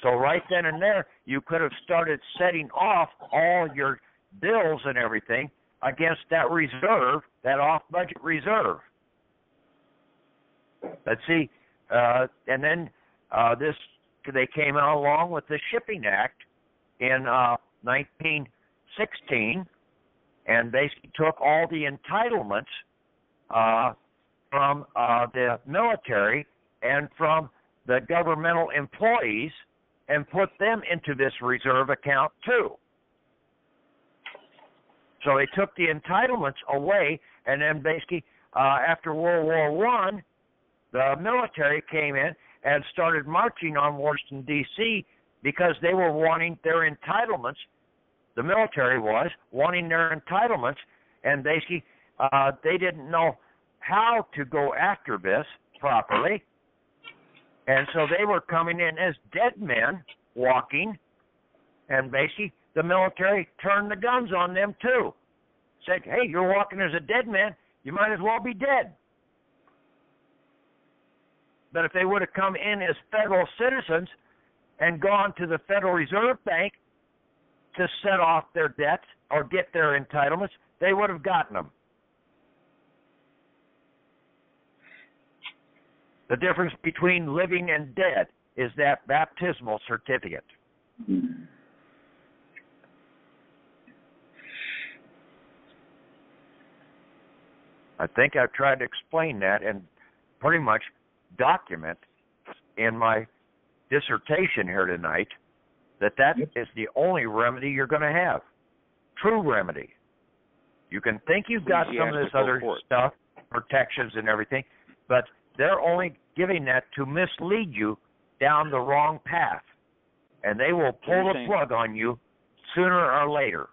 So right then and there, you could have started setting off all your bills and everything against that reserve, that off-budget reserve. Let's see, and then they came out along with the Shipping Act in 1916, and basically took all the entitlements from the military and from the governmental employees and put them into this reserve account too. So they took the entitlements away, and then basically after World War I, the military came in and started marching on Washington, D.C. because they were wanting their entitlements. The military was wanting their entitlements, and basically they didn't know how to go after this properly. And so they were coming in as dead men walking, and basically the military turned the guns on them too. Said, hey, you're walking as a dead man, you might as well be dead. But if they would have come in as federal citizens and gone to the Federal Reserve Bank to set off their debts or get their entitlements, they would have gotten them. The difference between living and dead is that baptismal certificate. I think I've tried to explain that and pretty much document in my dissertation here tonight that is the only remedy you're going to have. True remedy. You can think you've got some of this other stuff, protections and everything, but they're only giving that to mislead you down the wrong path. And they will pull the plug on you sooner or later.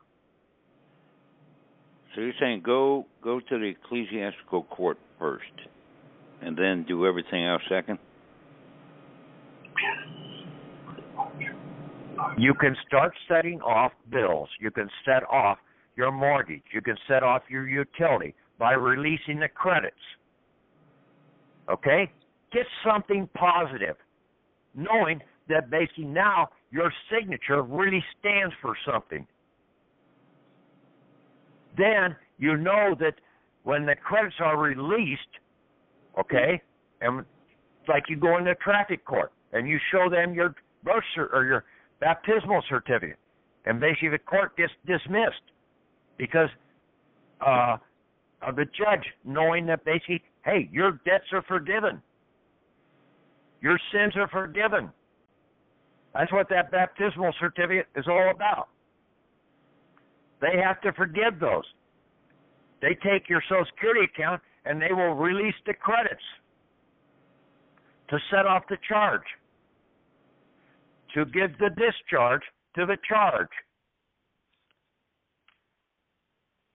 So you're saying go to the Ecclesiastical Court first, and then do everything else second? You can start setting off bills. You can set off your mortgage. You can set off your utility by releasing the credits. Okay? Get something positive, knowing that basically now your signature really stands for something. Then you know that when the credits are released, okay, and it's like you go into traffic court and you show them your birth or your baptismal certificate, and basically the court gets dismissed because of the judge knowing that basically, hey, your debts are forgiven. Your sins are forgiven. That's what that baptismal certificate is all about. They have to forgive those. They take your Social Security account and they will release the credits to set off the charge, to give the discharge to the charge.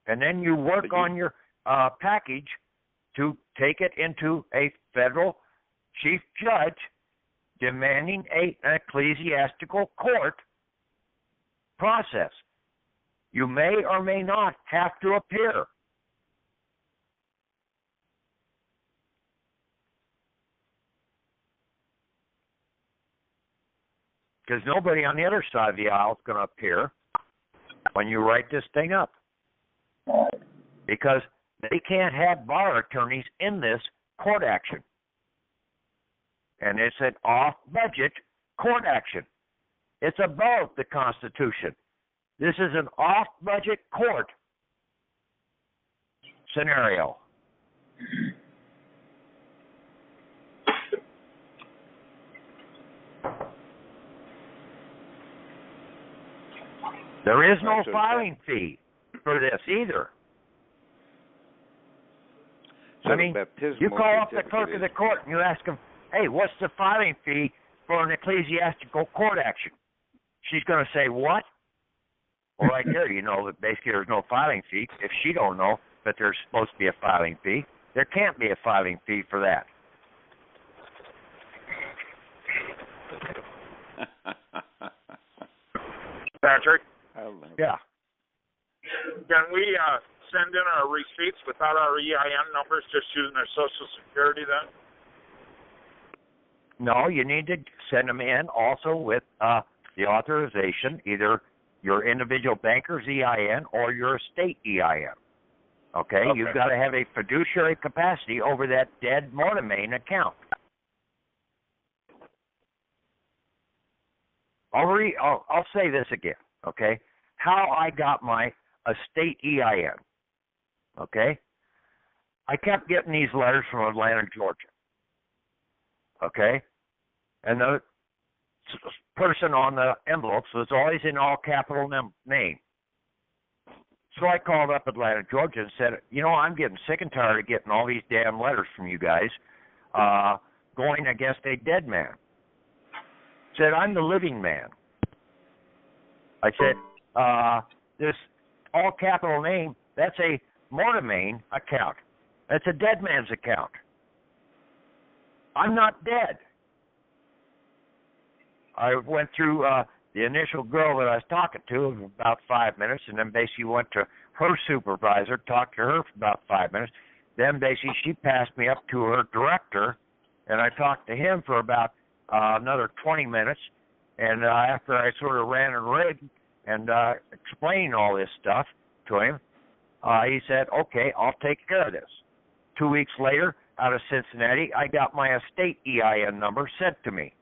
And then you work on your package to take it into a federal chief judge demanding an ecclesiastical court process. You may or may not have to appear. Because nobody on the other side of the aisle is going to appear when you write this thing up. Because they can't have bar attorneys in this court action. And it's an off-budget court action. It's above the Constitution. This is an off-budget court scenario. There is no filing fee for this either. So I mean, you call up the clerk of the court and you ask him, hey, what's the filing fee for an ecclesiastical court action? She's going to say, what? Well, right there, you know that basically there's no filing fee. If she don't know that there's supposed to be a filing fee, there can't be a filing fee for that. Patrick? Yeah. Can we send in our receipts without our EIN numbers, just using our Social Security then? No, you need to send them in also with the authorization, either your individual banker's EIN or your state EIN. Okay? You've got to have a fiduciary capacity over that dead mortmain account. I'll say this again, okay? How I got my estate EIN, okay? I kept getting these letters from Atlanta, Georgia, okay? And the person on the envelopes was always in all capital name. So I called up Atlanta, Georgia and said, you know, I'm getting sick and tired of getting all these damn letters from you guys going against a dead man. Said, I'm the living man. I said, this all capital name, that's a mortmain account. That's a dead man's account. I'm not dead. I went through the initial girl that I was talking to about 5 minutes, and then basically went to her supervisor, talked to her for about 5 minutes. Then basically she passed me up to her director, and I talked to him for about another 20 minutes. And after I sort of ran and rigged and explained all this stuff to him, he said, okay, I'll take care of this. 2 weeks later, out of Cincinnati, I got my estate EIN number sent to me.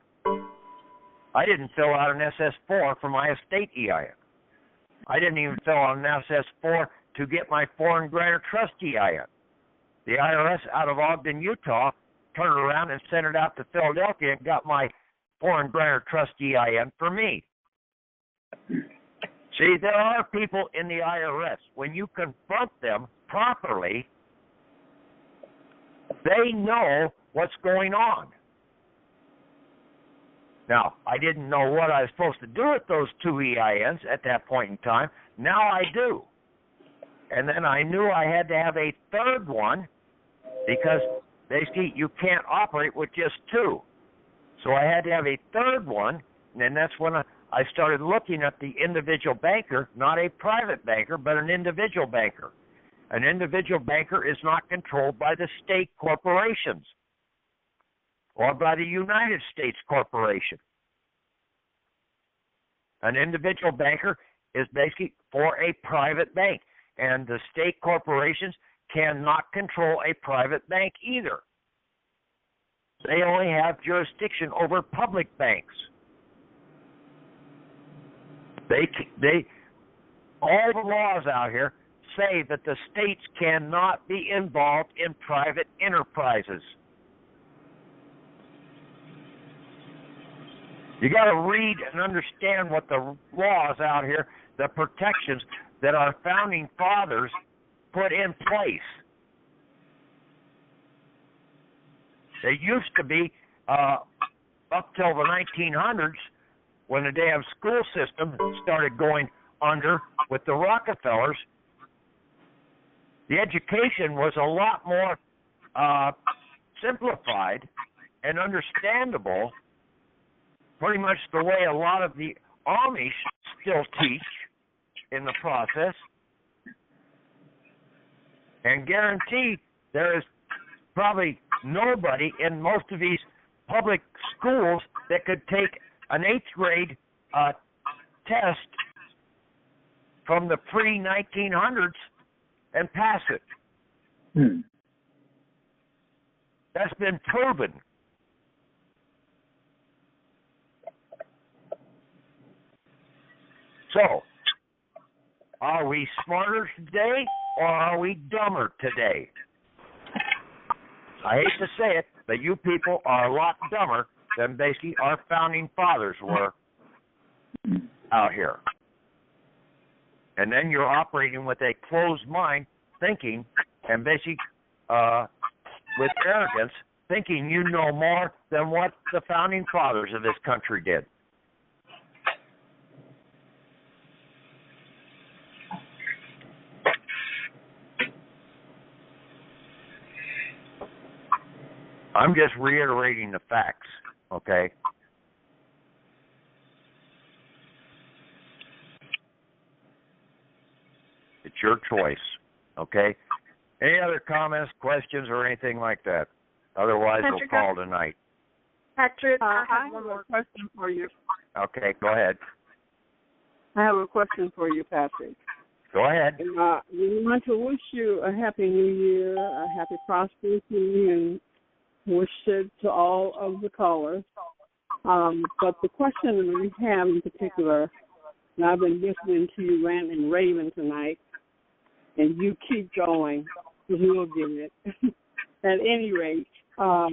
I didn't fill out an SS4 for my estate EIN. I didn't even fill out an SS4 to get my foreign grantor trust EIN. The IRS out of Ogden, Utah, turned around and sent it out to Philadelphia and got my foreign grantor trust EIN for me. See, there are people in the IRS, when you confront them properly, they know what's going on. Now, I didn't know what I was supposed to do with those two EINs at that point in time. Now I do. And then I knew I had to have a third one because basically you can't operate with just two. So I had to have a third one, and that's when I started looking at the individual banker, not a private banker, but an individual banker. An individual banker is not controlled by the state corporations or by the United States Corporation. An individual banker is basically for a private bank, and the state corporations cannot control a private bank either. They only have jurisdiction over public banks. All the laws out here say that the states cannot be involved in private enterprises. You got to read and understand what the laws out here, the protections that our founding fathers put in place. They used to be, up till the 1900s, when the damn school system started going under with the Rockefellers, the education was a lot more simplified and understandable, pretty much the way a lot of the Amish still teach in the process, and guarantee there is probably nobody in most of these public schools that could take an 8th grade test from the pre-1900s and pass it. That's been proven. So, are we smarter today or are we dumber today? I hate to say it, but you people are a lot dumber than basically our founding fathers were out here. And then you're operating with a closed mind, thinking, and basically with arrogance, thinking you know more than what the founding fathers of this country did. I'm just reiterating the facts, okay? It's your choice, okay? Any other comments, questions, or anything like that? Otherwise, we'll call tonight. Patrick, I have one more question for you. Okay, go ahead. I have a question for you, Patrick. Go ahead. We want to wish you a happy new year, a happy prosperous new year, and wish it to all of the callers. But the question we have in particular, and I've been listening to you rant and raving tonight, and you keep going, you'll get it. At any rate, I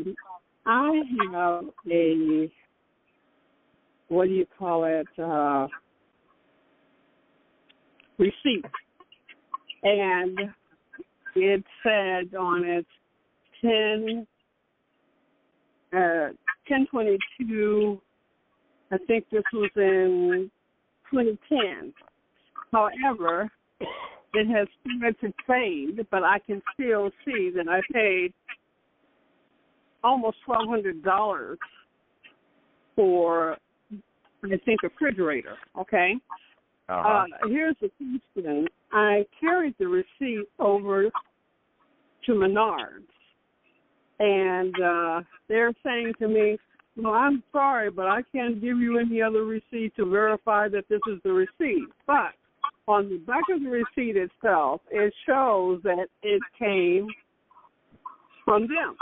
have a, what do you call it, receipt. And it said on it 10/22, I think this was in 2010. However, it has started to fade, but I can still see that I paid almost $1,200 for, I think, a refrigerator, okay? Here's the question. I carried the receipt over to Menards, and they're saying to me, well, I'm sorry, but I can't give you any other receipt to verify that this is the receipt. But on the back of the receipt itself, it shows that it came from them.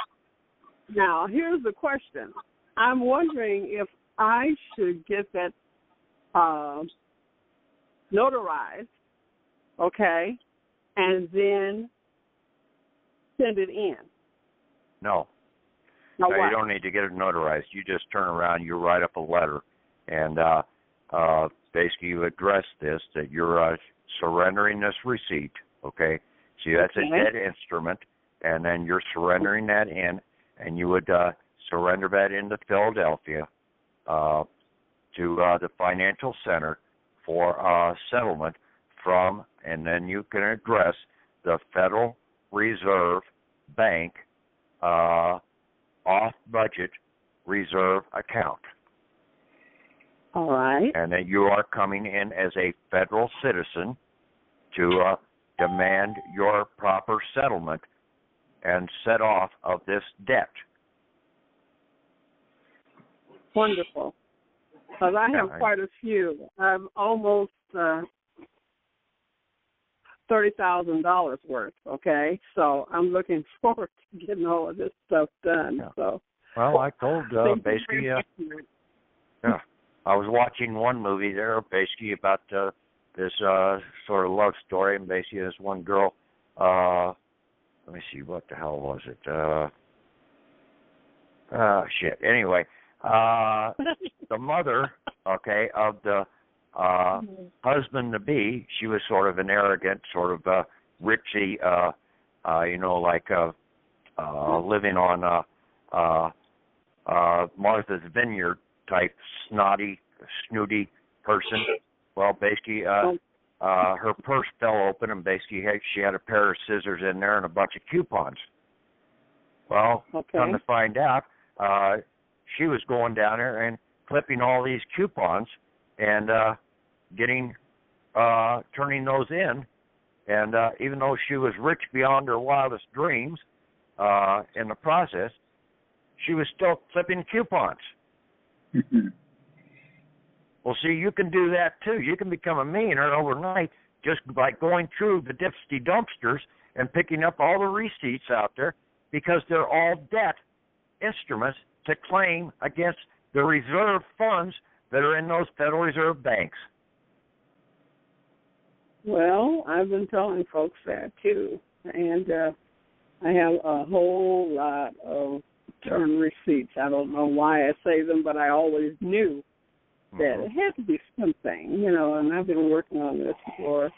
Now, here's the question. I'm wondering if I should get that notarized, okay, and then send it in. No. No, you don't need to get it notarized. You just turn around, you write up a letter, and basically you address this, that you're surrendering this receipt, okay? See, that's a dead instrument, and then you're surrendering that in, and you would surrender that into Philadelphia to the financial center for settlement from, and then you can address the Federal Reserve Bank off-budget reserve account. All right. And that you are coming in as a federal citizen to demand your proper settlement and set off of this debt. Wonderful. Because I have quite a few. I'm almost $30,000 worth, okay? So I'm looking forward to getting all of this stuff done. Yeah. So, well, I told basically, I was watching one movie there, basically about this sort of love story, and basically this one girl, let me see, what the hell was it? Anyway, the mother, okay, of the husband-to-be, she was sort of an arrogant, sort of richy, like living on Martha's Vineyard type snotty, snooty person. Well, basically, her purse fell open, and basically she had a pair of scissors in there and a bunch of coupons. Well, come to find out, she was going down there and clipping all these coupons and getting turning those in, and even though she was rich beyond her wildest dreams in the process, she was still clipping coupons. Well, see, you can do that too. You can become a millionaire overnight just by going through the dipsty dumpsters and picking up all the receipts out there, because they're all debt instruments to claim against the reserve funds that are in those Federal Reserve banks. Well, I've been telling folks that too, and I have a whole lot of term receipts. I don't know why I say them, but I always knew that it had to be something, you know, and I've been working on this for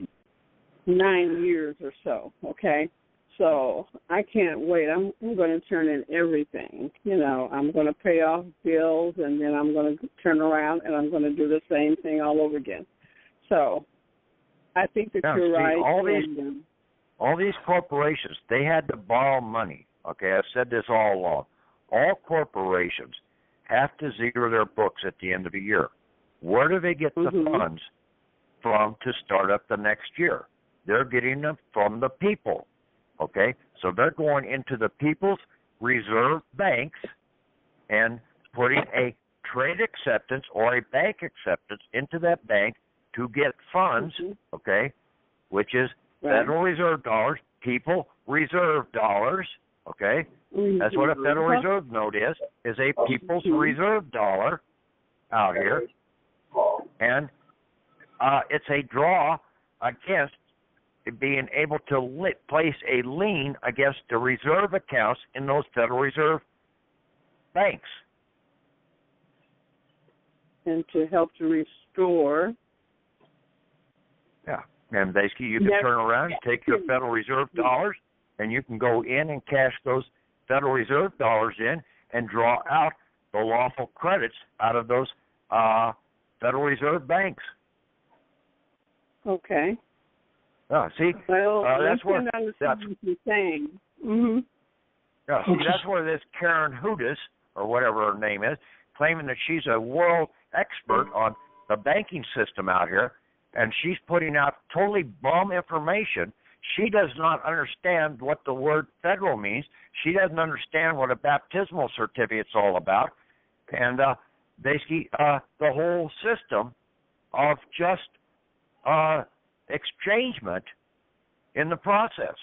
9 years or so, okay? So I can't wait. I'm going to turn in everything. You know, I'm going to pay off bills, and then I'm going to turn around and I'm going to do the same thing all over again. So I think that you're right. All these corporations, they had to borrow money. Okay, I've said this all along. All corporations have to zero their books at the end of the year. Where do they get the funds from to start up the next year? They're getting them from the people. Okay, so they're going into the people's reserve banks and putting a trade acceptance or a bank acceptance into that bank to get funds, okay, which is Federal Reserve dollars, people reserve dollars, okay? That's what a Federal Reserve note is a people's reserve dollar out here. And it's a draw against being able to place a lien against the reserve accounts in those Federal Reserve banks. And to help to restore. Yeah, and basically you can turn around and take your Federal Reserve dollars, and you can go in and cash those Federal Reserve dollars in and draw out the lawful credits out of those Federal Reserve banks. Okay. See, well, that's what you're saying. Yeah, see, that's where this Karen Hudis, or whatever her name is, claiming that she's a world expert on the banking system out here, and she's putting out totally bum information. She does not understand what the word federal means. She doesn't understand what a baptismal certificate's all about, and basically the whole system of just exchangement in the process.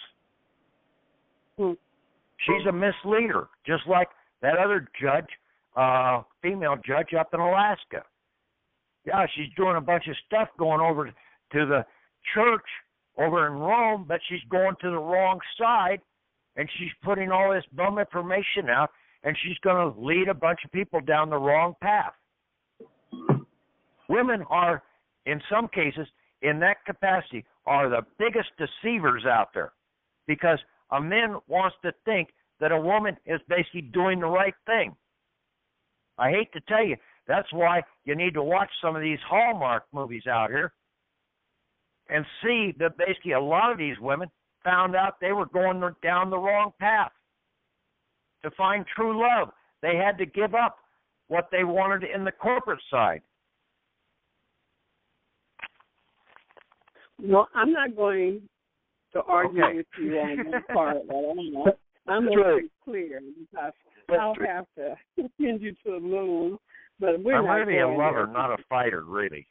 She's a misleader, just like that other judge, female judge up in Alaska. Yeah, she's doing a bunch of stuff going over to the church over in Rome, but she's going to the wrong side, and she's putting all this bum information out, and she's going to lead a bunch of people down the wrong path. Women are, in some cases, in that capacity, are the biggest deceivers out there, because a man wants to think that a woman is basically doing the right thing. I hate to tell you, that's why you need to watch some of these Hallmark movies out here and see that basically a lot of these women found out they were going down the wrong path. To find true love, they had to give up what they wanted in the corporate side. Well, I'm not going to argue with you on that part of that. I'm going to be clear, because I'll have to send you to the moon. But we're I'm not really a lover, there. not a fighter, really.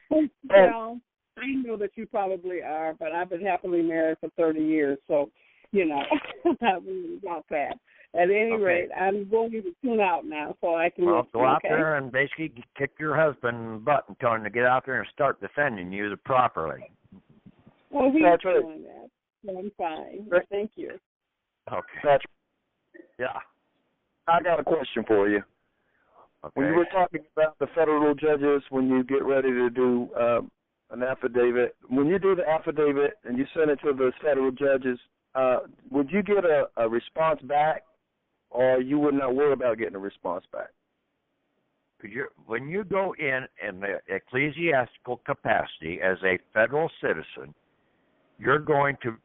Well, I know that you probably are, but I've been happily married for 30 years, so, you know, I'm not really about that. At any rate, I'm going to tune out now so I can go out there and basically kick your husband's butt and tell him to get out there and start defending you properly. Well, he's doing that, so I'm fine. Thank you. Okay. Yeah. I got a question for you. Okay. When you were talking about the federal judges, when you get ready to do an affidavit, when you do the affidavit and you send it to the federal judges, would you get a response back, or you would not worry about getting a response back? When you go in the ecclesiastical capacity as a federal citizen, you're going to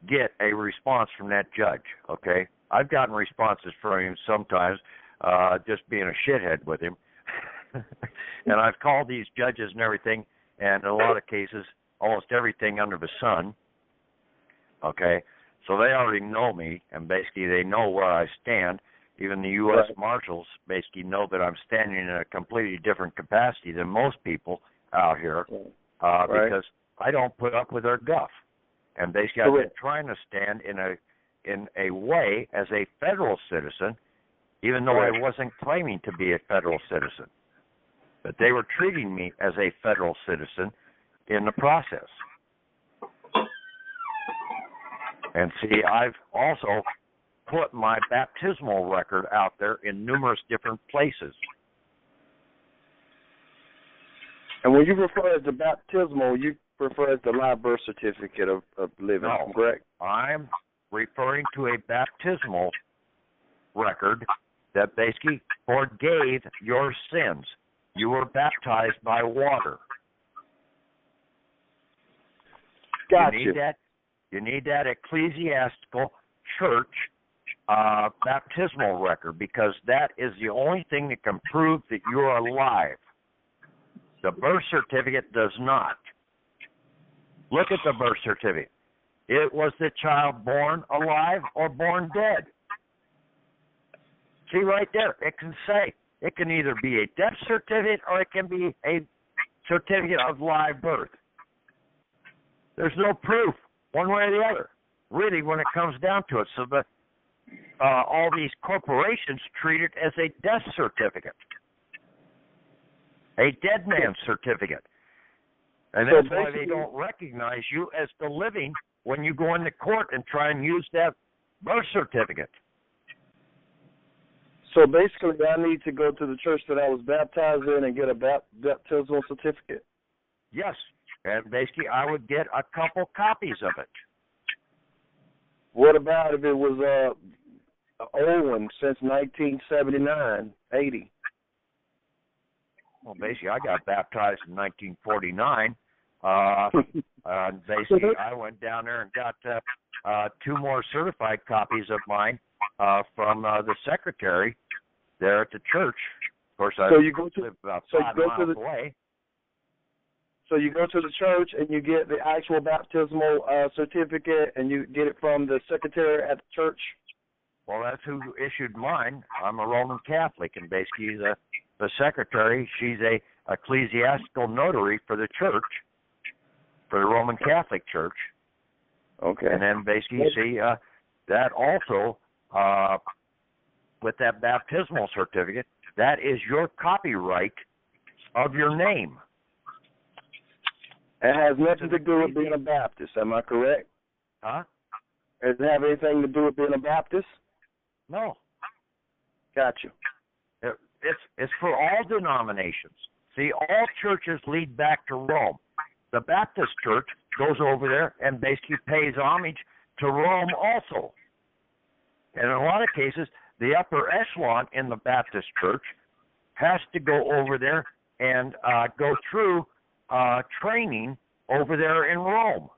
get a response from that judge, okay? I've gotten responses from him sometimes, just being a shithead with him. And I've called these judges and everything, and in a lot of cases, almost everything under the sun. Okay, so they already know me, and basically they know where I stand. Even the U.S. Marshals basically know that I'm standing in a completely different capacity than most people out here, because I don't put up with their guff. And basically, I've been trying to stand in a way as a federal citizen, even though I wasn't claiming to be a federal citizen. But they were treating me as a federal citizen in the process. And see, I've also put my baptismal record out there in numerous different places. And when you refer to baptismal, you refer to the live birth certificate of living, correct? I'm referring to a baptismal record that basically forgave your sins. You were baptized by water. Gotcha. You need that ecclesiastical church baptismal record, because that is the only thing that can prove that you're alive. The birth certificate does not. Look at the birth certificate. It was the child born alive or born dead. See right there, it can say. It can either be a death certificate or it can be a certificate of live birth. There's no proof one way or the other, really, when it comes down to it. So all these corporations treat it as a death certificate, a dead man's certificate. And that's why they don't recognize you as the living when you go into court and try and use that birth certificate. So basically, I need to go to the church that I was baptized in and get a baptismal certificate? Yes. And basically, I would get a couple copies of it. What about if it was an old one since 1979, 80? Well, basically, I got baptized in 1949. Basically, I went down there and got 2 more certified copies of mine from the secretary there at the church. Of course, I live about 5 miles away. So you go to the church and you get the actual baptismal certificate, and you get it from the secretary at the church? Well, that's who issued mine. I'm a Roman Catholic, and basically the secretary, she's a ecclesiastical notary for the church, for the Roman Catholic Church. Okay. And then basically, you see, that also, with that baptismal certificate, that is your copyright of your name. It has nothing to do with being a Baptist, am I correct? Huh? Does it have anything to do with being a Baptist? No. Gotcha. It's for all denominations. See, all churches lead back to Rome. The Baptist church goes over there and basically pays homage to Rome also. And in a lot of cases, the upper echelon in the Baptist church has to go over there and go through training over there in Rome.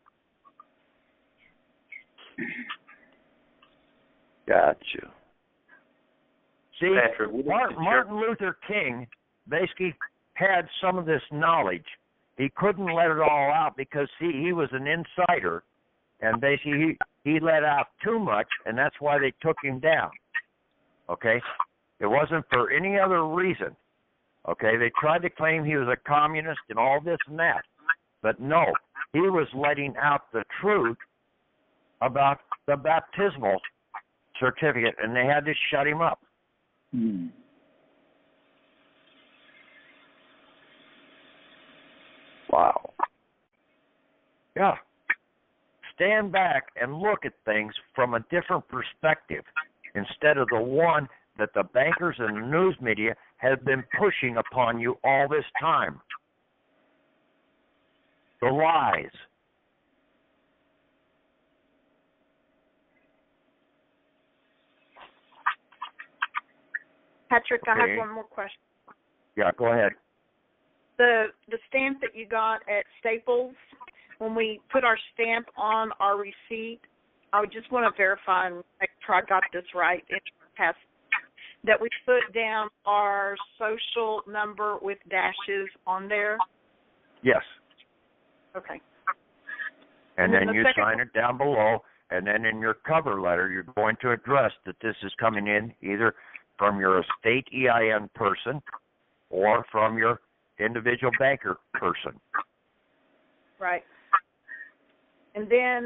Gotcha. See, Martin Luther King basically had some of this knowledge. He couldn't let it all out because, see, he was an insider, and basically he let out too much, and that's why they took him down. Okay? It wasn't for any other reason. Okay? They tried to claim he was a communist and all this and that. But no, he was letting out the truth about the baptismal certificate, and they had to shut him up. Wow. Yeah. Stand back and look at things from a different perspective instead of the one that the bankers and the news media have been pushing upon you all this time. The lies. Patrick, I have one more question. Yeah, go ahead. The stamp that you got at Staples, when we put our stamp on our receipt, I would just want to verify and make sure I got this right in the past, that we put down our social number with dashes on there. Yes. Okay. And then you second sign it down below, and then in your cover letter, you're going to address that this is coming in either from your estate EIN person or from your individual banker person. Right. And then,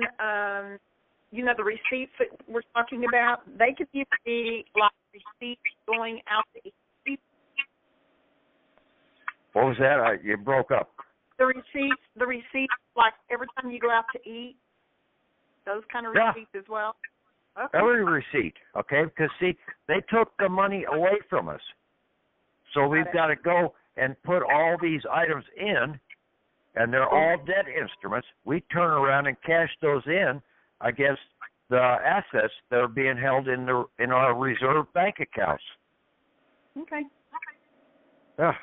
the receipts that we're talking about, they could either be like receipts going out to eat. What was that? You broke up. The receipts, like every time you go out to eat, those kind of receipts as well? Okay. Every receipt, okay? Because, see, they took the money away from us. So we've got to go and put all these items in, and they're all debt instruments. We turn around and cash those in against the assets that are being held in our reserve bank accounts. Okay. Yeah.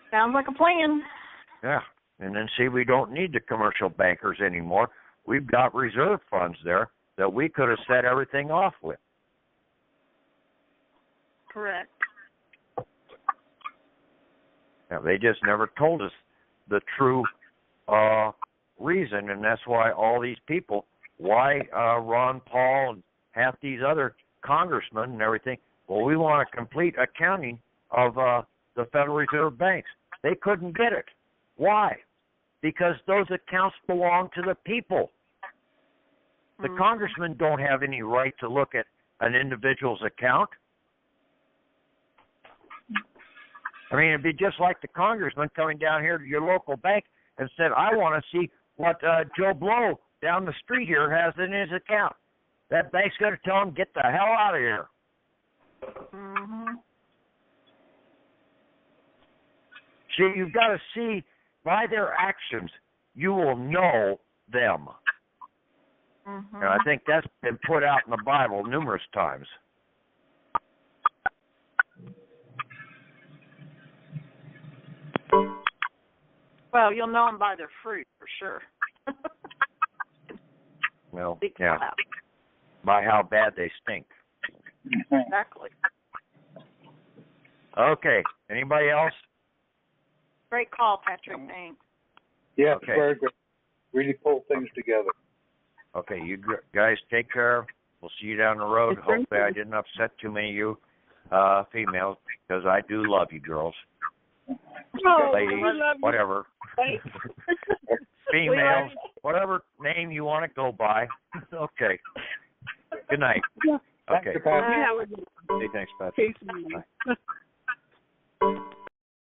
Sounds like a plan. Yeah. And then, see, we don't need the commercial bankers anymore. We've got reserve funds there that we could have set everything off with. Correct. Now, they just never told us the true reason, and that's why all these people, Ron Paul and half these other congressmen and everything, well, we want a complete accounting of the Federal Reserve banks. They couldn't get it. Why? Because those accounts belong to the people. The congressmen don't have any right to look at an individual's account. I mean, it'd be just like the congressman coming down here to your local bank and said, I want to see what Joe Blow down the street here has in his account. That bank's going to tell him, get the hell out of here. Mm-hmm. See, you've got to see by their actions, you will know them. Mm-hmm. And I think that's been put out in the Bible numerous times. Well, you'll know them by their fruit, for sure. Well, yeah. By how bad they stink. Exactly. Okay. Anybody else? Great call, Patrick. Thanks. Yeah, Okay. very good. Really pull things together. Okay, you guys take care. We'll see you down the road. Hopefully I didn't upset too many of you females, because I do love you girls. Oh, ladies, whatever. Females, whatever name you want to go by. Okay. Good night. Okay. Thanks, Pat. Hey, thanks, Pat. Peace. Bye.